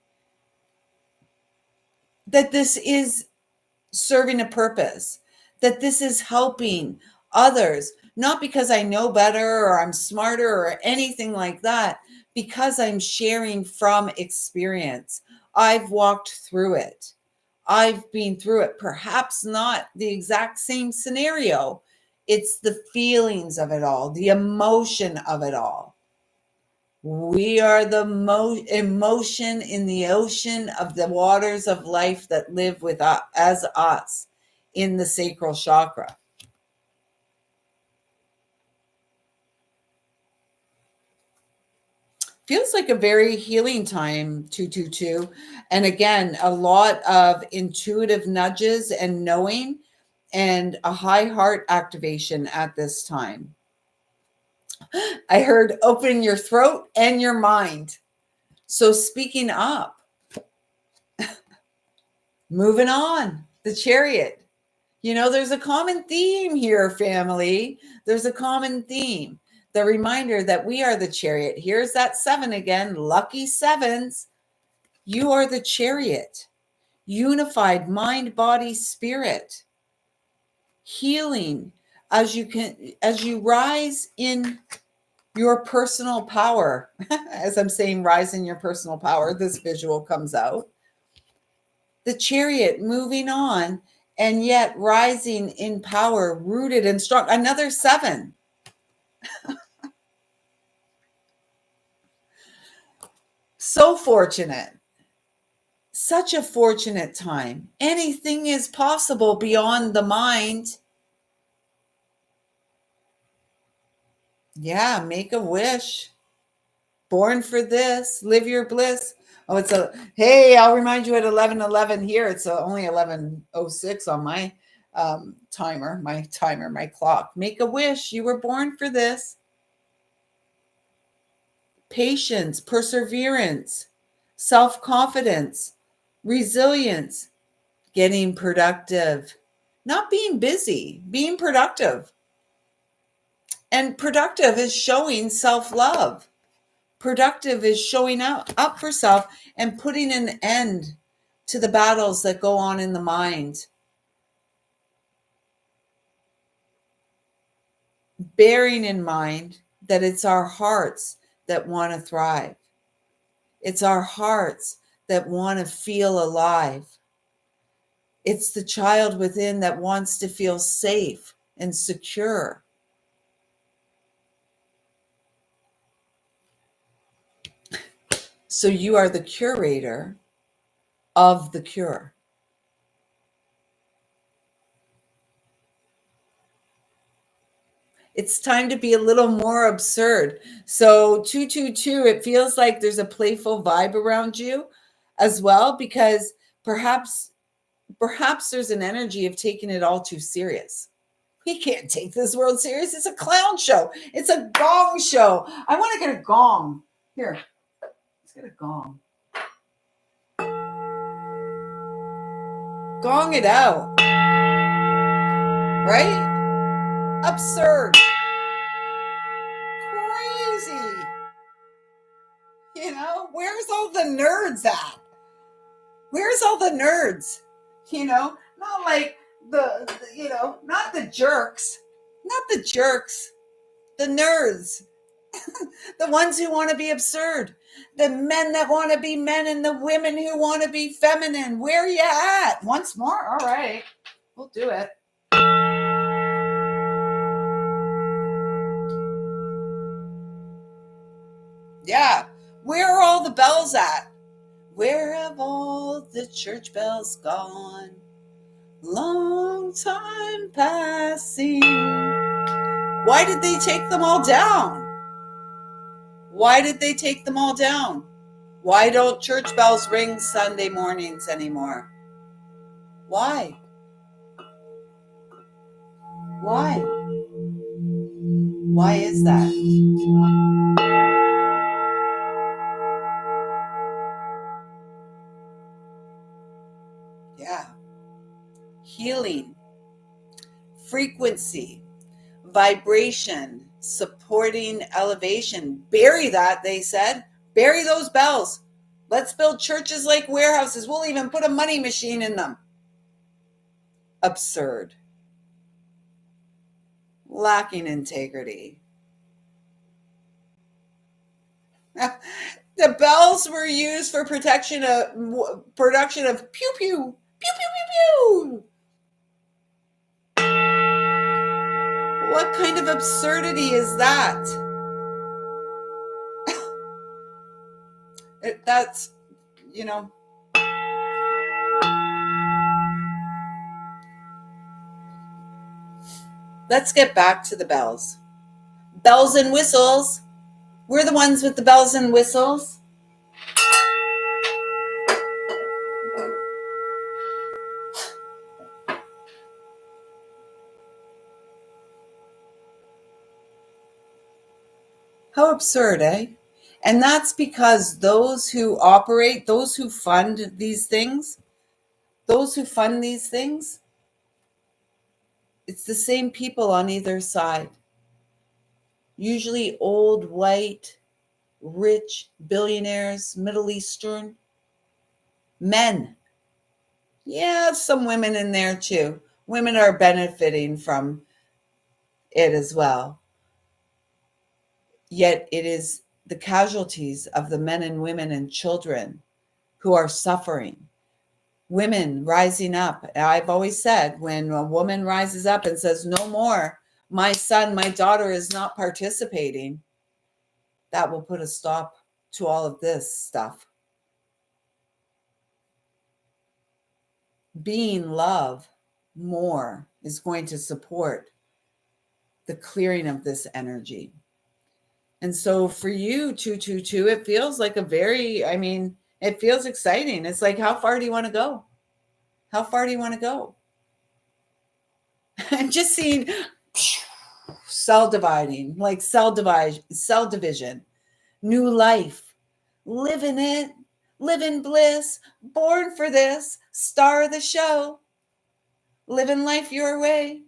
That this is serving a purpose, that this is helping others, not because I know better or I'm smarter or anything like that, because I'm sharing from experience. I've walked through it. I've been through it, perhaps not the exact same scenario. It's the feelings of it all, the emotion of it all. We are the emotion in the ocean of the waters of life that live with us, as us in the sacral chakra. Feels like a very healing time, 222. And again, a lot of intuitive nudges and knowing, and a high heart activation at this time. I heard open your throat and your mind. So speaking up, moving on, the Chariot. There's a common theme here, family. There's a common theme. The reminder that we are the chariot. Here's that 7 again. Lucky 7s. You are the chariot. Unified mind, body, spirit. Healing as you rise in your personal power. As I'm saying, rise in your personal power, this visual comes out. The chariot moving on and yet rising in power, rooted and strong. Another 7. So fortunate. Such a fortunate time. Anything is possible beyond the mind. Yeah, make a wish. Born for this, live your bliss. Oh, I'll remind you at 11:11 here. It's only 11:06 on my timer, my clock. Make a wish. You were born for this. Patience, perseverance, self-confidence, resilience, getting productive, not being busy, being productive. And productive is showing self-love. Productive is showing up for self and putting an end to the battles that go on in the mind. Bearing in mind that it's our hearts that want to thrive. It's our hearts that want to feel alive. It's the child within that wants to feel safe and secure. So you are the curator of the cure. It's time to be a little more absurd. So 222, it feels like there's a playful vibe around you as well, because perhaps there's an energy of taking it all too serious. We can't take this world serious. It's a clown show. It's a gong show. I want to get a gong. Here, let's get a gong. Gong it out. Right? Absurd. Crazy. Where's all the nerds at? Where's all the nerds? Not like not the jerks. Not the jerks. The nerds. The ones who want to be absurd. The men that want to be men and the women who want to be feminine. Where are you at? Once more? All right. We'll do it. Yeah. Where are all the bells at? Where have all the church bells gone? Long time passing. Why did they take them all down? Why did they take them all down? Why don't church bells ring Sunday mornings anymore? Why? Why? Why is that? Yeah. Healing, frequency, vibration, supporting elevation. Bury that, they said. Bury those bells. Let's build churches like warehouses. We'll even put a money machine in them. Absurd. Lacking integrity. The bells were used for production of pew pew, pew pew pew pew. What kind of absurdity is that? That's, Let's get back to the bells. Bells and whistles. We're the ones with the bells and whistles. How absurd, eh? And that's because those who operate, those who fund these things, it's the same people on either side. Usually old, white, rich, billionaires, Middle Eastern men. Yeah, some women in there too. Women are benefiting from it as well. Yet it is the casualties of the men and women and children who are suffering. Women rising up. I've always said when a woman rises up and says, no more, my son, my daughter is not participating, that will put a stop to all of this stuff. Being love more is going to support the clearing of this energy. And so for you, 222, it feels like it feels exciting. It's like, how far do you want to go? How far do you want to go? I'm just seeing cell dividing, like cell division, new life, live in it, live in bliss, born for this, star of the show, living life your way,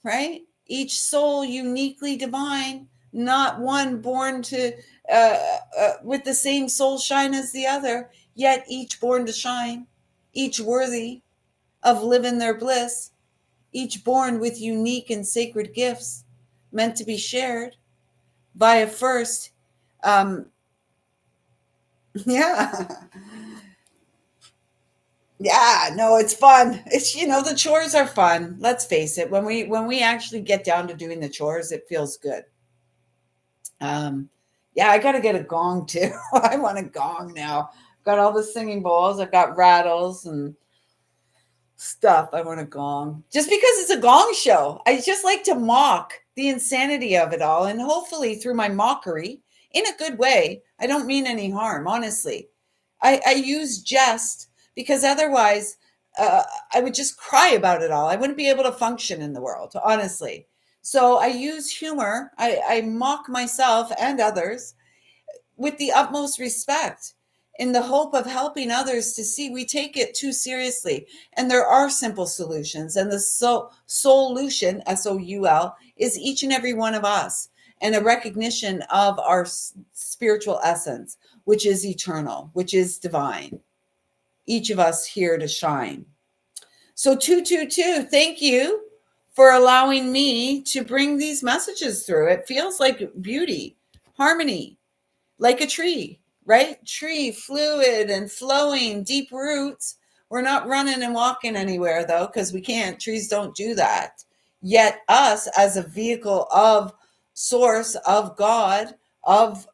right? Each soul uniquely divine, not one born to with the same soul shine as the other, yet each born to shine, each worthy of living their bliss, each born with unique and sacred gifts meant to be shared by a first. Um, yeah. Yeah, no, it's fun. It's, the chores are fun. Let's face it. When we actually get down to doing the chores, it feels good. Yeah, I got to get a gong too. I want a gong now. Got all the singing bowls. I've got rattles and stuff. I want a gong just because it's a gong show. I just like to mock the insanity of it all, and hopefully through my mockery, in a good way. I don't mean any harm, honestly. I use jest because otherwise, uh, I would just cry about it all. I wouldn't be able to function in the world, honestly. So I use humor. I mock myself and others with the utmost respect in the hope of helping others to see we take it too seriously. And there are simple solutions. And the solution, SOUL, is each and every one of us and a recognition of our spiritual essence, which is eternal, which is divine. Each of us here to shine. So 222, thank you for allowing me to bring these messages through. It feels like beauty, harmony, like a tree, right? Tree, fluid and flowing, deep roots. We're not running and walking anywhere though, because we can't. Trees don't do that. Yet us as a vehicle of source, of God, of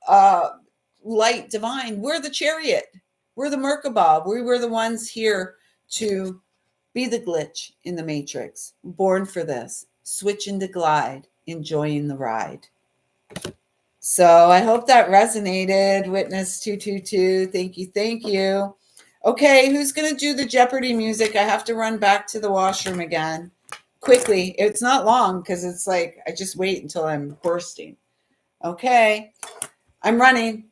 light divine, we're the chariot. We're the Merkabah. We were the ones here to be the glitch in the matrix, born for this, switching to glide, enjoying the ride. So I hope that resonated. Witness 222. Thank you. Thank you. Okay, who's going to do the Jeopardy music? I have to run back to the washroom again. Quickly. It's not long because it's like I just wait until I'm bursting. Okay, I'm running.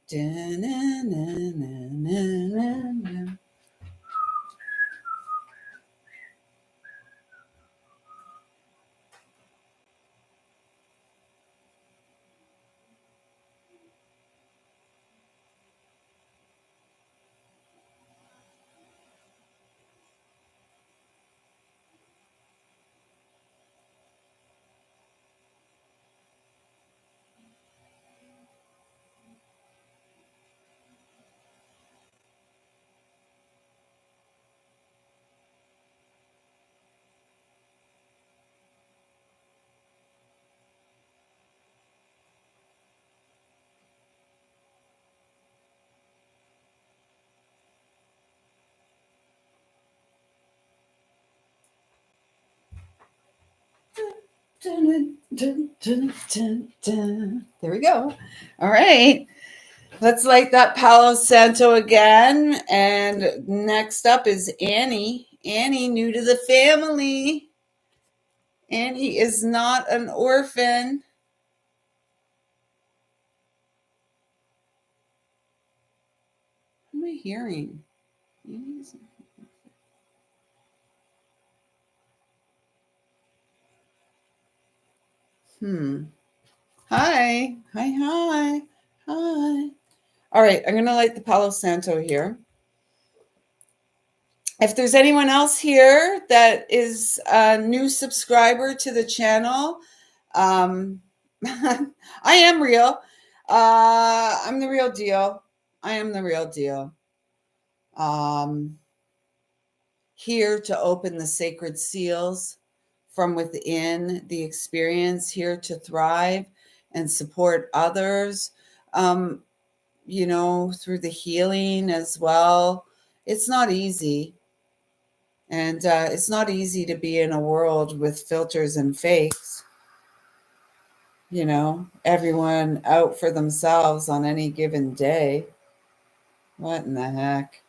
There we go. All right. Let's light that Palo Santo again. And next up is Annie. Annie, new to the family. Annie is not an orphan. What am I hearing? Annie's... Hi. Hi, hi. Hi. All right, I'm going to light the Palo Santo here. If there's anyone else here that is a new subscriber to the channel, I am real. I'm the real deal. I am the real deal. Here to open the sacred seals from within the experience, here to thrive and support others, through the healing as well. It's not easy. And it's not easy to be in a world with filters and fakes, everyone out for themselves on any given day. What in the heck?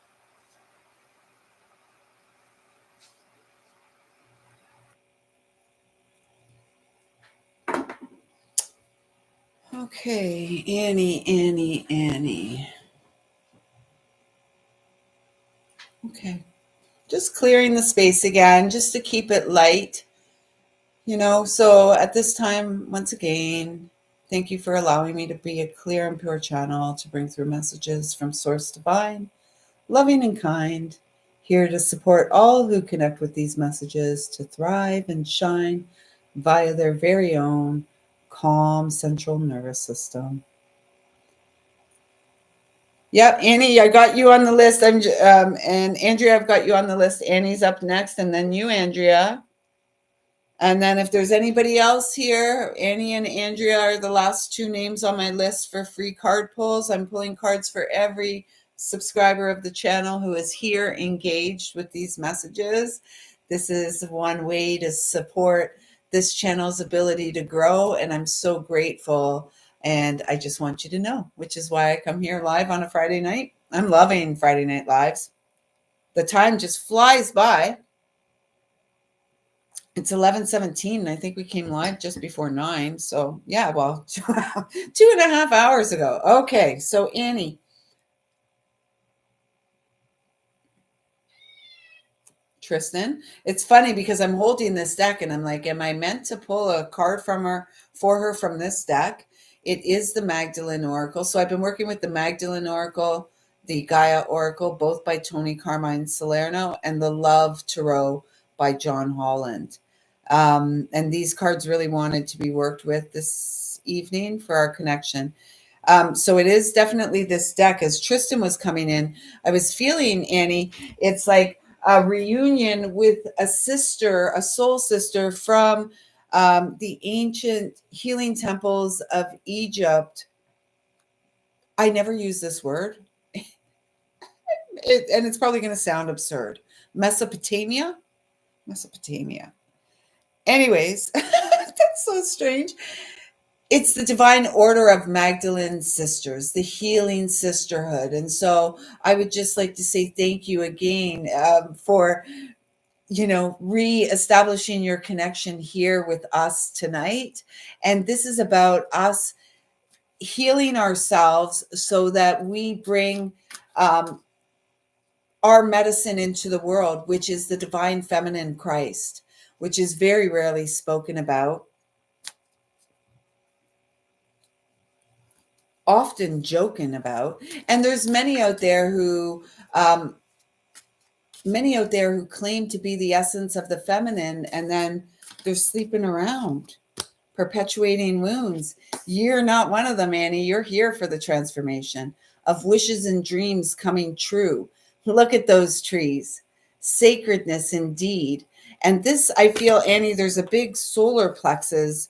Okay, Annie. Okay, just clearing the space again, just to keep it light. So at this time, once again, thank you for allowing me to be a clear and pure channel to bring through messages from Source Divine, loving and kind, here to support all who connect with these messages to thrive and shine via their very own calm central nervous system. Yep, Annie, I got you on the list. And Andrea, I've got you on the list. Annie's up next, and then you, Andrea. And then if there's anybody else here, Annie and Andrea are the last two names on my list for free card pulls. I'm pulling cards for every subscriber of the channel who is here engaged with these messages. This is one way to support this channel's ability to grow, and I'm so grateful. And I just want you to know, which is why I come here live on a Friday night. I'm loving Friday Night Lives. The time just flies by. It's 11:17. I think we came live just before 9. So yeah, well, 2.5 hours ago. Okay, so Annie. Tristan. It's funny because I'm holding this deck and I'm like, am I meant to pull a card for her from this deck? It is the Magdalene Oracle. So I've been working with the Magdalene Oracle, the Gaia Oracle, both by Tony Carmine Salerno, and the Love Tarot by John Holland. And these cards really wanted to be worked with this evening for our connection. So it is definitely this deck. As Tristan was coming in, I was feeling, Annie, it's like a reunion with a sister, a soul sister from the ancient healing temples of Egypt. I never use this word, and it's probably going to sound absurd. Mesopotamia? Mesopotamia. Anyways, that's so strange. It's the divine order of Magdalene sisters, the healing sisterhood. And so I would just like to say thank you again for reestablishing your connection here with us tonight. And this is about us healing ourselves so that we bring our medicine into the world, which is the divine feminine Christ, which is very rarely spoken about, often joking about. And there's many out there who claim to be the essence of the feminine, and then they're sleeping around, perpetuating wounds. You're not one of them, Annie. You're here for the transformation of wishes and dreams coming true. Look at those trees. Sacredness indeed. And this, I feel, Annie, there's a big solar plexus.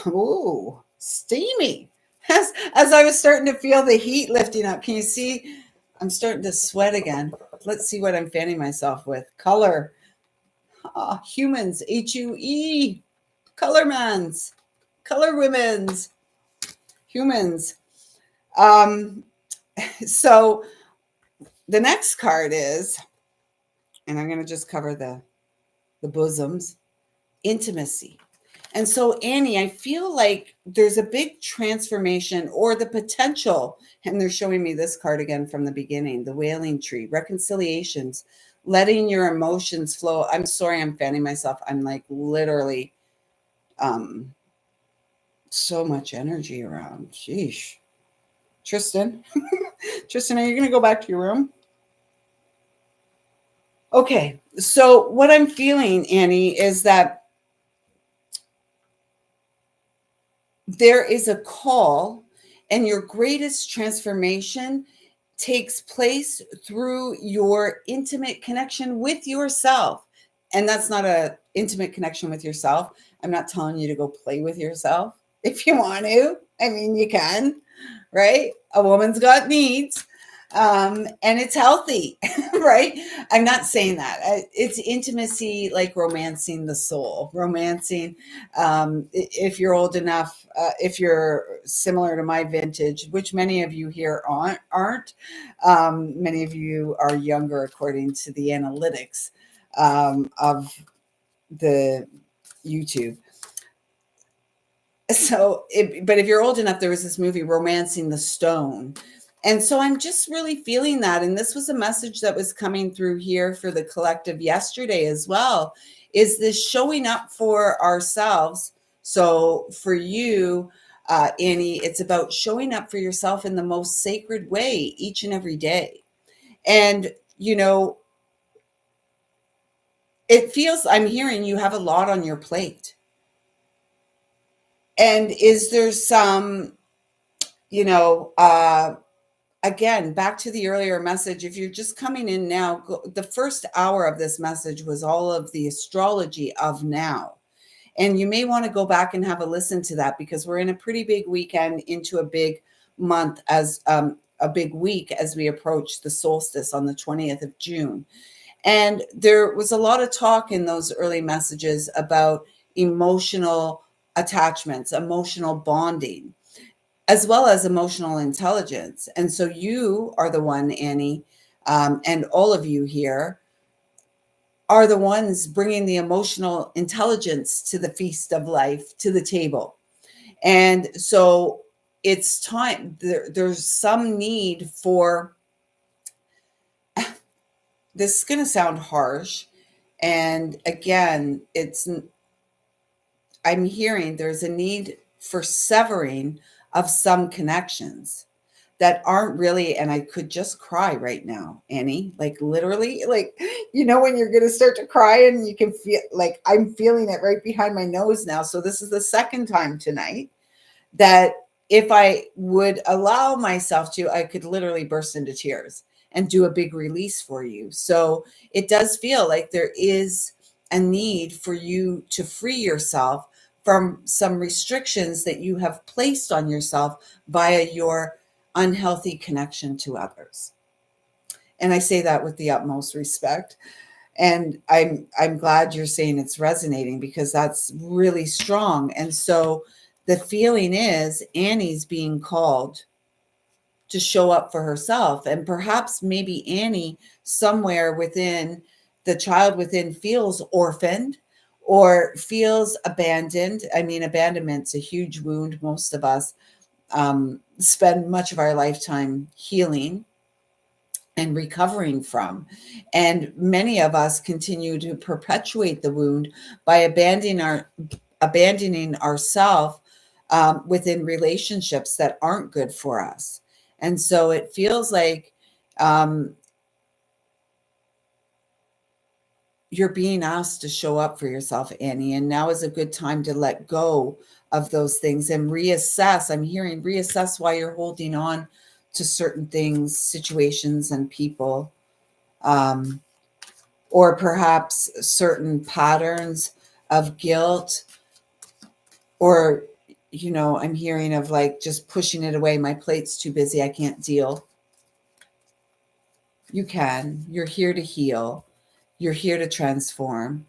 Ooh, steamy. As I was starting to feel the heat lifting up. Can you see? I'm starting to sweat again. Let's see what I'm fanning myself with. Color. Humans. HUE. Colormans. Color women's. Humans. So the next card is, and I'm going to just cover the bosoms, intimacy. And so, Annie, I feel like there's a big transformation or the potential, and they're showing me this card again from the beginning, the wailing tree, reconciliations, letting your emotions flow. I'm sorry, I'm fanning myself. I'm like literally So much energy around. Sheesh. Tristan. Tristan, are you going to go back to your room? Okay. So, what I'm feeling, Annie, is that there is a call, and your greatest transformation takes place through your intimate connection with yourself. And that's not a intimate connection with yourself. I'm not telling you to go play with yourself if you want to. I mean, you can, right? A woman's got needs, and it's healthy, right? I'm not saying that. It's intimacy, like romancing the soul, romancing. If you're old enough, if you're similar to my vintage, which many of you here aren't, many of you are younger according to the analytics of the YouTube. But if you're old enough, there was this movie, Romancing the Stone. And so I'm just really feeling that. And this was a message that was coming through here for the collective yesterday as well, is this showing up for ourselves. So for you, Annie, it's about showing up for yourself in the most sacred way each and every day. And, it feels, I'm hearing you have a lot on your plate. And is there some, you know, again, back to the earlier message, if you're just coming in now, the first hour of this message was all of the astrology of now. And you may want to go back and have a listen to that, because we're in a pretty big weekend into a big month, as a big week as we approach the solstice on the 20th of June. And there was a lot of talk in those early messages about emotional attachments, emotional bonding, as well as emotional intelligence. And so you are the one, Annie, and all of you here are the ones bringing the emotional intelligence to the feast of life, to the table. And so it's time, there's some need for, this is going to sound harsh. And again, I'm hearing there's a need for severing of some connections that aren't really, and I could just cry right now, Annie, like literally, like, when you're going to start to cry and you can feel, like, I'm feeling it right behind my nose now. So this is the second time tonight that if I would allow myself to, I could literally burst into tears and do a big release for you. So it does feel like there is a need for you to free yourself from some restrictions that you have placed on yourself via your unhealthy connection to others. And I say that with the utmost respect. And I'm glad you're saying it's resonating, because that's really strong. And so the feeling is Annie's being called to show up for herself. And perhaps maybe Annie, somewhere within, the child within, feels orphaned or feels abandoned. I mean, abandonment's a huge wound most of us spend much of our lifetime healing and recovering from. And many of us continue to perpetuate the wound by abandoning ourselves within relationships that aren't good for us. And so it feels like you're being asked to show up for yourself, Annie. And now is a good time to let go of those things and reassess. I'm hearing reassess why you're holding on to certain things, situations, and people, or perhaps certain patterns of guilt, or, I'm hearing of like just pushing it away. My plate's too busy. I can't deal. You can. You're here to heal. You're here to transform.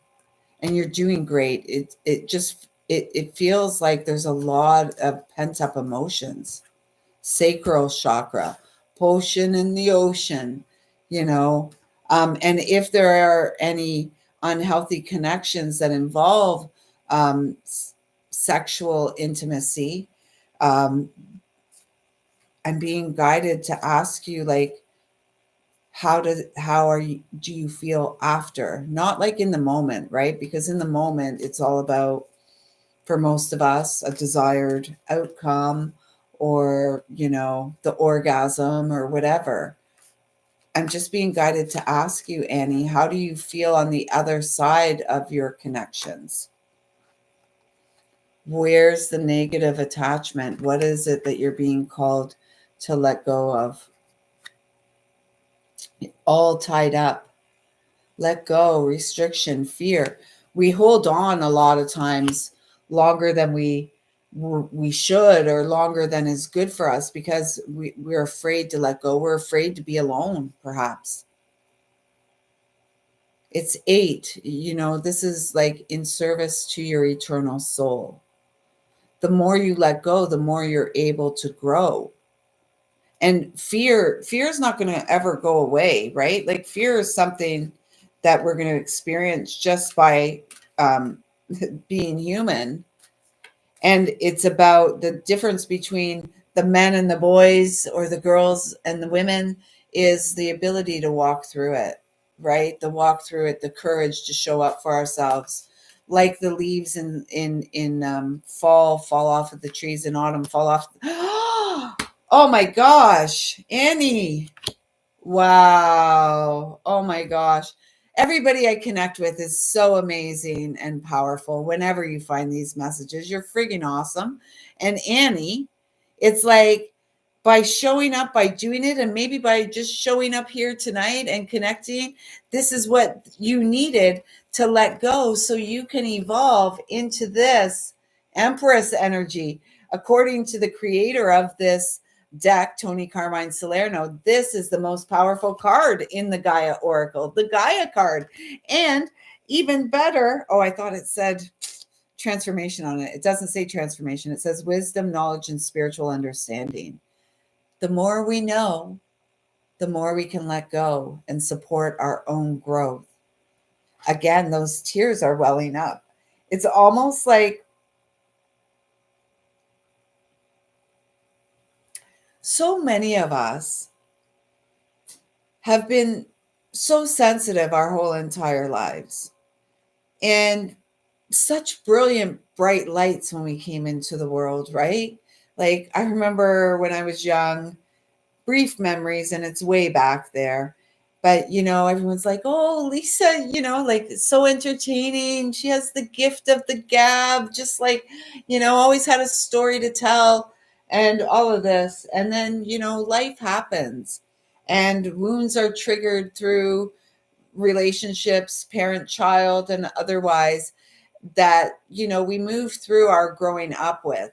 And you're doing great. It feels like there's a lot of pent up emotions. Sacral chakra, potion in the ocean, and if there are any unhealthy connections that involve sexual intimacy, I'm being guided to ask you, like, do you feel after? Not like in the moment, right? Because in the moment it's all about for most of us, a desired outcome, or, the orgasm or whatever. I'm just being guided to ask you, Annie, how do you feel on the other side of your connections? Where's the negative attachment? What is it that you're being called to let go of? All tied up. Let go, restriction, fear. We hold on a lot of times longer than we should, or longer than is good for us, because we're afraid to let go. We're afraid to be alone, perhaps. It's 8. This is like in service to your eternal soul. The more you let go, the more you're able to grow. And fear is not going to ever go away, right? Like, fear is something that we're going to experience just by um, being human. And it's about the difference between the men and the boys, or the girls and the women, is the ability to walk through it, right? The walk through it, the courage to show up for ourselves. Like the leaves in fall off of the trees, in autumn fall off. Oh my gosh, Annie. Wow. Oh my gosh. Everybody I connect with is so amazing and powerful. Whenever you find these messages, you're friggin' awesome. And Annie, it's like, by showing up, by doing it, and maybe by just showing up here tonight and connecting, this is what you needed to let go so you can evolve into this Empress energy. According to the creator of this deck, Tony Carmine Salerno, this is the most powerful card in the Gaia Oracle, the Gaia card. And even better, I thought it said transformation on it. It doesn't say transformation. It says wisdom, knowledge, and spiritual understanding. The more we know, the more we can let go and support our own growth. Again, those tears are welling up. It's almost like so many of us have been so sensitive our whole entire lives, and such brilliant, bright lights when we came into the world, right? Like, I remember when I was young, brief memories, and it's way back there. But, everyone's like, oh, Lisa, like, so entertaining. She has the gift of the gab, just like, always had a story to tell, and all of this. And then, life happens, and wounds are triggered through relationships, parent child, and otherwise, that, we move through our growing up with.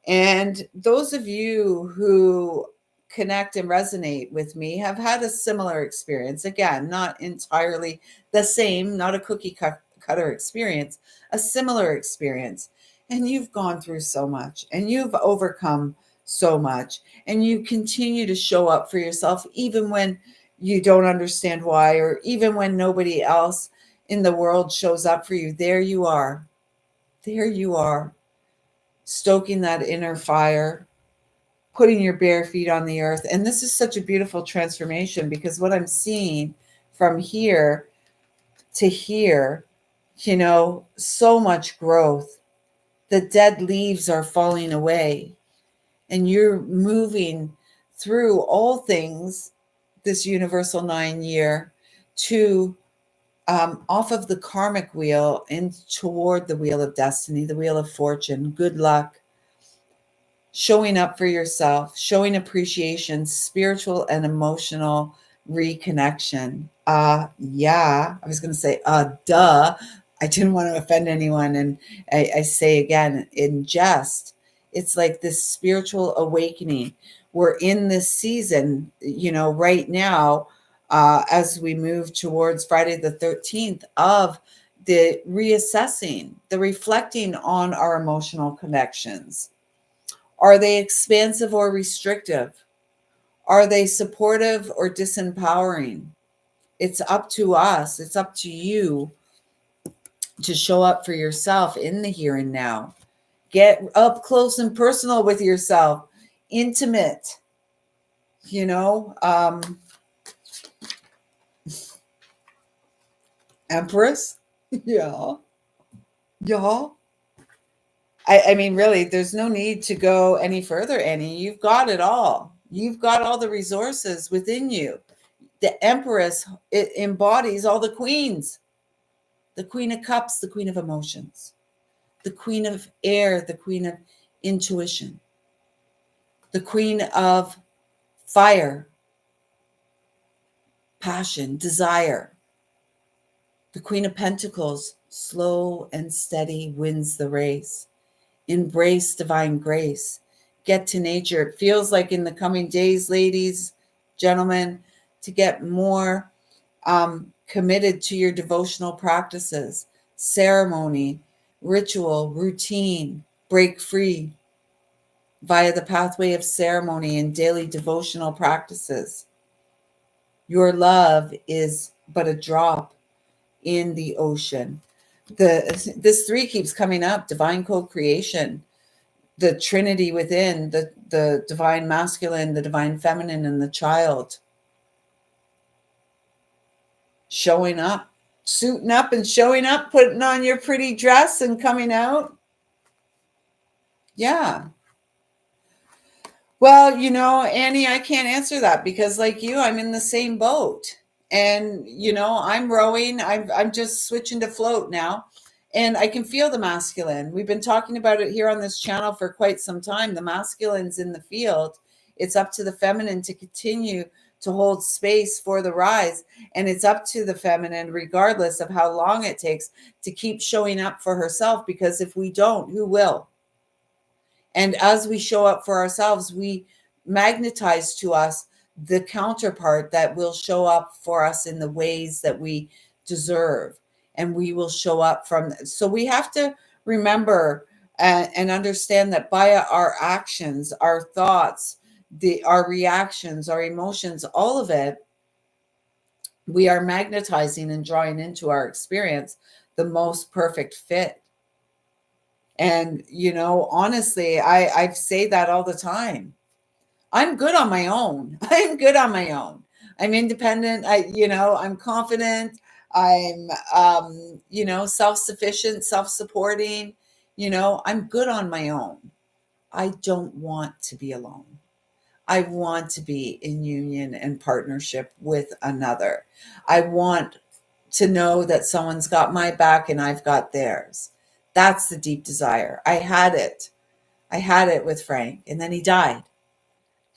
And those of you who connect and resonate with me have had a similar experience. Again, not entirely the same, not a cookie cutter experience, a similar experience. And you've gone through so much, and you've overcome so much, and you continue to show up for yourself, even when you don't understand why, or even when nobody else in the world shows up for you. There you are. There you are, stoking that inner fire, putting your bare feet on the earth. And this is such a beautiful transformation, because what I'm seeing from here to here, so much growth. The dead leaves are falling away, and you're moving through all things, this universal 9 year, to off of the karmic wheel and toward the wheel of destiny, the wheel of fortune. Good luck. Showing up for yourself, showing appreciation, spiritual and emotional reconnection. Yeah, I was going to say, duh. I didn't want to offend anyone. And I say again, in jest, it's like this spiritual awakening. We're in this season, right now, as we move towards Friday the 13th, of the reassessing, the reflecting on our emotional connections. Are they expansive or restrictive? Are they supportive or disempowering? It's up to us. It's up to you to show up for yourself in the here and now. Get up close and personal with yourself, intimate, you know. Empress? Yeah. Yeah. I mean, really, there's no need to go any further, Annie. You've got it all. You've got all the resources within you. The Empress, it embodies all the queens. The Queen of Cups, the Queen of Emotions, the Queen of Air, the Queen of Intuition, the Queen of Fire, passion, desire, the Queen of Pentacles, slow and steady wins the race. Embrace divine grace. Get to nature. It feels like in the coming days, ladies, gentlemen, to get more committed to your devotional practices, ceremony, ritual, routine, break free via the pathway of ceremony and daily devotional practices. Your love is but a drop in the ocean. This three keeps coming up: divine co-creation, the Trinity within, the divine masculine, the divine feminine, and the child. Showing up, suiting up and showing up, putting on your pretty dress and coming out. Yeah. Well, Annie, I can't answer that because, like you, I'm in the same boat. And, I'm rowing. I'm just switching to float now. And I can feel the masculine. We've been talking about it here on this channel for quite some time. The masculine's in the field. It's up to the feminine to continue to hold space for the rise. And it's up to the feminine, regardless of how long it takes, to keep showing up for herself. Because if we don't, who will? And as we show up for ourselves, we magnetize to us the counterpart that will show up for us in the ways that we deserve. And we will show up from. So we have to remember and understand that by our actions, our thoughts, our reactions, our emotions, all of it, we are magnetizing and drawing into our experience the most perfect fit. And, honestly, I say that all the time. I'm good on my own. I'm good on my own. I'm independent. I'm confident. I'm, self-sufficient, self-supporting. I'm good on my own. I don't want to be alone. I want to be in union and partnership with another. I want to know that someone's got my back and I've got theirs. That's the deep desire. I had it. I had it with Frank, and then he died,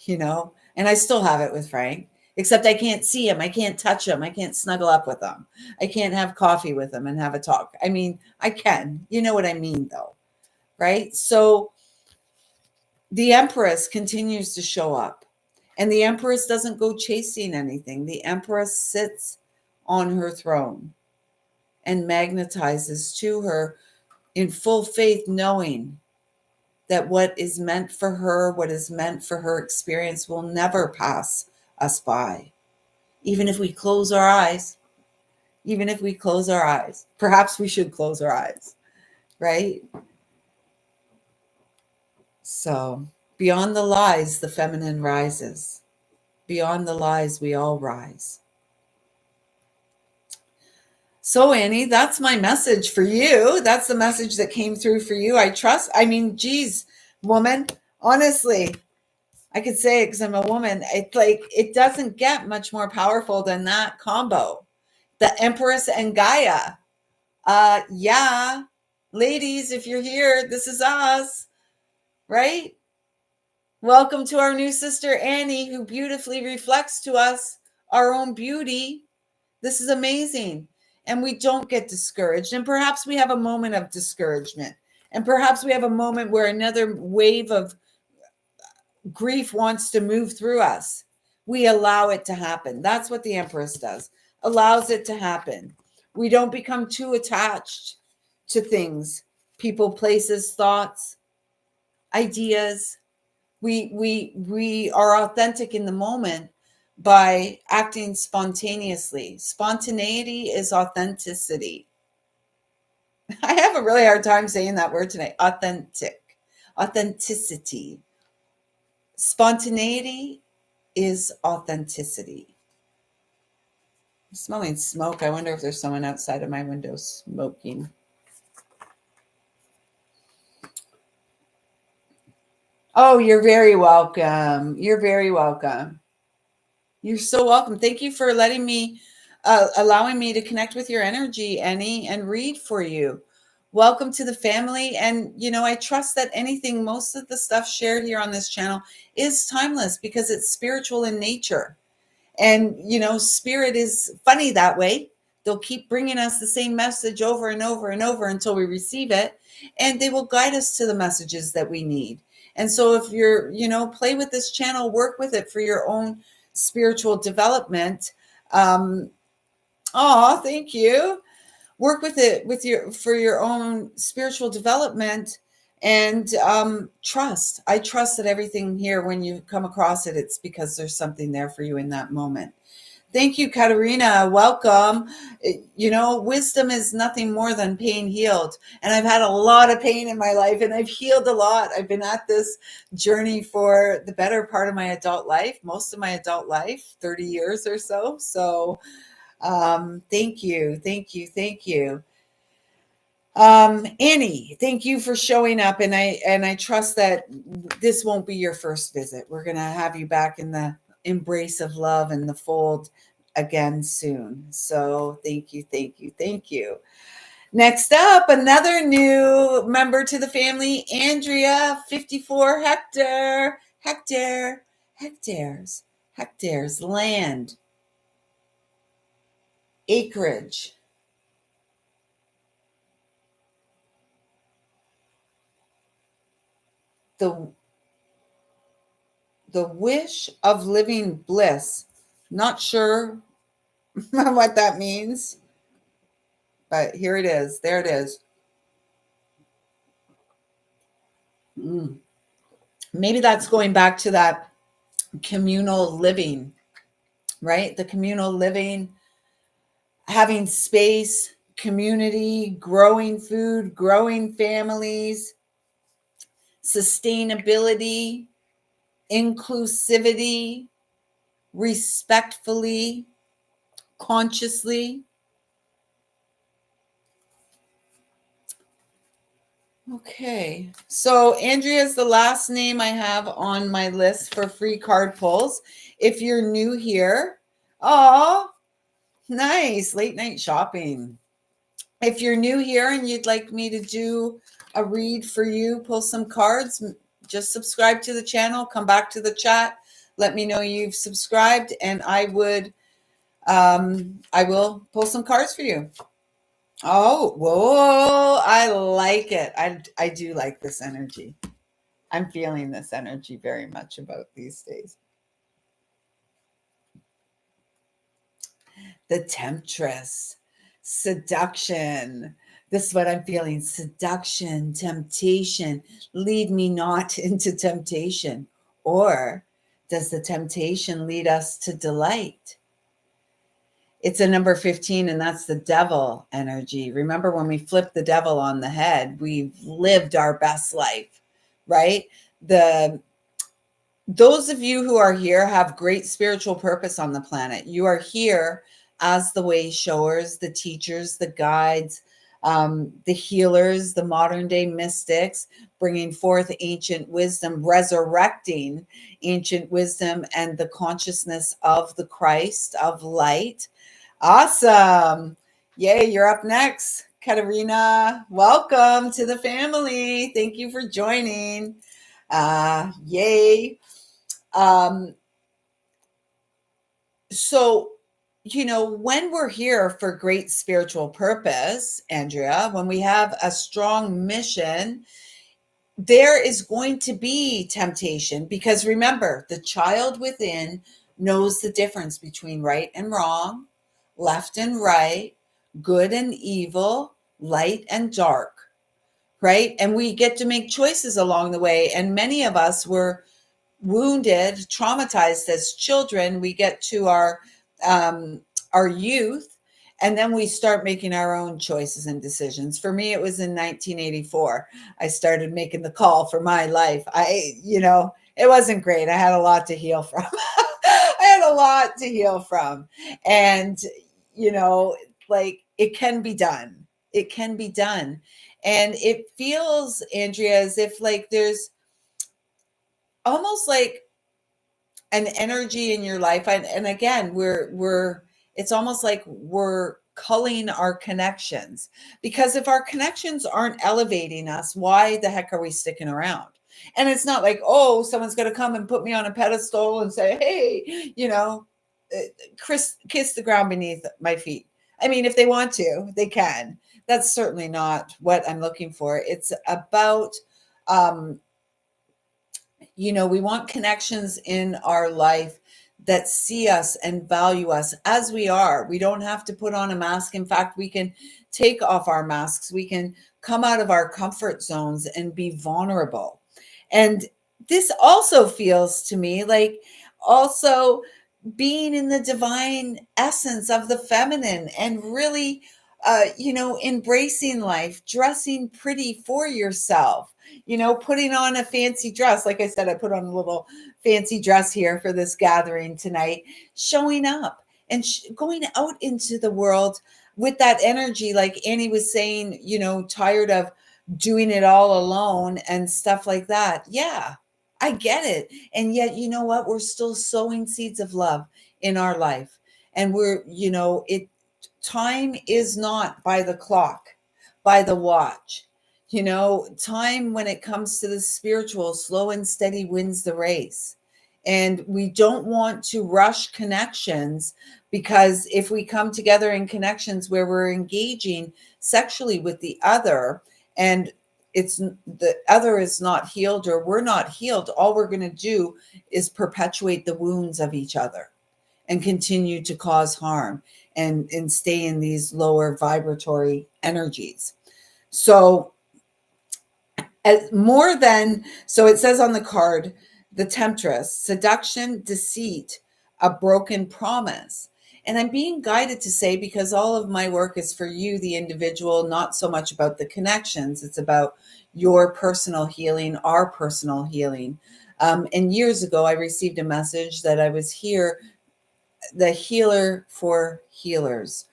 and I still have it with Frank, except I can't see him. I can't touch him. I can't snuggle up with him. I can't have coffee with him and have a talk. I mean, I can. You know what I mean, though, right? So the Empress continues to show up, and the Empress doesn't go chasing anything. The Empress sits on her throne and magnetizes to her in full faith, knowing that what is meant for her, what is meant for her experience, will never pass us by. Even if we close our eyes, perhaps we should close our eyes, right? So, beyond the lies, the feminine rises. Beyond the lies, we all rise. So, Annie, that's my message for you. That's the message that came through for you. Geez, woman, honestly, I could say it because I'm a woman. It's like, it doesn't get much more powerful than that combo. The Empress and Gaia. Yeah, ladies, if you're here, this is us, right? Welcome to our new sister, Annie, who beautifully reflects to us our own beauty. This is amazing. And we don't get discouraged. And perhaps we have a moment of discouragement. And perhaps we have a moment where another wave of grief wants to move through us. We allow it to happen. That's what the Empress does. Allows it to happen. We don't become too attached to things, people, places, thoughts, ideas. We are authentic in the moment by acting spontaneously. Spontaneity is authenticity. I have a really hard time saying that word tonight. Authenticity. Spontaneity is authenticity. I'm smelling smoke. I wonder if there's someone outside of my window smoking. Oh, you're very welcome. You're very welcome. You're so welcome. Thank you for allowing me to connect with your energy, Annie, and read for you. Welcome to the family. And, I trust that most of the stuff shared here on this channel is timeless because it's spiritual in nature. And, spirit is funny that way. They'll keep bringing us the same message over and over and over until we receive it. And they will guide us to the messages that we need. And so if you're, play with this channel, work with it for your own spiritual development. Thank you. Work with it for your own spiritual development and trust. I trust that everything here, when you come across it, it's because there's something there for you in that moment. Thank you, Katerina. Welcome. Wisdom is nothing more than pain healed. And I've had a lot of pain in my life and I've healed a lot. I've been at this journey for the better part of my adult life, most of my adult life, 30 years or so. So thank you. Thank you. Thank you. Annie, thank you for showing up. And I trust that this won't be your first visit. We're going to have you back in the embrace of love and the fold again soon. So thank you. Thank you. Thank you. Next up, another new member to the family, Andrea, 54 hectares, land, acreage. The wish of living bliss. Not sure what that means, but here it is. There it is. Maybe that's going back to that communal living, right? The communal living, having space, community, growing food, growing families, sustainability, inclusivity, respectfully, consciously. Okay, so Andrea is the last name I have on my list for free card pulls. If you're new here, oh, nice, late night shopping. If you're new here and you'd like me to do a read for you, pull some cards, just subscribe to the channel, come back to the chat, let me know you've subscribed, and I will pull some cards for you. Oh, whoa, I like it. I do like this energy. I'm feeling this energy very much about these days. The temptress, seduction. This is what I'm feeling. Seduction, temptation. Lead me not into temptation. Or does the temptation lead us to delight? It's a number 15, and that's the devil energy. Remember, when we flip the devil on the head, we've lived our best life, right? Those of you who are here have great spiritual purpose on the planet. You are here as the way showers, the teachers, the guides, the healers, the modern day mystics, bringing forth ancient wisdom, resurrecting ancient wisdom and the consciousness of the Christ of light. Awesome. Yay, you're up next, Katerina. Welcome to the family. Thank you for joining. Yay. So, when we're here for great spiritual purpose, Andrea, when we have a strong mission, there is going to be temptation, because remember, the child within knows the difference between right and wrong, left and right, good and evil, light and dark, right? And we get to make choices along the way. And many of us were wounded, traumatized as children. We get to our youth, and then we start making our own choices and decisions. For me, it was in 1984. I started making the call for my life. It wasn't great. I had a lot to heal from. And, like, it can be done. It can be done. And it feels, Andrea, as if like there's almost like an energy in your life. And again, it's almost like we're culling our connections, because if our connections aren't elevating us, why the heck are we sticking around? And it's not like, oh, someone's going to come and put me on a pedestal and say, hey, kiss the ground beneath my feet. I mean, if they want to, they can. That's certainly not what I'm looking for. It's about, um, we want connections in our life that see us and value us as we are. We don't have to put on a mask. In fact, we can take off our masks. We can come out of our comfort zones and be vulnerable. And this also feels to me like also being in the divine essence of the feminine, and really embracing life, dressing pretty for yourself, putting on a fancy dress. Like I said, I put on a little fancy dress here for this gathering tonight, showing up and going out into the world with that energy. Like Annie was saying, tired of doing it all alone and stuff like that. Yeah, I get it. And yet, you know what? We're still sowing seeds of love in our life. And time is not by the clock, by the watch. Time, when it comes to the spiritual, slow and steady wins the race. And we don't want to rush connections, because if we come together in connections where we're engaging sexually with the other, and the other is not healed, or we're not healed, all we're going to do is perpetuate the wounds of each other and continue to cause harm and stay in these lower vibratory energies. So so it says on the card, the temptress: seduction, deceit, a broken promise. And I'm being guided to say, because all of my work is for you, the individual, not so much about the connections. It's about your personal healing, our personal healing. And years ago, I received a message that I was here, the healer for healers.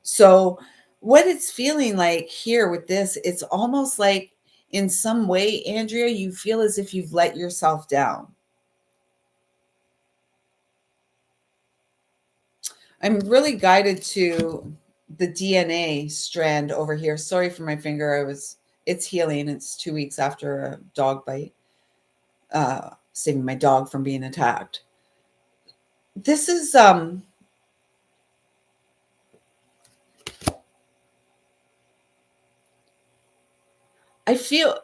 So what it's feeling like here with this, it's almost like, in some way, Andrea, you feel as if you've let yourself down. I'm really guided to the DNA strand over here. Sorry for my finger. It's healing. It's 2 weeks after a dog bite, saving my dog from being attacked. This is, I feel,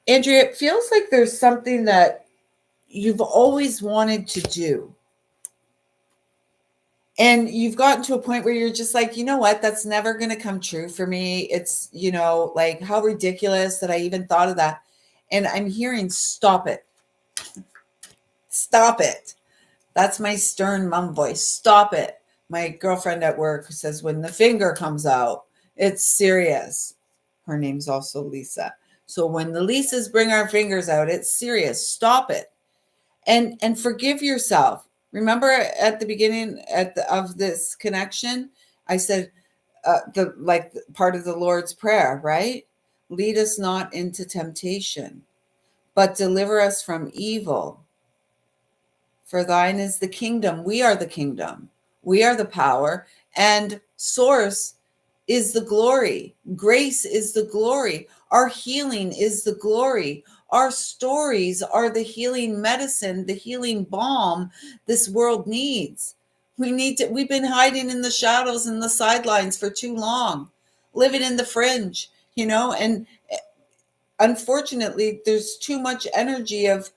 Andrea, it feels like there's something that you've always wanted to do. And you've gotten to a point where you're just like, you know what, that's never going to come true for me. It's, like, how ridiculous that I even thought of that. And I'm hearing, stop it. Stop it. That's my stern mom voice. Stop it. My girlfriend at work says, when the finger comes out, it's serious. Her name's also Lisa. So when the Lisas bring our fingers out, it's serious. Stop it. And forgive yourself. Remember at the beginning of this connection, I said, part of the Lord's Prayer, right? Lead us not into temptation, but deliver us from evil. For thine is the kingdom. We are the kingdom. We are the power, and source is the glory. Grace is the glory. Our healing is the glory. Our stories are the healing medicine, the healing balm this world needs. We've been hiding in the shadows and the sidelines for too long, living in the fringe, and unfortunately, there's too much energy of,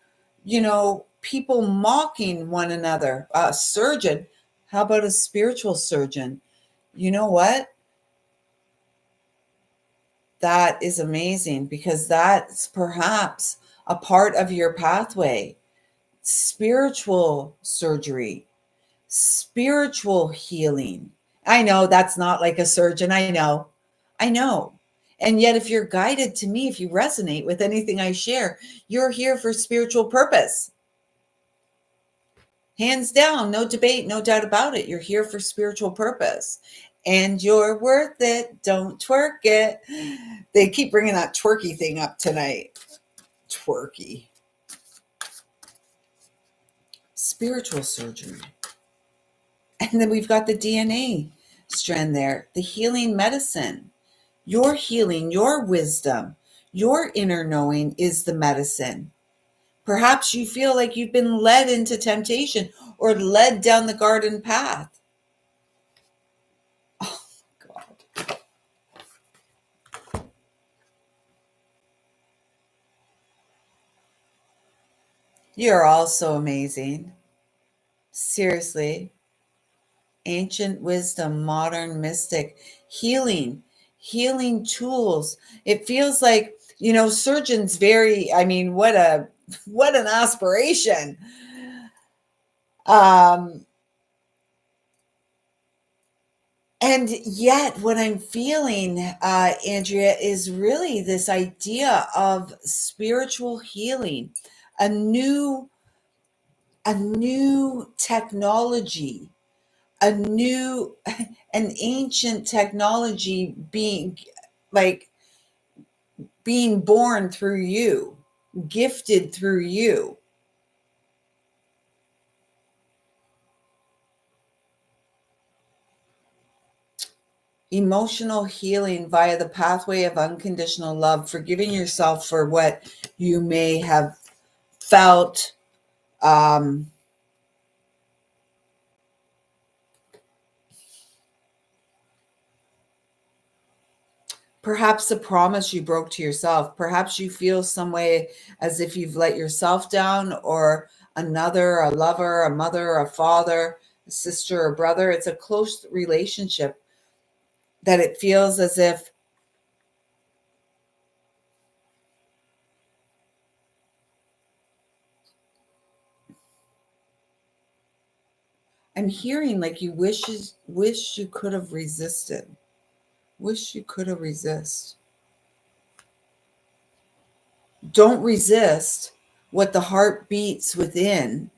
people mocking one another. A surgeon, how about a spiritual surgeon? You know what? That is amazing, because that's perhaps a part of your pathway. Spiritual surgery, spiritual healing. I know that's not like a surgeon. I know. And yet, if you're guided to me, if you resonate with anything I share, you're here for spiritual purpose. Hands down, no debate, no doubt about it. You're here for spiritual purpose. And you're worth it. Don't twerk it. They keep bringing that twerky thing up tonight. Twerky. spiritual surgery. And then we've got the DNA strand there, the healing medicine. Your healing, your wisdom, your inner knowing is the medicine. Perhaps you feel like you've been led into temptation or led down the garden path. Oh, God. You're all so amazing. Seriously. Ancient wisdom, modern mystic, healing tools. It feels like, surgeons what an aspiration. And yet what I'm feeling, Andrea, is really this idea of spiritual healing, a new technology, an ancient technology being born through you, gifted through you. Emotional healing via the pathway of unconditional love, forgiving yourself for what you may have felt, perhaps a promise you broke to yourself. Perhaps you feel some way as if you've let yourself down, or another, a lover, a mother, a father, a sister, or brother. It's a close relationship that it feels as if I'm hearing like you wish you could have resisted. Wish you could have resisted. Don't resist what the heart beats within,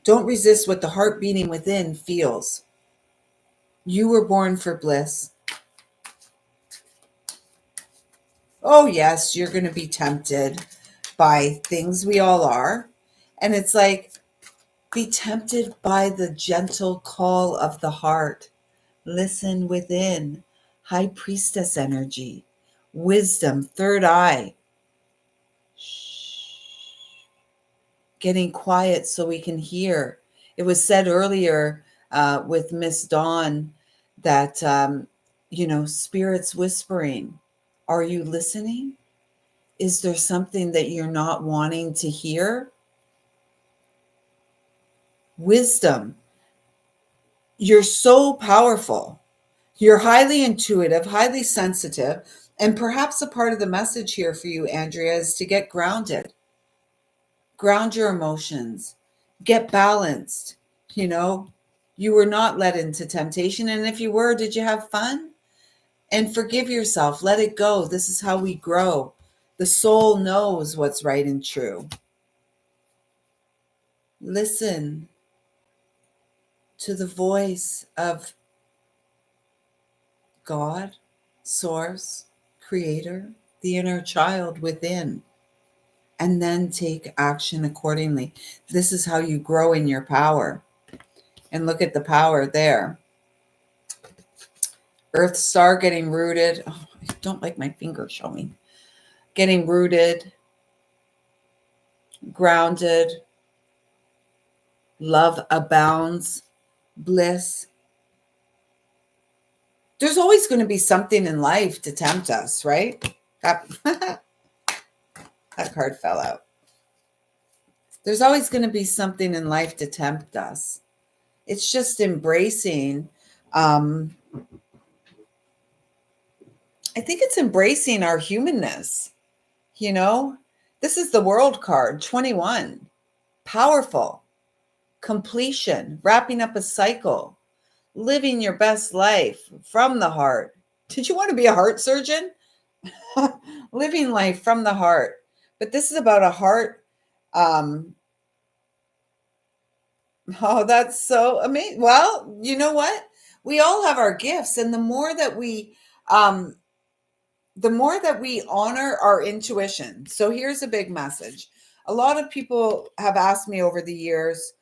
don't resist what the heart beating within feels. You were born for bliss. Oh yes, you're going to be tempted by things, we all are. And it's like, be tempted by the gentle call of the heart. Listen within. High priestess energy, wisdom, third eye. Getting quiet so we can hear. It was said earlier with Miss Dawn that, spirits whispering. Are you listening? Is there something that you're not wanting to hear? Wisdom. You're so powerful. You're highly intuitive, highly sensitive, and perhaps a part of the message here for you, Andrea, is to get grounded. Ground your emotions. Get balanced. You were not led into temptation, and if you were, did you have fun? And forgive yourself. Let it go. This is how we grow. The soul knows what's right and true. Listen to the voice of God, Source, Creator, the inner child within, and then take action accordingly. This is how you grow in your power. And look at the power there. Earth star getting rooted. Oh, I don't like my finger showing. Getting rooted, grounded, love abounds, bliss. There's always going to be something in life to tempt us, right? That, that card fell out. There's always going to be something in life to tempt us. It's just embracing. I think it's embracing our humanness. This is the world card, 21. Powerful. Completion. Wrapping up a cycle. Living your best life from the heart. Did you want to be a heart surgeon? Living life from the heart. But this is about a heart. Oh, that's so amazing. Well, you know what? We all have our gifts, and the more that we honor our intuition. So here's a big message. A lot of people have asked me over the years,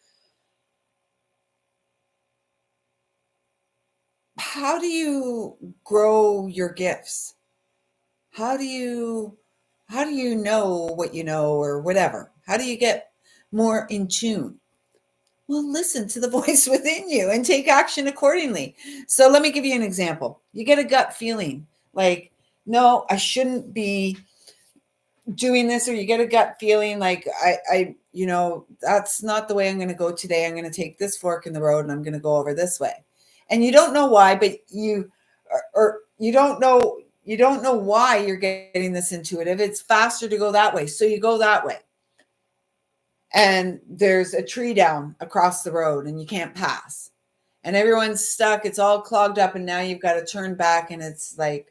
how do you grow your gifts? How do you know what you know, or whatever? How do you get more in tune? Well, listen to the voice within you and take action accordingly. So let me give you an example. You get a gut feeling like, no, I shouldn't be doing this, or you get a gut feeling like, that's not the way I'm going to go today. I'm going to take this fork in the road and I'm going to go over this way. And you don't know why, but or you don't know why you're getting this intuitive. It's faster to go that way. So you go that way. And there's a tree down across the road and you can't pass. And everyone's stuck. It's all clogged up. And now you've got to turn back, and it's like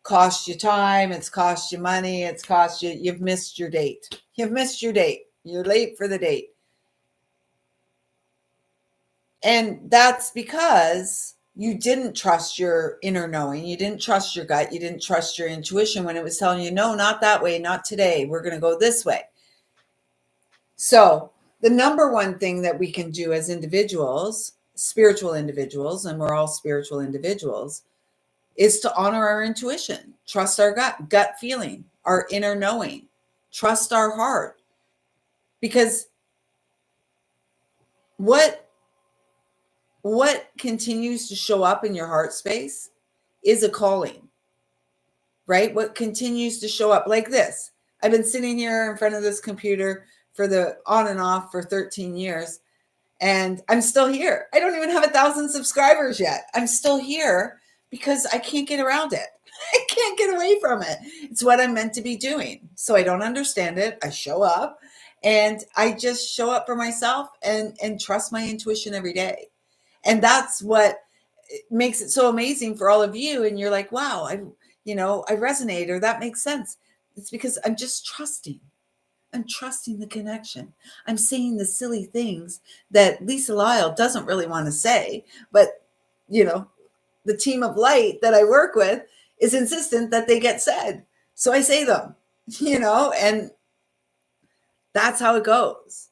cost you time. It's cost you money. You've missed your date. You've missed your date. You're late for the date. And that's because you didn't trust your inner knowing. You didn't trust your gut. You didn't trust your intuition when it was telling you, no, not that way, not today. We're going to go this way. So the number one thing that we can do as individuals, spiritual individuals, and we're all spiritual individuals, is to honor our intuition, trust our gut feeling, our inner knowing, trust our heart. Because what continues to show up in your heart space is a calling, right? What continues to show up like this. I've been sitting here in front of this computer for the on and off for 13 years, and I'm still here. I don't even have 1,000 subscribers yet. I'm still here because I can't get around it. I can't get away from it. It's what I'm meant to be doing. So I don't understand it. I show up, and I just show up for myself and trust my intuition every day. And that's what makes it so amazing for all of you. And you're like, wow, I resonate, or that makes sense. It's because I'm just trusting. I'm trusting the connection. I'm saying the silly things that lisalyle doesn't really want to say, but the team of light that I work with is insistent that they get said. So I say them, and that's how it goes.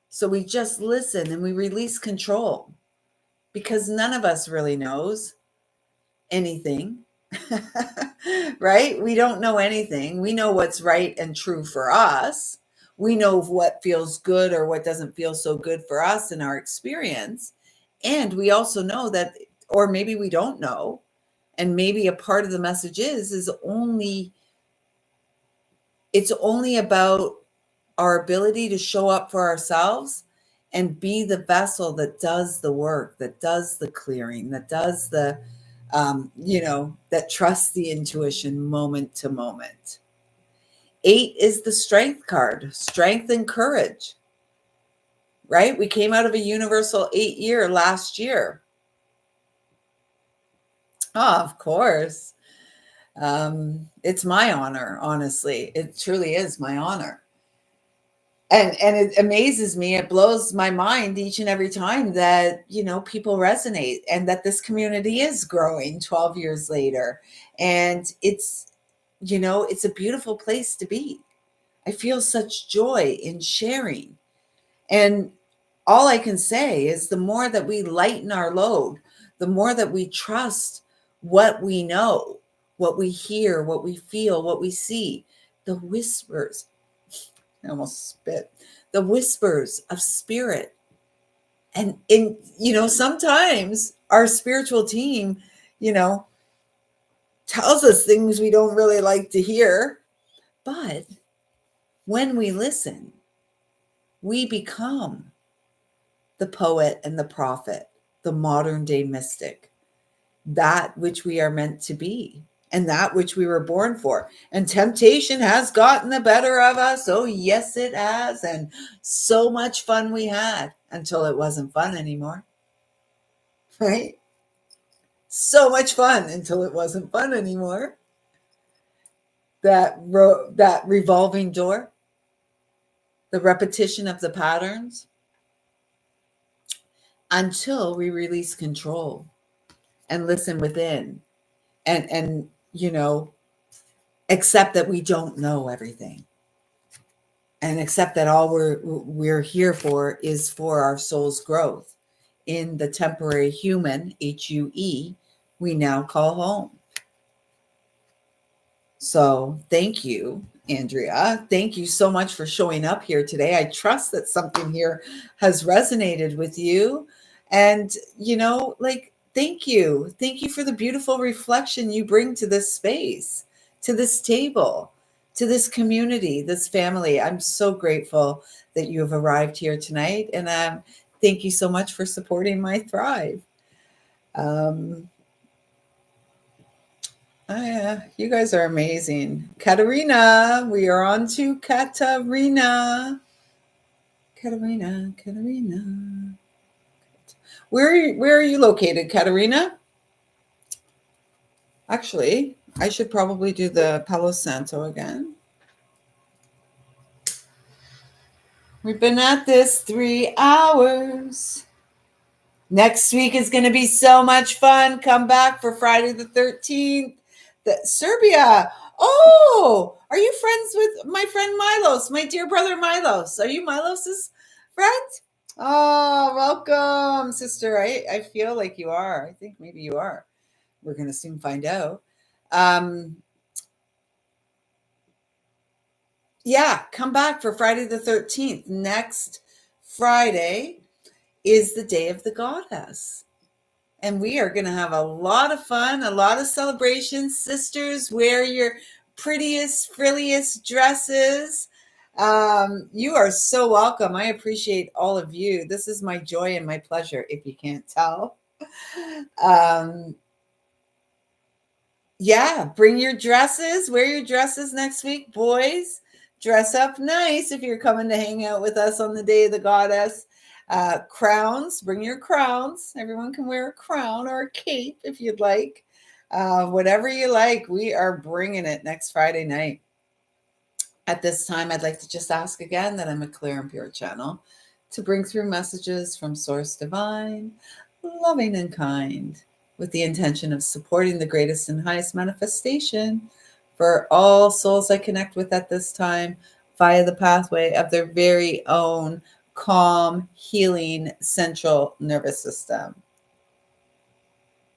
So we just listen and we release control, because none of us really knows anything, right? We don't know anything. We know what's right and true for us. We know what feels good or what doesn't feel so good for us in our experience. And we also know that, or maybe we don't know, and maybe a part of the message is it's only about our ability to show up for ourselves and be the vessel that does the work, that does the clearing, that does the, that trusts the intuition moment to moment. 8 is the strength card, strength and courage, right? We came out of a universal 8-year last year. Oh, of course. It's my honor, honestly. It truly is my honor. And it amazes me, it blows my mind each and every time that, people resonate, and that this community is growing 12 years later. And it's a beautiful place to be. I feel such joy in sharing. And all I can say is, the more that we lighten our load, the more that we trust what we know, what we hear, what we feel, what we see, the whispers. I almost spit. The whispers of spirit. And sometimes our spiritual team, tells us things we don't really like to hear. But when we listen, we become the poet and the prophet, the modern day mystic, that which we are meant to be, and that which we were born for. And temptation has gotten the better of us. Oh, yes, it has. And so much fun we had until it wasn't fun anymore. Right? So much fun until it wasn't fun anymore. That revolving door, the repetition of the patterns, until we release control and listen within, and accept that we don't know everything. and accept that all we're here for is for our soul's growth in the temporary human, HUE, we now call home. So thank you, Andrea. Thank you so much for showing up here today. I trust that something here has resonated with you. And, like, thank you. Thank you for the beautiful reflection you bring to this space, to this table, to this community, this family. I'm so grateful that you have arrived here tonight. And thank you so much for supporting my Thrive. Oh, yeah, you guys are amazing. Katerina, we are on to Katerina. Katerina. Where are you located, Katerina? Actually, I should probably do the Palo Santo again. We've been at this 3 hours. Next week is going to be so much fun. Come back for Friday the 13th. Serbia. Oh, are you friends with my friend Milos, my dear brother Milos? Are you Milos's friend? Oh, welcome, sister. I feel like you are. I think maybe you are. We're going to soon find out. Yeah, come back for Friday the 13th. Next Friday is the Day of the Goddess. And we are going to have a lot of fun, a lot of celebrations. Sisters, wear your prettiest, frilliest dresses. You are so welcome. I appreciate all of you. This is my joy and my pleasure, if you can't tell. Yeah, bring your dresses. Wear your dresses next week, boys. Dress up nice if you're coming to hang out with us on the Day of the Goddess. Crowns, bring your crowns. Everyone can wear a crown or a cape if you'd like. Whatever you like, we are bringing it next Friday night. At this time, I'd like to just ask again that I'm a clear and pure channel to bring through messages from Source Divine, loving and kind, with the intention of supporting the greatest and highest manifestation for all souls I connect with at this time via the pathway of their very own calm, healing central nervous system.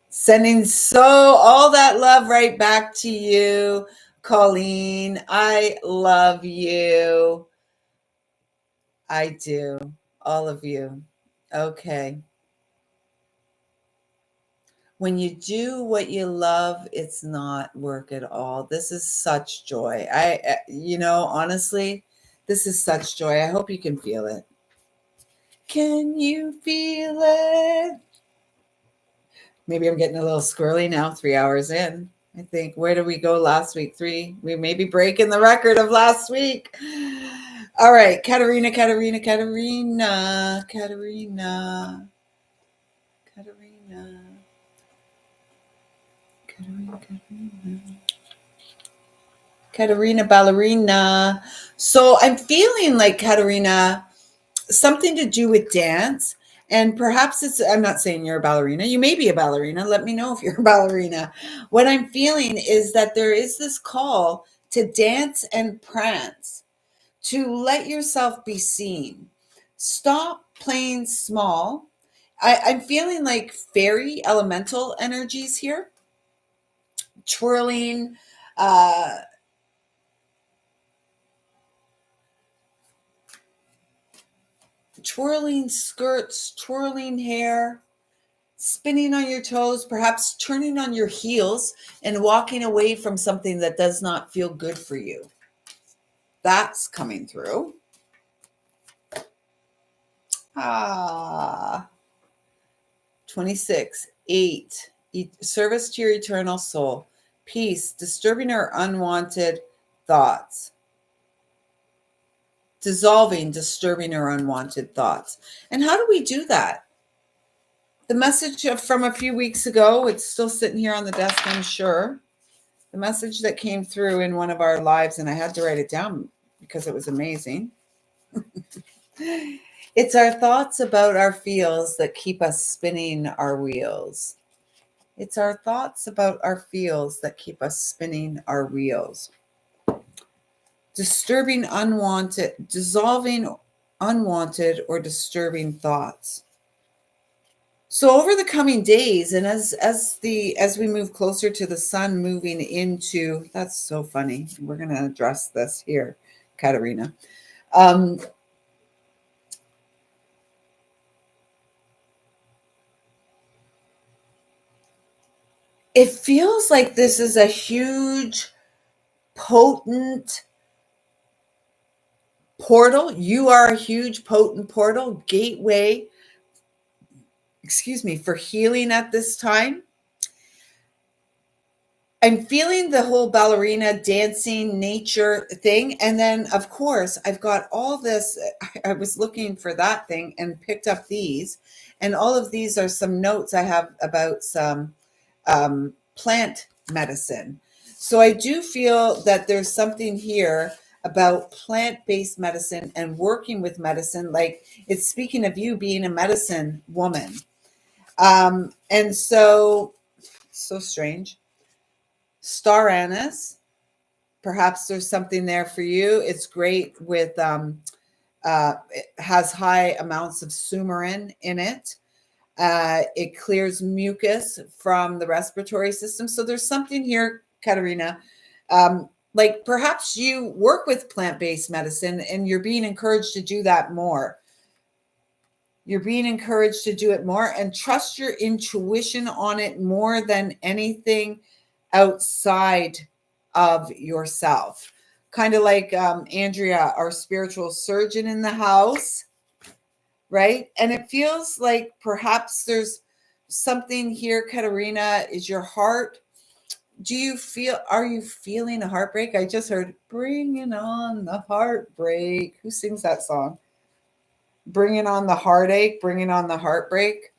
Sending all that love right back to you, Colleen. I love you. I do. All of you. Okay. When you do what you love, it's not work at all. This is such joy. Honestly, this is such joy. I hope you can feel it. Can you feel it? Maybe I'm getting a little squirrely now, 3 hours in. I think, where did we go last week? 3. We may be breaking the record of last week. All right, Katerina. Katerina Ballerina. So I'm feeling like, Katerina, something to do with dance. And perhaps I'm not saying you're a ballerina. You may be a ballerina. Let me know if you're a ballerina. What I'm feeling is that there is this call to dance and prance, to let yourself be seen. Stop playing small. I'm feeling like fairy elemental energies here, twirling, twirling skirts, twirling hair, spinning on your toes, perhaps turning on your heels and walking away from something that does not feel good for you. That's coming through. 26, 8, service to your eternal soul, peace, disturbing or unwanted thoughts, dissolving disturbing or unwanted thoughts. And how do we do that? The message from a few weeks ago, it's still sitting here on the desk, I'm sure. The message that came through in one of our lives, and I had to write it down because it was amazing. It's our thoughts about our feels that keep us spinning our wheels. It's our thoughts about our feels that keep us spinning our wheels. Disturbing unwanted, dissolving unwanted or disturbing thoughts. So over the coming days, and as we move closer to the sun moving into, that's so funny. We're going to address this here, Katerina. It feels like this is a huge, potent portal. You are a huge, potent portal, gateway, for healing at this time. I'm feeling the whole ballerina dancing nature thing. And then, of course, I've got all this. I was looking for that thing and picked up these. And all of these are some notes I have about some plant medicine. So I do feel that there's something here about plant-based medicine and working with medicine. Like, it's speaking of you being a medicine woman. And so strange. Star anise, perhaps there's something there for you. It's great with it has high amounts of sumarin in it. It clears mucus from the respiratory system. So there's something here, Katerina. Like, perhaps you work with plant-based medicine and you're being encouraged to do that more. You're being encouraged to do it more and trust your intuition on it more than anything outside of yourself. Kind of like Andrea, our spiritual surgeon in the house, right? And it feels like perhaps there's something here, Katerina. Is your heart, are you feeling a heartbreak? I just heard bringing on the heartbreak. Who sings that song? Bringing on the heartache, bringing on the heartbreak.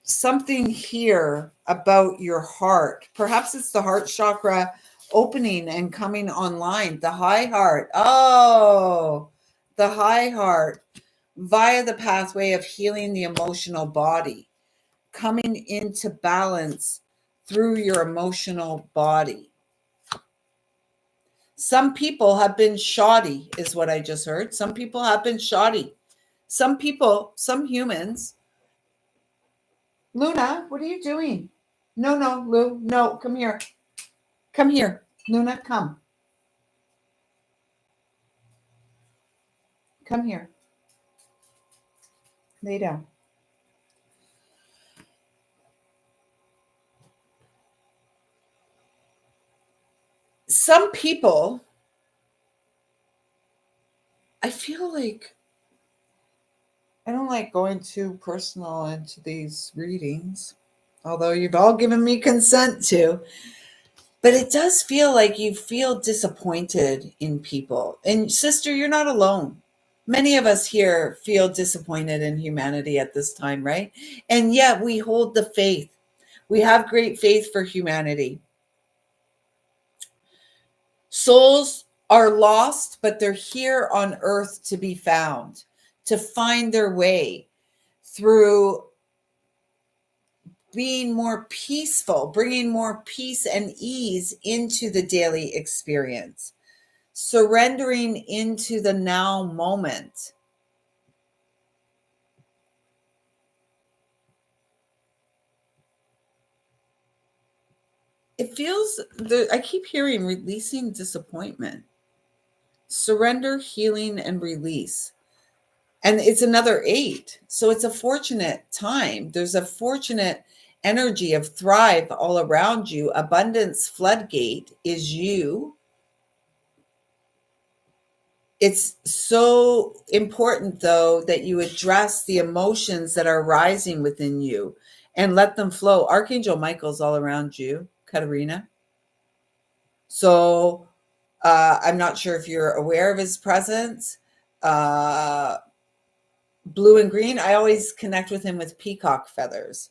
Something here about your heart. Perhaps it's the heart chakra opening and coming online. The high heart. Oh, the high heart via the pathway of healing the emotional body, coming into balance through your emotional body. Some people have been shoddy, is what I just heard. Some people have been shoddy. Some people, some humans. Luna, what are you doing? No, Lou, no, come here. Come here. Luna, come. Come here. Lay down. Some people, I feel like, I don't like going too personal into these readings, although you've all given me consent to. But it does feel like you feel disappointed in people. And sister, you're not alone. Many of us here feel disappointed in humanity at this time, right? And yet we hold the faith. We have great faith for humanity. Souls are lost, but they're here on earth to be found, to find their way through being more peaceful, bringing more peace and ease into the daily experience, surrendering into the now moment. It feels, I keep hearing releasing disappointment, surrender, healing, and release. And it's another 8. So it's a fortunate time. There's a fortunate energy of thrive all around you. Abundance floodgate is you. It's so important, though, that you address the emotions that are rising within you and let them flow. Archangel Michael's all around you, Katerina. So I'm not sure if you're aware of his presence. Blue and green, I always connect with him with peacock feathers.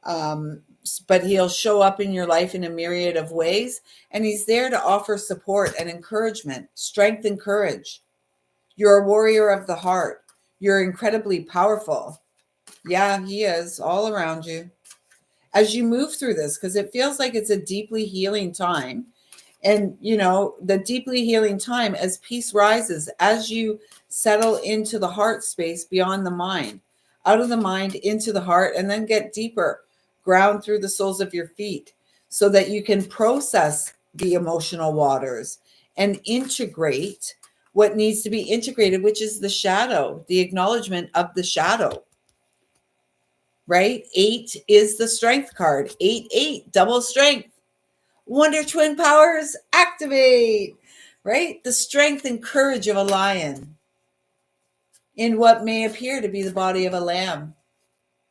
But he'll show up in your life in a myriad of ways, and he's there to offer support and encouragement, strength and courage. You're a warrior of the heart. You're incredibly powerful. Yeah, he is all around you as you move through this, because it feels like it's a deeply healing time. And, you know, the deeply healing time as peace rises, as you settle into the heart space beyond the mind, out of the mind into the heart, and then get deeper, ground through the soles of your feet so that you can process the emotional waters and integrate what needs to be integrated, which is the shadow, the acknowledgement of the shadow, right? 8 is the strength card. 8, double strength. Wonder Twin powers activate, right? The strength and courage of a lion in what may appear to be the body of a lamb.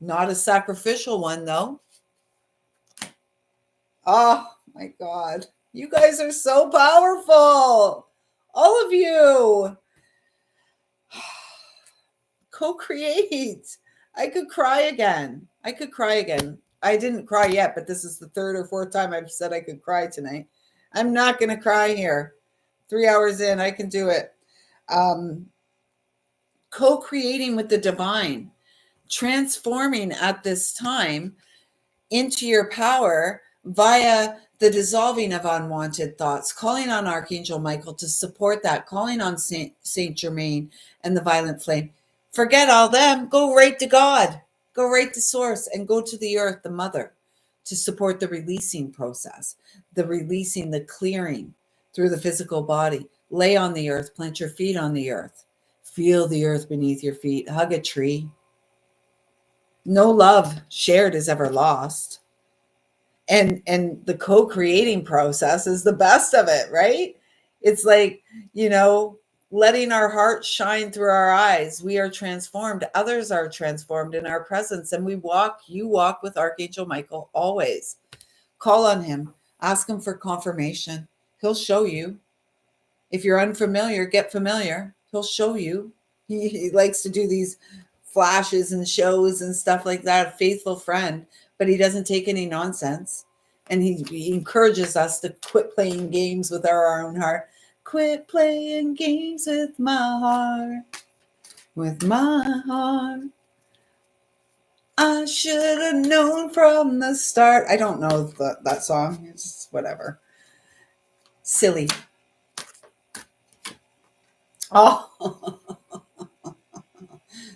Not a sacrificial one, though. Oh my God. You guys are so powerful. All of you. Co-create. I could cry again. I didn't cry yet, but this is the third or fourth time I've said I could cry tonight. I'm not going to cry here. 3 hours in, I can do it. Co-creating with the divine, transforming at this time into your power via the dissolving of unwanted thoughts, calling on Archangel Michael to support that, calling on Saint Germain and the violet flame. Forget all them, go right to God, go right to source, and go to the earth, the mother, to support the releasing process, the releasing, the clearing through the physical body. Lay on the earth, plant your feet on the earth, feel the earth beneath your feet, hug a tree. No love shared is ever lost. And the co-creating process is the best of it, right? It's like, you know, letting our heart shine through our eyes. We are transformed. Others are transformed in our presence. And you walk with Archangel Michael always. Call on him. Ask him for confirmation. He'll show you. If you're unfamiliar, get familiar. He'll show you. He likes to do these flashes and shows and stuff like that. A faithful friend, but he doesn't take any nonsense. And he encourages us to quit playing games with our own heart. Quit playing games with my heart. With my heart. I should have known from the start. I don't know that song. It's whatever. Silly. Oh,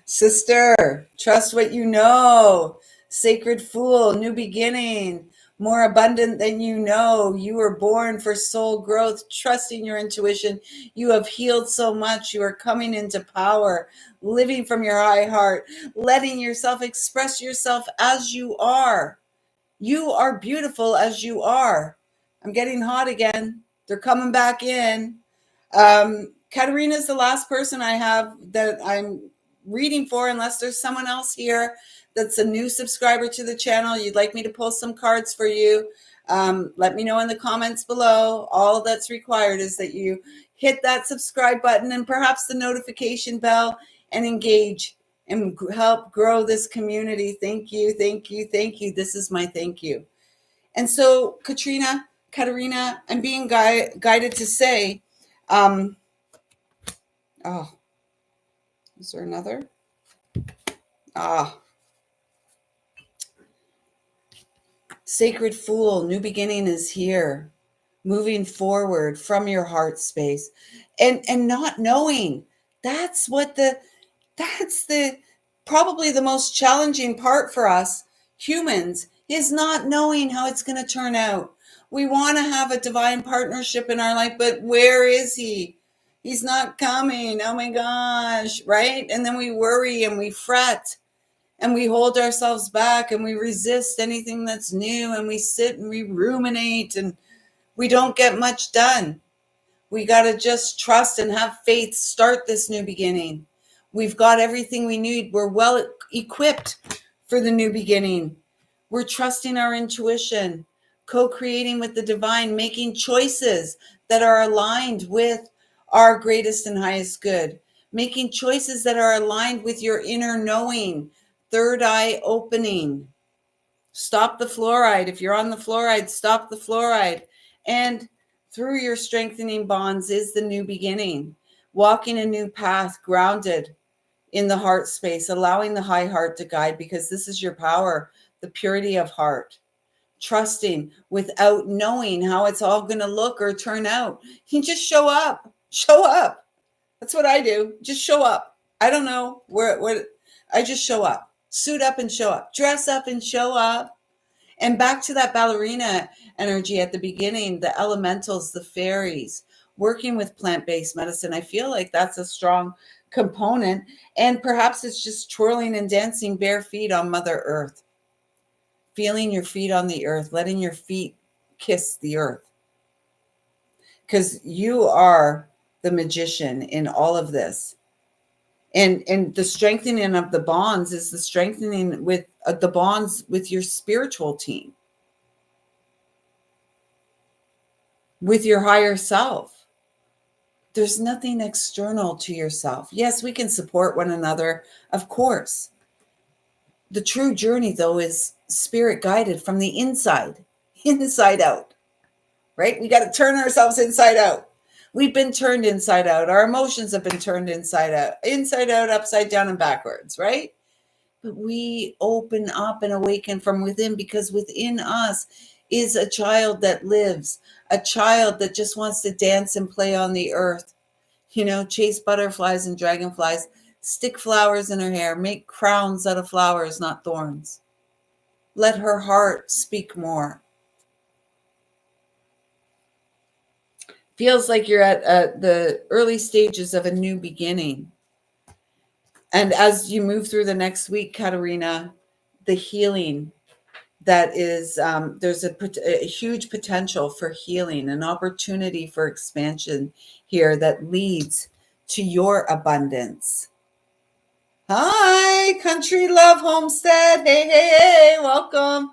sister, trust what you know. Sacred fool, new beginning, more abundant than you know. You were born for soul growth, trusting your intuition. You have healed so much. You are coming into power, living from your high heart, letting yourself express yourself as you are. You are beautiful as you are. I'm getting hot again. They're coming back in. Katerina is the last person I have that I'm reading for, unless there's someone else here that's a new subscriber to the channel. You'd like me to pull some cards for you. Let me know in the comments below. All that's required is that you hit that subscribe button and perhaps the notification bell and engage and help grow this community. Thank you, thank you, thank you. This is my thank you. And so, Katerina, I'm being guided to say, oh, is there another? Sacred Fool, new beginning is here. Moving forward from your heart space. And not knowing. That's the probably the most challenging part for us humans, is not knowing how it's going to turn out. We want to have a divine partnership in our life, but where is he? He's not coming. Oh my gosh, right? And then we worry and we fret and we hold ourselves back and we resist anything that's new, and we sit and we ruminate and we don't get much done. We got to just trust and have faith, start this new beginning. We've got everything we need. We're well equipped for the new beginning. We're trusting our intuition, co-creating with the divine, making choices that are aligned with our greatest and highest good, making choices that are aligned with your inner knowing, third eye opening. Stop the fluoride. If you're on the fluoride, stop the fluoride. And through your strengthening bonds is the new beginning. Walking a new path, grounded in the heart space, allowing the high heart to guide, because this is your power, the purity of heart. trusting, without knowing how it's all going to look or turn out. You just show up. Show up. That's what I do. Just show up. I don't know what I just show up. Suit up and show up. Dress up and show up. And back to that ballerina energy at the beginning, the elementals, the fairies, working with plant-based medicine. I feel like that's a strong component. And perhaps it's just twirling and dancing bare feet on Mother Earth, feeling your feet on the earth, letting your feet kiss the earth. Because you are the magician in all of this. And the strengthening of the bonds is the strengthening with the bonds with your spiritual team, with your higher self. There's nothing external to yourself. Yes, we can support one another, of course. The true journey, though, is spirit guided from the inside out, right? We got to turn ourselves inside out. We've been turned inside out. Our emotions have been turned inside out, upside down, and backwards, right? But we open up and awaken from within, because within us is a child that lives, a child that just wants to dance and play on the earth, chase butterflies and dragonflies, stick flowers in her hair, make crowns out of flowers, not thorns. Let her heart speak more. Feels like you're at the early stages of a new beginning. And as you move through the next week, Katerina, the healing that is, there's a huge potential for healing, an opportunity for expansion here that leads to your abundance. Hi, Country Love Homestead. Hey, hey, hey, welcome.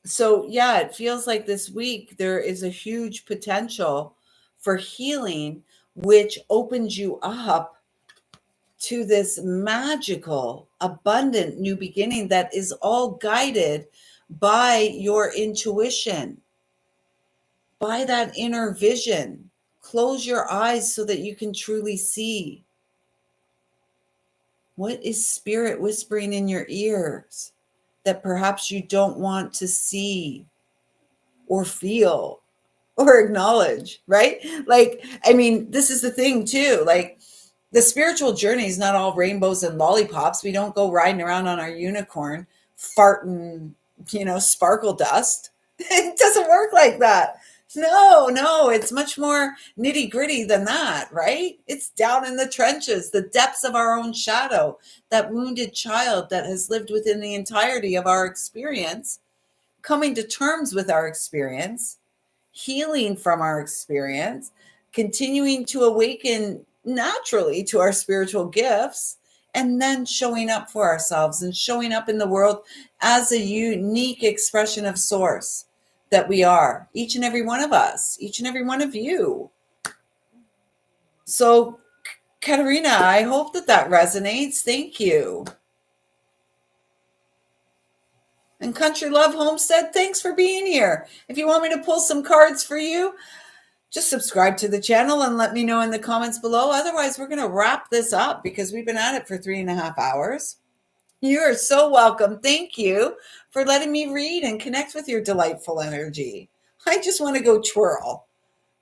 So yeah, it feels like this week there is a huge potential for healing, which opens you up to this magical, abundant new beginning that is all guided by your intuition, by that inner vision. Close your eyes so that you can truly see. What is spirit whispering in your ears that perhaps you don't want to see or feel or acknowledge, right? Like, I mean, this is the thing too. Like, the spiritual journey is not all rainbows and lollipops. We don't go riding around on our unicorn, farting, sparkle dust. It doesn't work like that. No, it's much more nitty gritty than that, right? It's down in the trenches, the depths of our own shadow, that wounded child that has lived within the entirety of our experience, coming to terms with our experience, healing from our experience, continuing to awaken naturally to our spiritual gifts, and then showing up for ourselves and showing up in the world as a unique expression of source that we are, each and every one of us, each and every one of you. So, Katerina, I hope that resonates. Thank you. And Country Love Homestead, thanks for being here. If you want me to pull some cards for you, just subscribe to the channel and let me know in the comments below. Otherwise, we're going to wrap this up because we've been at it for 3.5 hours. You are so welcome. Thank you for letting me read and connect with your delightful energy. I just want to go twirl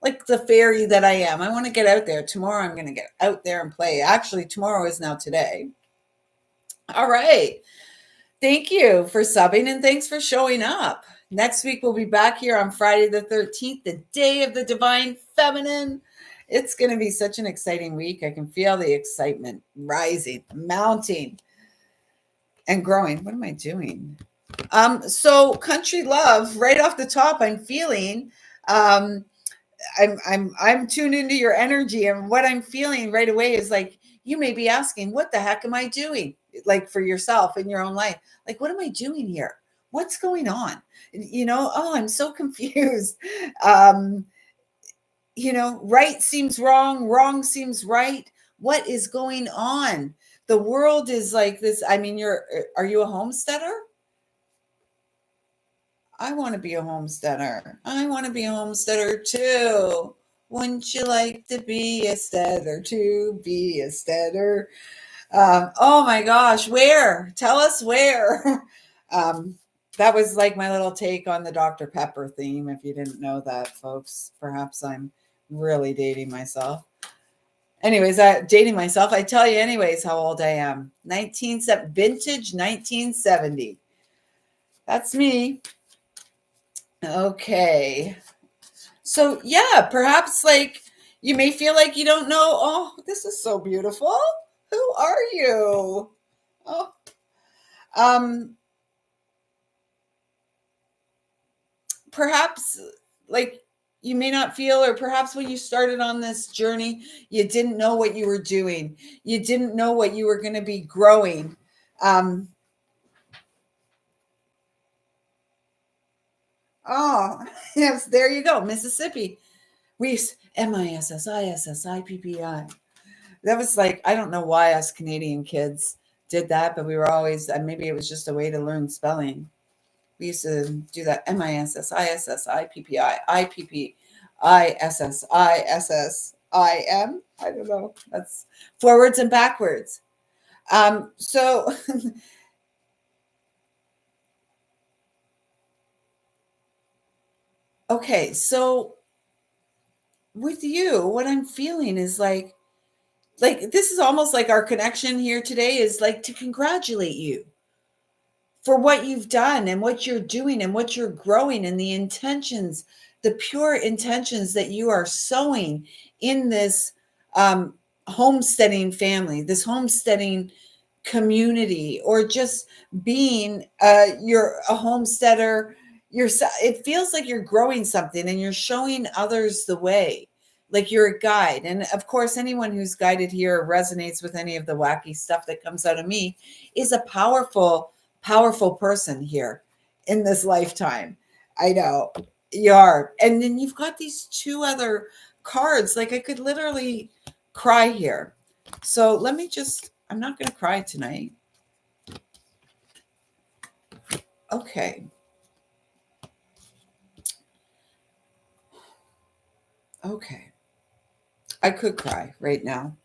like the fairy that I am. I want to get out there. Tomorrow, I'm going to get out there and play. Actually, tomorrow is now today. All right. Thank you for subbing and thanks for showing up. Next week, we'll be back here on Friday the 13th, the day of the Divine Feminine. It's going to be such an exciting week. I can feel the excitement rising, mounting, and growing. What am I doing? So Country Love, right off the top, I'm feeling, I'm tuned into your energy, and what I'm feeling right away is like, you may be asking, what the heck am I doing? Like, for yourself in your own life, like, what am I doing here? What's going on? Oh, I'm so confused. Right seems wrong, wrong seems right. What is going on? The world is like this. I mean, are you a homesteader? I want to be a homesteader. I want to be a homesteader too. Wouldn't you like to be a steader too? Be a steader. Oh my gosh, where? Tell us where. um, that was like my little take on the Dr. Pepper theme. If you didn't know that, folks, perhaps I'm really dating myself. Anyways, dating myself. I tell you, anyways, how old I am. Vintage 1970. That's me. Okay. So yeah, perhaps like you may feel like you don't know. Oh, this is so beautiful. Who are you? Oh, um, perhaps like you may not feel, or perhaps when you started on this journey, you didn't know what you were doing. You didn't know what you were going to be growing. Um, oh, yes, there you go, Mississippi. We MISSISSIPPI. That was like, I don't know why us Canadian kids did that, but we were always, and maybe it was just a way to learn spelling. We used to do that MISSISSIPPIIPPISSISSIM. I don't know. That's forwards and backwards. So okay, so with you, what I'm feeling is like this is almost like our connection here today is like to congratulate you for what you've done and what you're doing and what you're growing and the intentions, the pure intentions that you are sowing in this um, homesteading family, this homesteading community, or just being you're a homesteader yourself. It feels like you're growing something and you're showing others the way, like you're a guide. And of course, anyone who's guided here resonates with any of the wacky stuff that comes out of me is a powerful person here in this lifetime. I know you are. And then you've got these two other cards. Like I could literally cry here. So let me just, I'm not going to cry tonight. Okay. Okay. I could cry right now.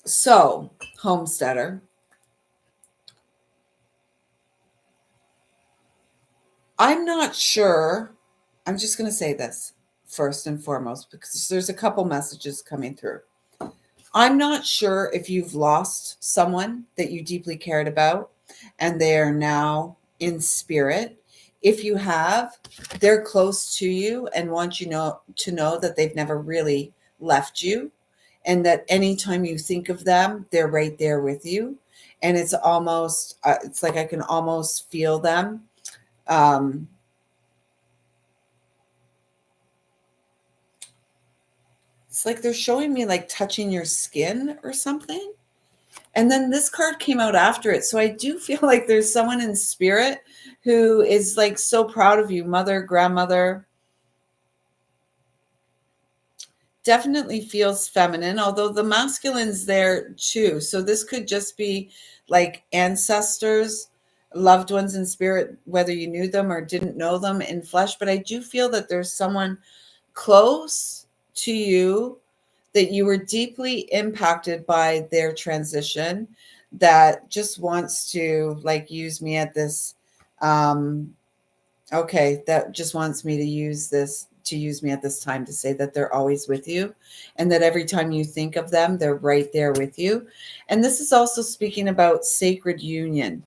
So, homesteader, I'm not sure. I'm just going to say this first and foremost because there's a couple messages coming through. I'm not sure if you've lost someone that you deeply cared about and they are now in spirit. If you have, they're close to you and want you to know that they've never really left you, and that anytime you think of them, they're right there with you. And it's almost it's like I can almost feel them. Um, it's like they're showing me like touching your skin or something. And then this card came out after it. So I do feel like there's someone in spirit who is like so proud of you, mother, grandmother. Definitely feels feminine, although the masculine's there too. So this could just be like ancestors, loved ones in spirit, whether you knew them or didn't know them in flesh. But I do feel that there's someone close to you that you were deeply impacted by their transition, that just wants to like use me at this okay, that just wants me to use me at this time to say that they're always with you, and that every time you think of them, they're right there with you. And this is also speaking about sacred union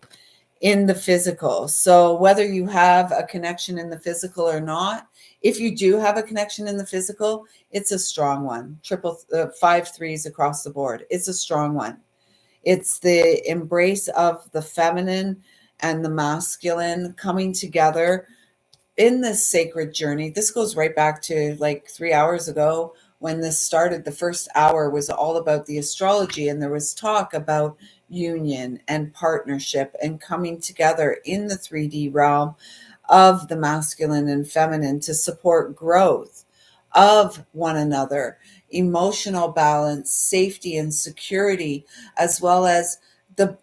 in the physical. So whether you have a connection in the physical or not, if you do have a connection in the physical, it's a strong one. Triple 5 3s across the board. It's a strong one. It's the embrace of the feminine and the masculine coming together in this sacred journey. This goes right back to like 3 hours ago when this started. The first hour was all about the astrology, and there was talk about union and partnership and coming together in the 3D realm of the masculine and feminine to support growth of one another, emotional balance, safety and security, as well as the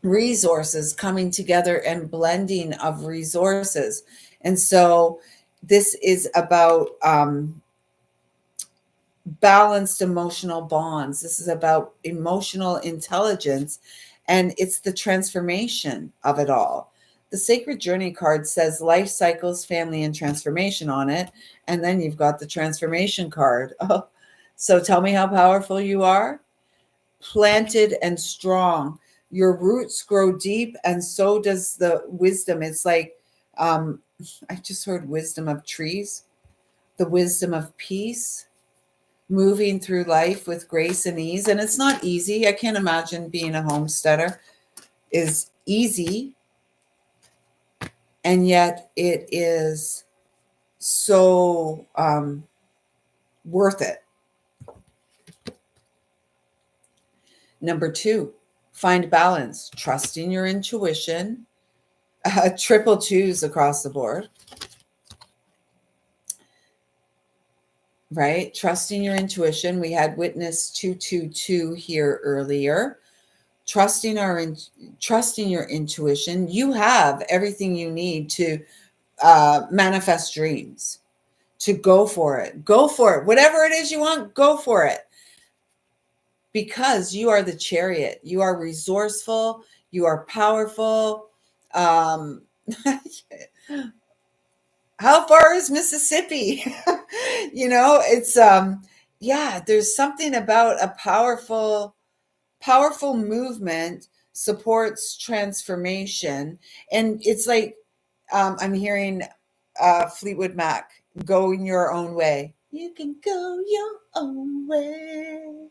resources coming together and blending of resources. And so this is about balanced emotional bonds. This is about emotional intelligence, and it's the transformation of it all. The Sacred Journey card says life cycles, family, and transformation on it. And then you've got the transformation card. Oh, so tell me how powerful you are. Planted and strong. Your roots grow deep, and so does the wisdom. It's like, I just heard wisdom of trees, the wisdom of peace, moving through life with grace and ease. And it's not easy. I can't imagine being a homesteader is easy, and yet it is so worth it. Number 2, find balance, trusting your intuition. Triple twos across the board, right? Trusting your intuition. We had witness 222 here earlier. Trusting your intuition. You have everything you need to manifest dreams, to go for it. Go for it. Whatever it is you want, go for it. Because you are the chariot. You are resourceful. You are powerful. How far is Mississippi? It's yeah, there's something about a powerful movement supports transformation. And it's like, I'm hearing Fleetwood Mac, going your own way. You can go your own way.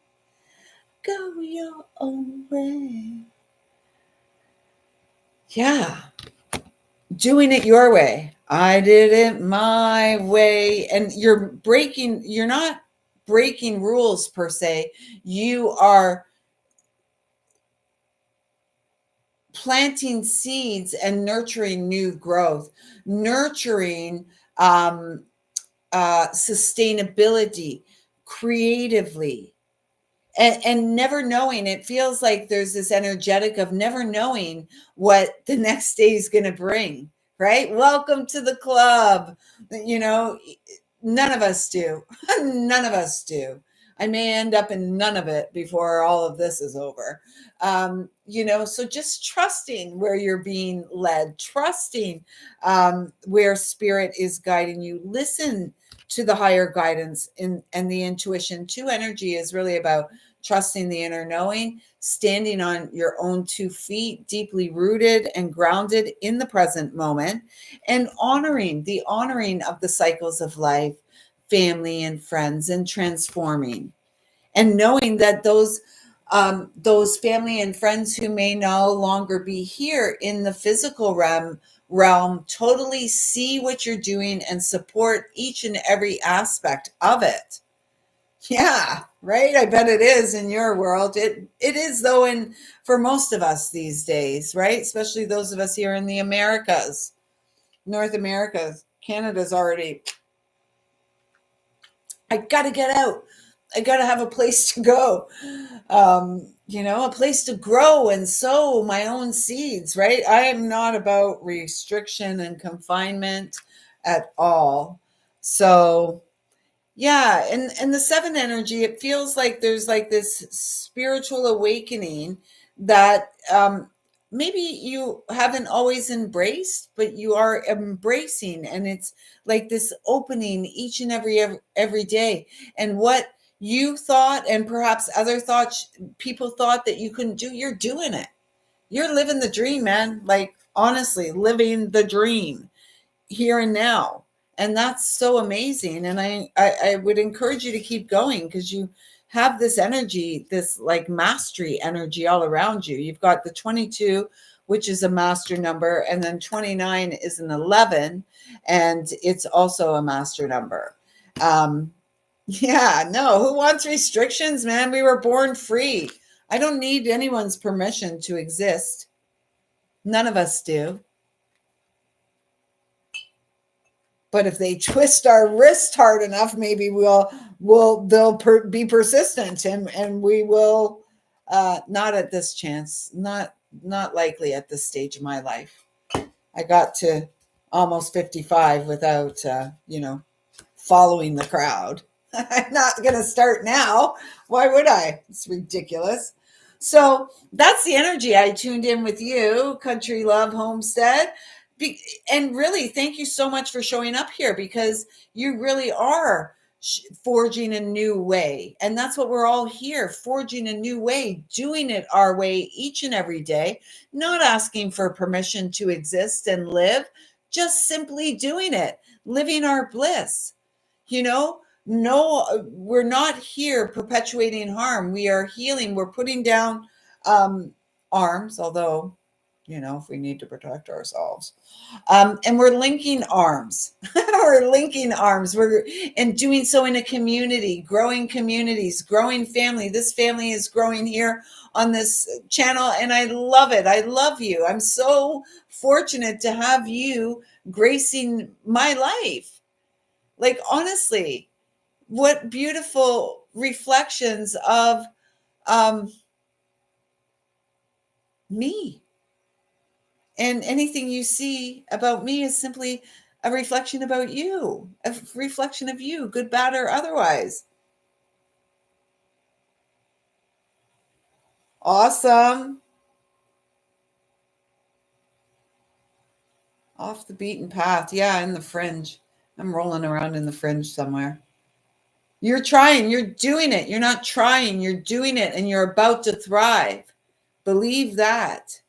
Go your own way. Yeah. Doing it your way. I did it my way. And you're not breaking rules per se. You are planting seeds and nurturing new growth, nurturing sustainability creatively, and never knowing. It feels like there's this energetic of never knowing what the next day is going to bring, right? Welcome to the club. None of us do. None of us do. I may end up in none of it before all of this is over. So just trusting where you're being led, trusting where spirit is guiding you. Listen to the higher guidance and the intuition. 2 energy is really about trusting the inner knowing, standing on your own 2 feet, deeply rooted and grounded in the present moment, and honoring of the cycles of life, family and friends, and transforming. And knowing that those family and friends who may no longer be here in the physical realm totally see what you're doing and support each and every aspect of it. Yeah, right. I bet it is in your world. It is though for most of us these days, right? Especially those of us here in the Americas, North America. Canada's already, I got to get out. I got to have a place to go, a place to grow and sow my own seeds, right? I am not about restriction and confinement at all. So, yeah, and the 7 energy, it feels like there's like this spiritual awakening that maybe you haven't always embraced, but you are embracing, and it's like this opening each and every day. And what you thought, and perhaps other thoughts, people thought that you couldn't do, you're doing it. You're living the dream, man. Like honestly, living the dream here and now. And that's so amazing. And I would encourage you to keep going, because you have this energy, this like mastery energy all around you. You've got the 22, which is a master number, and then 29 is an 11, and it's also a master number. Yeah, no, who wants restrictions, man? We were born free. I don't need anyone's permission to exist. None of us do. But if they twist our wrist hard enough, maybe they'll be persistent, and we will. Not at this chance. Not likely at this stage of my life. I got to almost 55 without following the crowd. I'm not going to start now. Why would I? It's ridiculous. So that's the energy. I tuned in with you, Country Love Homestead. And really, thank you so much for showing up here, because you really are forging a new way. And that's what we're all here, forging a new way, doing it our way each and every day, not asking for permission to exist and live, just simply doing it, living our bliss. You know, no, we're not here perpetuating harm. We are healing. We're putting down arms, although, if we need to protect ourselves. And we're linking arms. We're linking arms. We're and doing so in a community, growing communities, growing family. This family is growing here on this channel, and I love it. I love you. I'm so fortunate to have you gracing my life. Like, honestly, what beautiful reflections of um, me. And anything you see about me is simply a reflection about you, a reflection of you, good, bad, or otherwise. Awesome. Off the beaten path. Yeah, in the fringe. I'm rolling around in the fringe somewhere. You're trying, you're doing it. You're not trying, you're doing it, and you're about to thrive. Believe that.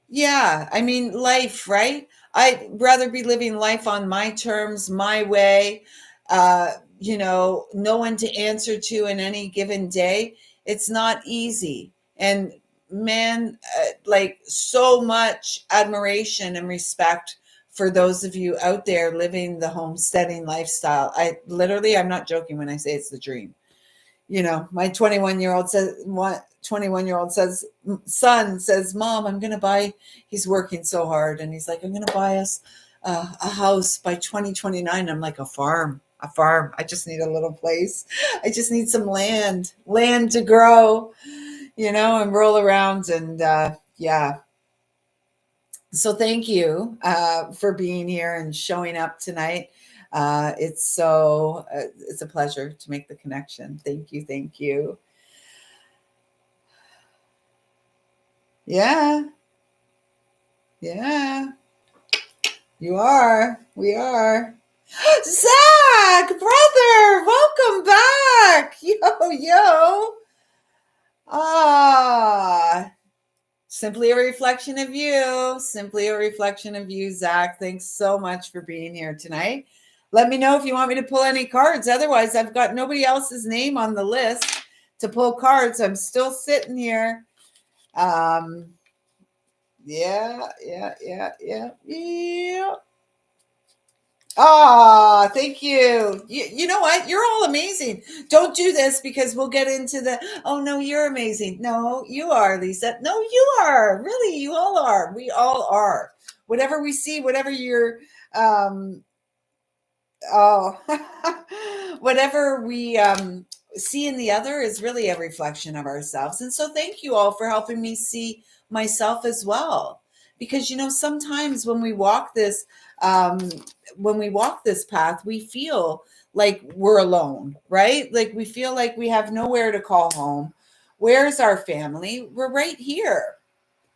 Yeah, I mean, life, right? I'd rather be living life on my terms, my way. No one to answer to in any given day. It's not easy. And man, like, so much admiration and respect for those of you out there living the homesteading lifestyle. I'm not joking when I say it's the dream. My 21-year-old says, 21-year-old says, son says, Mom, he's working so hard. And he's like, I'm going to buy us a house by 2029. I'm like, a farm. I just need a little place. I just need some land to grow, and roll around. And yeah. So thank you for being here and showing up tonight. It's a pleasure to make the connection. Thank you. Thank you. Yeah. Yeah. You are. We are. Zach, brother, welcome back. Yo, yo. Ah, simply a reflection of you. Simply a reflection of you, Zach. Thanks so much for being here tonight. Let me know if you want me to pull any cards. Otherwise, I've got nobody else's name on the list to pull cards. I'm still sitting here. Yeah. Ah, thank you. You know what? You're all amazing. Don't do this, because we'll get into oh no, you're amazing. No, you are, Lisa. No, you are. Really, you all are. We all are. Whatever we see, whatever you're, oh, whatever we see in the other is really a reflection of ourselves. And so thank you all for helping me see myself as well. Because, sometimes um, when we walk this path, we feel like we're alone, right? Like, we feel like we have nowhere to call home. Where's our family? We're right here.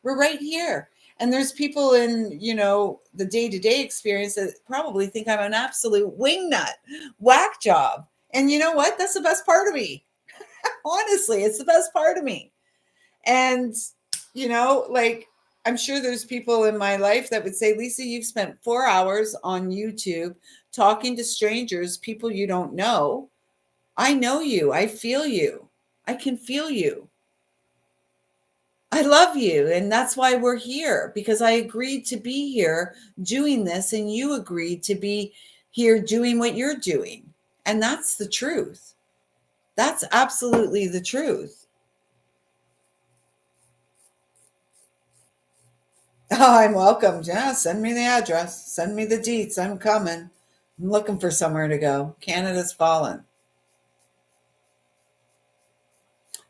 We're right here. And there's people in, the day-to-day experience that probably think I'm an absolute wingnut, whack job. And you know what? That's the best part of me. Honestly, it's the best part of me. And, like, I'm sure there's people in my life that would say, Lisa, you've spent 4 hours on YouTube talking to strangers, people you don't know. I know you. I feel you. I can feel you. I love you. And that's why we're here, because I agreed to be here doing this, and you agreed to be here doing what you're doing. And that's the truth. That's absolutely the truth. Oh, I'm welcome. Yeah, send me the address. Send me the deets. I'm coming. I'm looking for somewhere to go. Canada's fallen.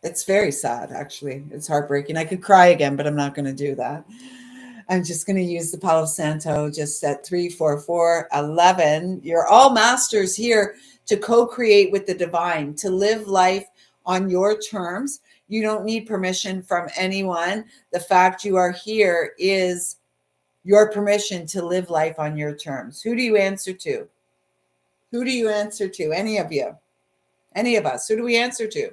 It's very sad, actually. It's heartbreaking. I could cry again, but I'm not going to do that. I'm just going to use the Palo Santo just at 34411. You're all masters here to co-create with the divine, to live life on your terms. You don't need permission from anyone. The fact you are here is your permission to live life on your terms. Who do you answer to? Who do you answer to? Any of you? Any of us? Who do we answer to?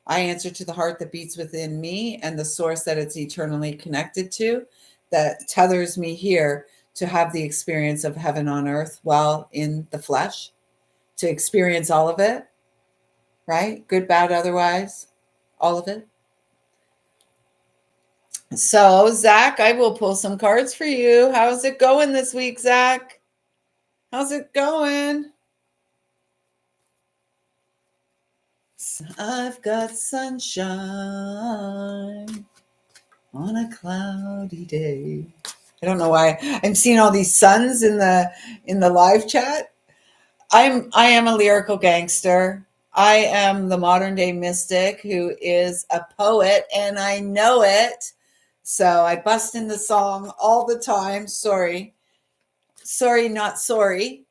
I answer to the heart that beats within me and the source that it's eternally connected to, that tethers me here to have the experience of heaven on earth while in the flesh, to experience all of it, right? Good, bad, otherwise, all of it. So, Zach, I will pull some cards for you. How's it going this week, Zach? How's it going? I've got sunshine on a cloudy day. I don't know why I'm seeing all these suns in the live chat. I am a lyrical gangster. I am the modern day mystic who is a poet, and I know it. So I bust in the song all the time. Sorry, not sorry.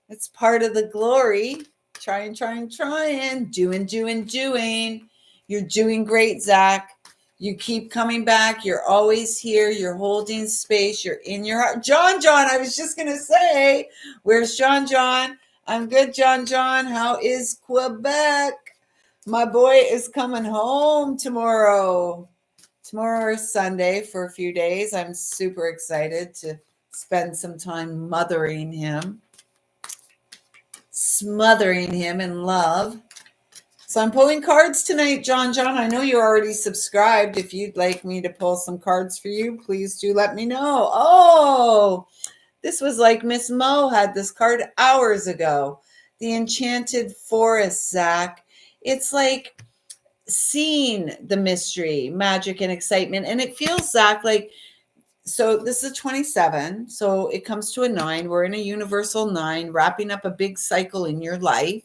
It's part of the glory. Trying. Doing. You're doing great, Zach. You keep coming back. You're always here. You're holding space. You're in your heart. John, I was just going to say, where's John? I'm good, John. How is Quebec? My boy is coming home tomorrow. Tomorrow is Sunday for a few days. I'm super excited to spend some time mothering him, smothering him in love. So I'm pulling cards tonight, John. I know you're already subscribed. If you'd like me to pull some cards for you, please do let me know. Oh, this was like Miss Mo had this card hours ago. The Enchanted Forest, Zach. It's like seeing the mystery, magic, and excitement. And it feels, Zach, like, so this is 27. So it comes to a 9. We're in a universal 9, wrapping up a big cycle in your life,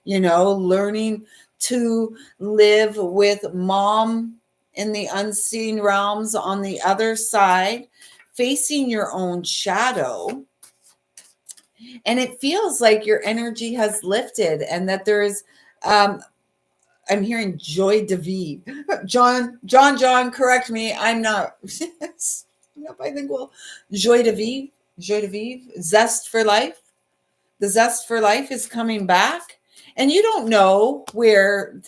learning to live with mom in the unseen realms on the other side, facing your own shadow. And it feels like your energy has lifted and that there is, I'm hearing joy de vivre. John, correct me. I'm not, I'm not bilingual. Joy de vivre, zest for life. The zest for life is coming back. And you don't know where,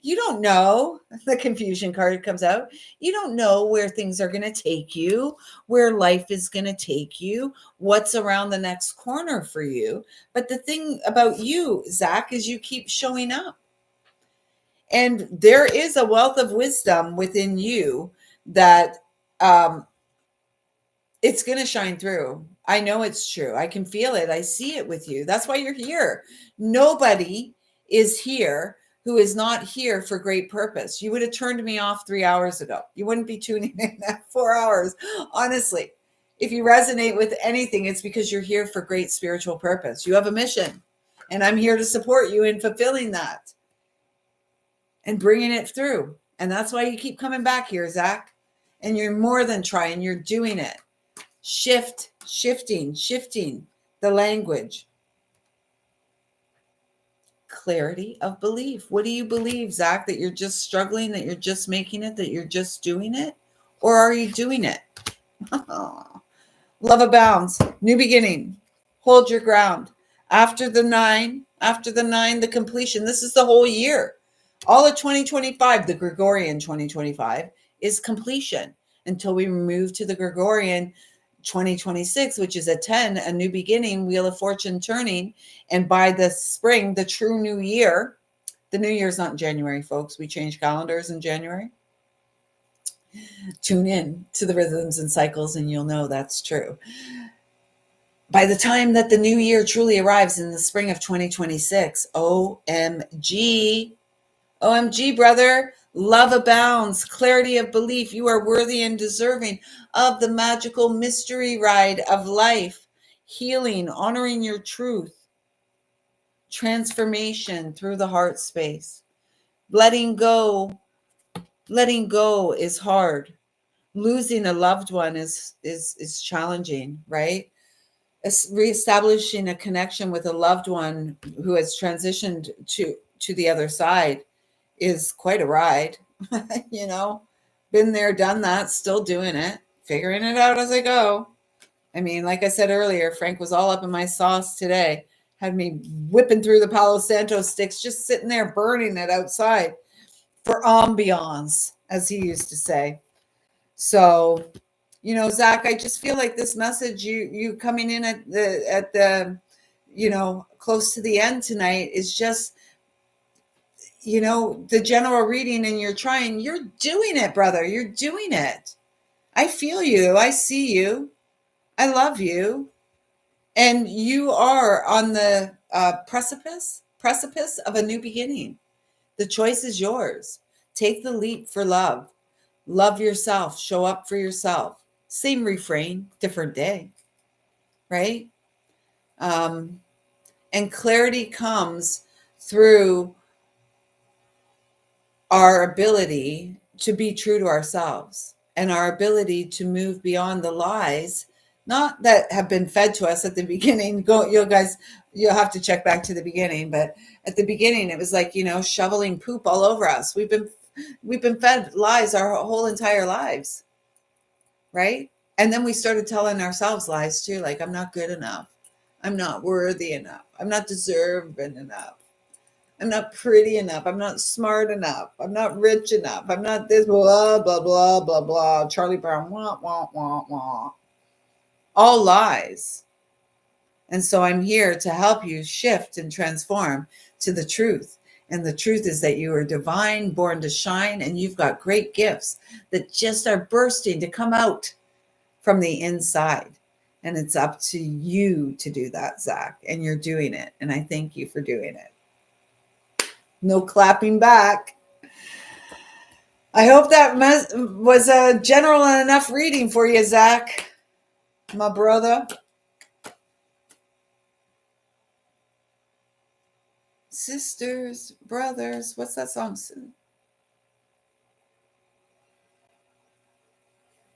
you don't know, the confusion card comes out. You don't know where things are going to take you, where life is going to take you, what's around the next corner for you. But the thing about you, Zach, is you keep showing up. And there is a wealth of wisdom within you that it's going to shine through. I know it's true. I can feel it. I see it with you. That's why you're here. Nobody is here who is not here for great purpose. You would have turned me off 3 hours ago. You wouldn't be tuning in at 4 hours. Honestly, if you resonate with anything, it's because you're here for great spiritual purpose. You have a mission, and I'm here to support you in fulfilling that and bringing it through. And that's why you keep coming back here, Zach. And you're more than trying. You're doing it. Shifting the language. Clarity of belief. What do you believe, Zach? That you're just struggling, that you're just making it, that you're just doing it? Or are you doing it? Love abounds. New beginning. Hold your ground. After the 9, the completion. This is the whole year. All of 2025, the Gregorian 2025, is completion until we move to the Gregorian 2026, which is a 10, a new beginning, Wheel of Fortune turning. And by the spring, the true new year, the new year is not in January, folks. We change calendars in January. Tune in to the rhythms and cycles and you'll know that's true. By the time that the new year truly arrives in the spring of 2026, OMG, brother, love abounds, clarity of belief. You are worthy and deserving of the magical mystery ride of life, healing, honoring your truth, transformation through the heart space. Letting go is hard. losing a loved one is challenging, right? Reestablishing a connection with a loved one who has transitioned to the other side is quite a ride. You know, been there, done that, still doing it, figuring it out as I go. I mean, like I said earlier, Frank was all up in my sauce today, had me whipping through the Palo Santo sticks, just sitting there burning it outside for ambiance, as he used to say. So, you know, Zach, I just feel like this message you coming in at the you know, close to the end tonight is just, you know, the general reading, and you're doing it, brother. You're doing it. I feel you. I see you. I love you. And you are on the precipice of a new beginning. The choice is yours. Take the leap for love. Love yourself. Show up for yourself. Same refrain, different day, right? Um, and clarity comes through our ability to be true to ourselves and our ability to move beyond the lies, not that have been fed to us at the beginning. Go, you guys, you'll have to check back to the beginning, but at the beginning it was like, you know, shoveling poop all over us. We've been fed lies our whole entire lives, right? And then we started telling ourselves lies too, like, I'm not good enough, I'm not worthy enough, I'm not deserving enough, I'm not pretty enough, I'm not smart enough, I'm not rich enough, I'm not this, blah, blah, blah, blah, blah. Charlie Brown, wah, wah, wah, wah. All lies. And so I'm here to help you shift and transform to the truth. And the truth is that you are divine, born to shine, and you've got great gifts that just are bursting to come out from the inside. And it's up to you to do that, Zach. And you're doing it. And I thank you for doing it. No clapping back. I hope that was a general enough reading for you, Zach, my brother. Sisters, brothers, what's that song?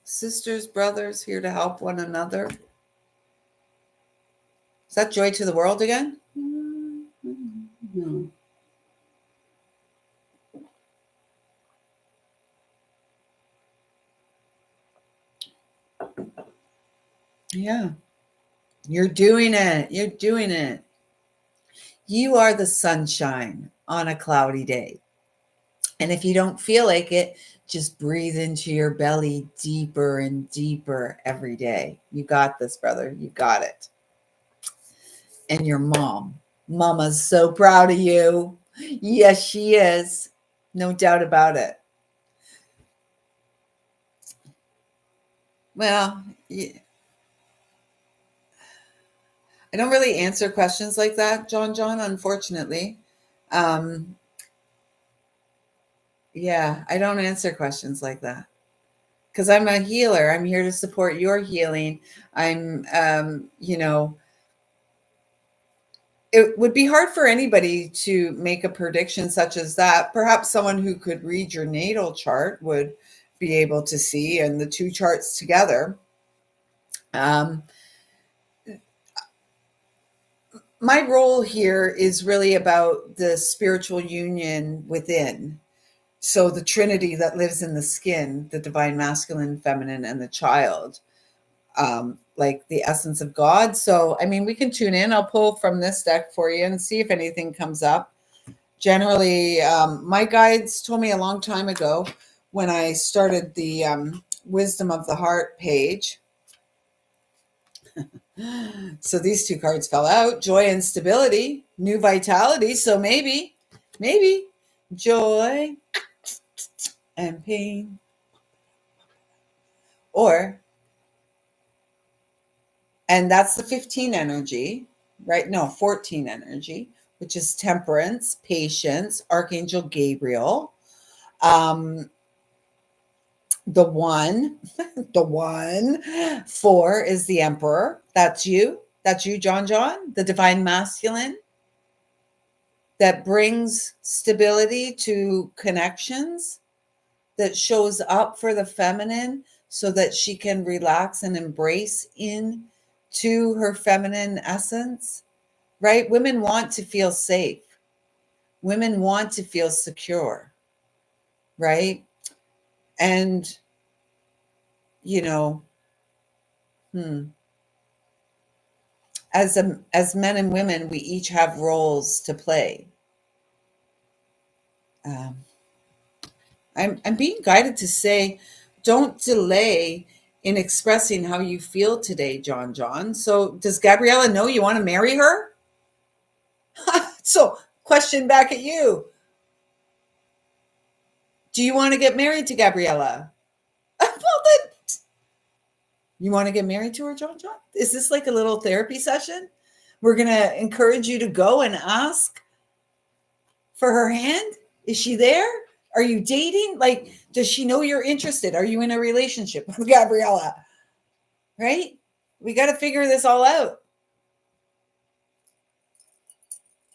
Sisters, brothers, here to help one another. Is that Joy to the World again? No. Yeah. You're doing it. You're doing it. You are the sunshine on a cloudy day. And if you don't feel like it, just breathe into your belly deeper and deeper every day. You got this, brother. You got it. And your Mama's so proud of you. Yes, she is. No doubt about it. Well, I don't really answer questions like that, John, unfortunately. Yeah, I don't answer questions like that because I'm a healer. I'm here to support your healing. I'm, you know, it would be hard for anybody to make a prediction such as that. Perhaps someone who could read your natal chart would be able to see, and the two charts together. My role here is really about the spiritual union within. So the Trinity that lives in the skin, the divine masculine, feminine, and the child, like the essence of God. So, I mean, we can tune in. I'll pull from this deck for you and see if anything comes up. Generally, my guides told me a long time ago when I started the Wisdom of the Heart page. So these two cards fell out: joy and stability, new vitality. So maybe joy and pain, and that's the 15 energy, right? No, 14 energy, which is temperance, patience, Archangel Gabriel. The one, the 4 is the Emperor. That's you, John, the divine masculine that brings stability to connections, that shows up for the feminine so that she can relax and embrace into her feminine essence, right? Women want to feel safe. Women want to feel secure, right? And, you know, as men and women, we each have roles to play. Um, I'm being guided to say, don't delay in expressing how you feel today, John John. So, does Gabriella know you want to marry her? So, question back at you. Do you want to get married to Gabriella? Well, then, you want to get married to her, John John? Is this like a little therapy session? We're going to encourage you to go and ask for her hand. Is she there? Are you dating? Like, does she know you're interested? Are you in a relationship with Gabriella? Right? We got to figure this all out.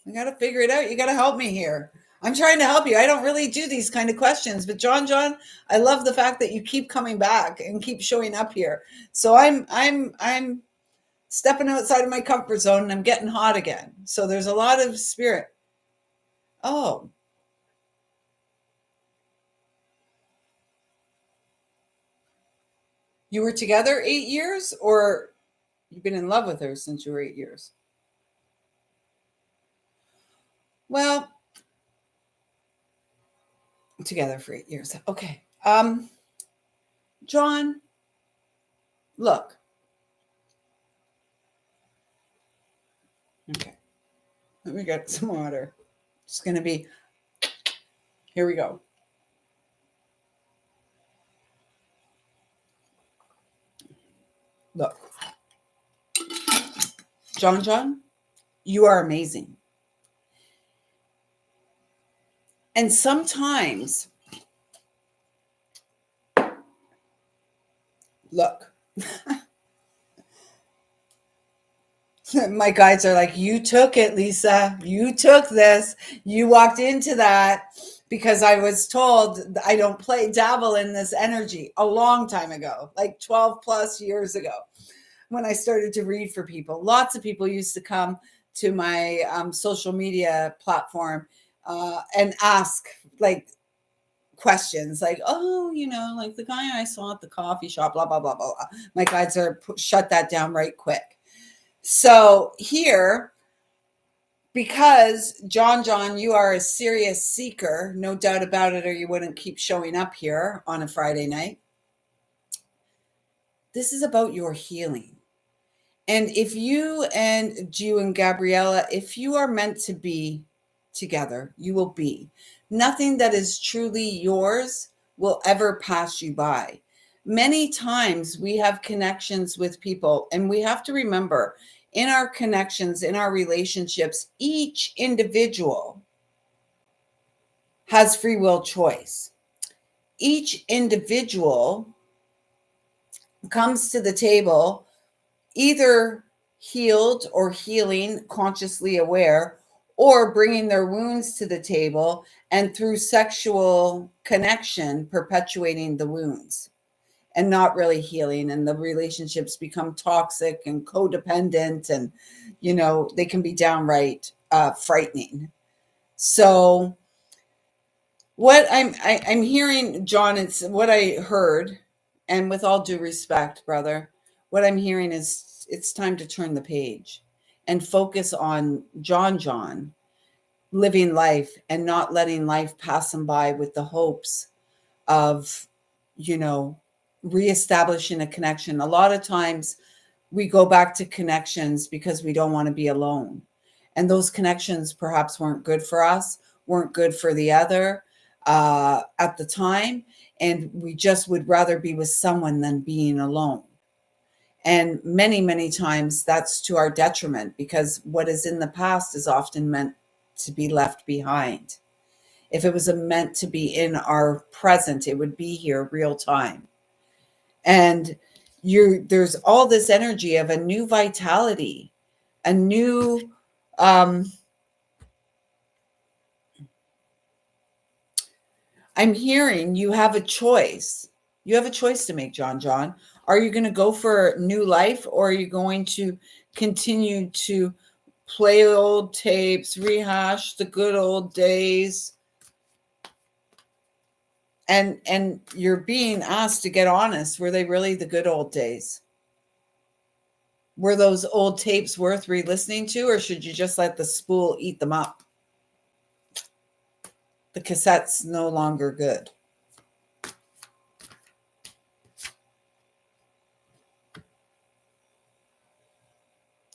We got to figure it out. You got to help me here. I'm trying to help you. I don't really do these kind of questions, but John John, I love the fact that you keep coming back and keep showing up here. So I'm stepping outside of my comfort zone and I'm getting hot again. So there's a lot of spirit. Oh, you were together 8 years, or you've been in love with her since you were 8 years? Well, together for 8 years. Okay. John, look. Okay. Let me get some water. It's going to be, here we go. Look. John John, you are amazing. And sometimes, look, my guides are like, you took it, Lisa. You took this. You walked into that because I was told I don't dabble in this energy a long time ago, like 12 plus years ago, when I started to read for people. Lots of people used to come to my social media platform and ask like questions like, oh, like the guy I saw at the coffee shop, blah, blah, blah, blah, blah. My guides are shut that down right quick. So here, because John John, you are a serious seeker, no doubt about it, or you wouldn't keep showing up here on a Friday night. This is about your healing. And if you and Gabriella, if you are meant to be together, you will be. Nothing that is truly yours will ever pass you by. Many times we have connections with people, and we have to remember in our connections, in our relationships, each individual has free will choice. Each individual comes to the table either healed or healing, consciously aware, or bringing their wounds to the table and through sexual connection perpetuating the wounds and not really healing, and the relationships become toxic and codependent, and they can be downright frightening. So what I'm hearing, John, it's what I heard, and with all due respect, brother, what I'm hearing is it's time to turn the page and focus on John John living life and not letting life pass him by with the hopes of, reestablishing a connection. A lot of times we go back to connections because we don't want to be alone. And those connections perhaps weren't good for us, weren't good for the other at the time. And we just would rather be with someone than being alone. And many, many times that's to our detriment, because what is in the past is often meant to be left behind. If it was meant to be in our present, it would be here real time. And there's all this energy of a new vitality, a new I'm hearing you have a choice. You have a choice to make, John. Are you going to go for new life, or are you going to continue to play old tapes, rehash the good old days? And you're being asked to get honest. Were they really the good old days? Were those old tapes worth re-listening to, or should you just let the spool eat them up? The cassette's no longer good.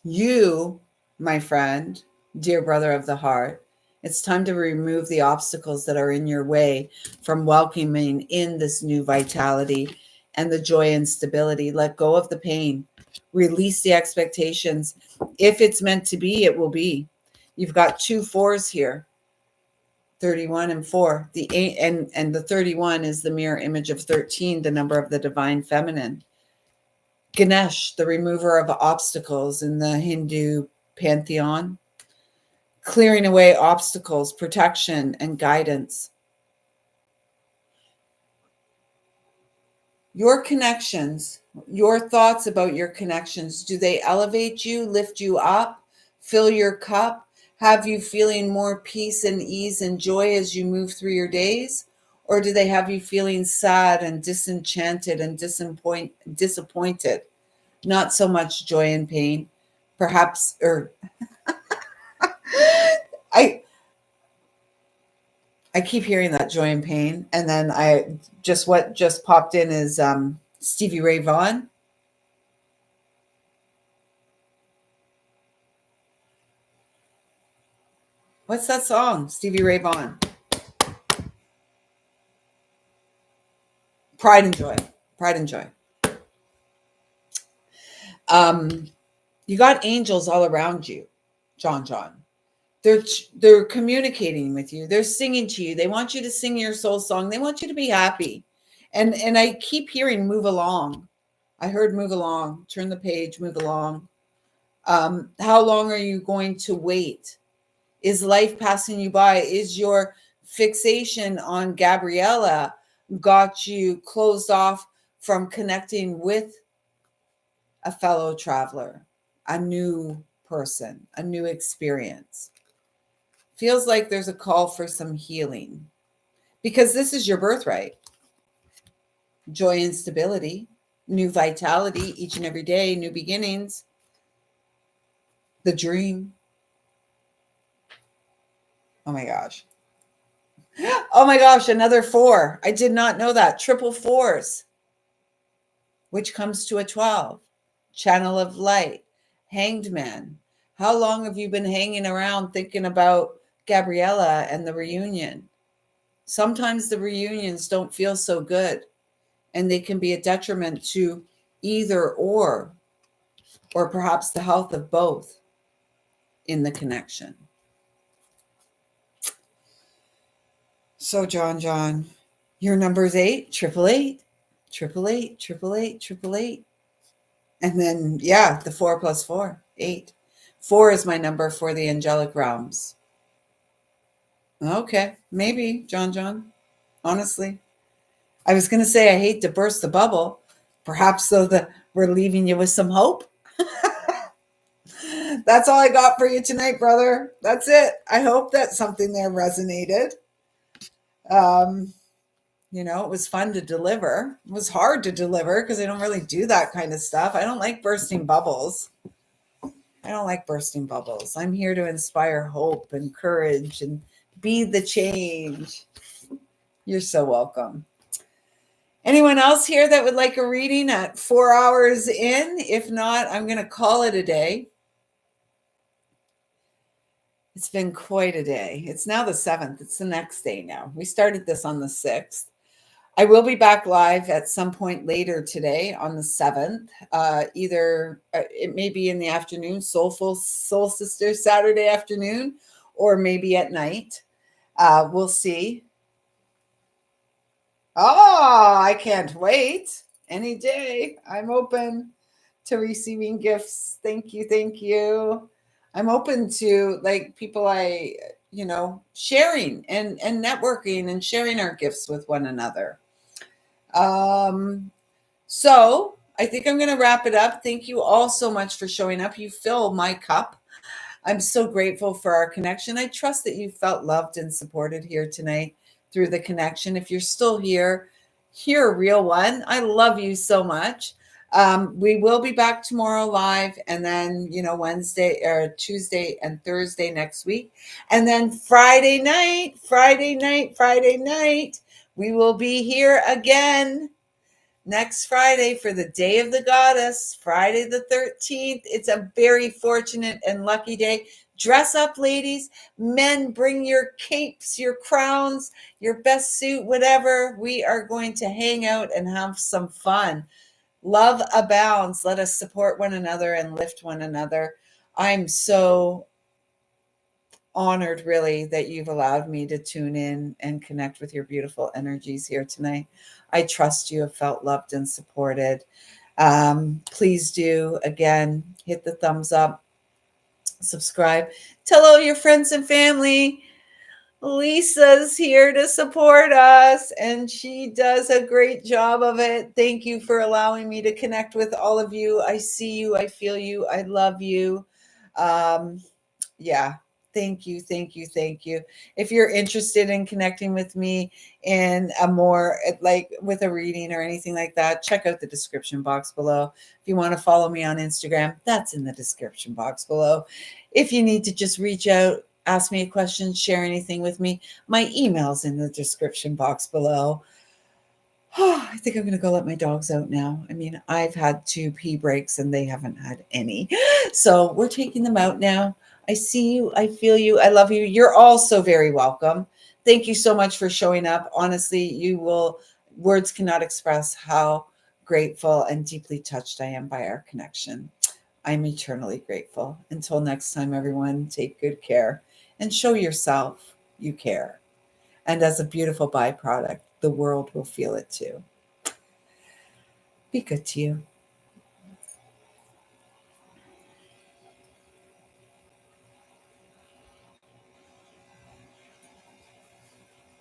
You, my friend, dear brother of the heart, it's time to remove the obstacles that are in your way from welcoming in this new vitality and the joy and stability. Let go of the pain. Release the expectations. If it's meant to be, it will be. You've got 2 4s here. 31 and 4. The 8 and the 31 is the mirror image of 13, the number of the divine feminine. Ganesh, the remover of obstacles in the Hindu pantheon, clearing away obstacles, protection, and guidance. Your connections, your thoughts about your connections, do they elevate you, lift you up, fill your cup, have you feeling more peace and ease and joy as you move through your days? Or do they have you feeling sad and disenchanted and disappointed? Not so much joy and pain, perhaps, or I keep hearing that joy and pain, and then what just popped in is Stevie Ray Vaughan. What's that song? Stevie Ray Vaughan. Pride and Joy. Pride and Joy. You got angels all around you, John. They're communicating with you. They're singing to you. They want you to sing your soul song. They want you to be happy. And I keep hearing move along. I heard move along. Turn the page, move along. How long are you going to wait? Is life passing you by? Is your fixation on Gabriella got you closed off from connecting with a fellow traveler, a new person, a new experience? Feels like there's a call for some healing, because this is your birthright. Joy and stability, new vitality each and every day, new beginnings, the dream. Oh my gosh. Oh my gosh, another 4. I did not know that. Triple 4s, which comes to a 12. Channel of light, hanged man. How long have you been hanging around thinking about Gabriella and the reunion? Sometimes the reunions don't feel so good, and they can be a detriment to either or perhaps the health of both in the connection. So John, your number is 8, 888, 888, 888, 888. And then, yeah, the 4 plus 4, 8. 4 is my number for the angelic realms. Okay, maybe, John. Honestly, I was going to say I hate to burst the bubble, perhaps so that we're leaving you with some hope. That's all I got for you tonight, brother. That's it. I hope that something there resonated. It was fun to deliver. It was hard to deliver because I don't really do that kind of stuff. I don't like bursting bubbles. I'm here to inspire hope and courage and be the change. You're so welcome. Anyone else here that would like a reading at 4 hours in? If not, I'm going to call it a day. It's been quite a day. It's now the 7th. It's the next day now. We started this on the 6th. I will be back live at some point later today on the 7th. Either it may be in the afternoon, Soul Sister Saturday afternoon, or maybe at night. We'll see. Oh, I can't wait. Any day. I'm open to receiving gifts. Thank you. I'm open to people sharing and networking and sharing our gifts with one another. So I think I'm going to wrap it up. Thank you all so much for showing up. You fill my cup. I'm so grateful for our connection. I trust that you felt loved and supported here tonight through the connection. If you're still here, you're a real one. I love you so much. We will be back tomorrow live, and then, Wednesday or Tuesday and Thursday next week. And then Friday night, we will be here again next Friday for the Day of the Goddess, Friday the 13th. It's a very fortunate and lucky day. Dress up, ladies. Men, bring your capes, your crowns, your best suit, whatever. We are going to hang out and have some fun. Love abounds. Let us support one another and lift one another. I'm so honored, really, that you've allowed me to tune in and connect with your beautiful energies here tonight. I trust you have felt loved and supported. Please do, again, hit the thumbs up, subscribe, tell all your friends and family. Lisa's here to support us, and she does a great job of it. Thank you for allowing me to connect with all of you. I see you, I feel you, I love you. Yeah. Thank you. If you're interested in connecting with me in a more like with a reading or anything like that, check out the description box below. If you want to follow me on Instagram, that's in the description box below. If you need to just reach out, ask me a question, share anything with me, my email's in the description box below. Oh, I think I'm going to go let my dogs out now. I mean, I've had 2 pee breaks and they haven't had any. So we're taking them out now. I see you. I feel you. I love you. You're all so very welcome. Thank you so much for showing up. Honestly, words cannot express how grateful and deeply touched I am by our connection. I'm eternally grateful. Until next time, everyone, take good care and show yourself you care. And as a beautiful byproduct, the world will feel it too. Be good to you.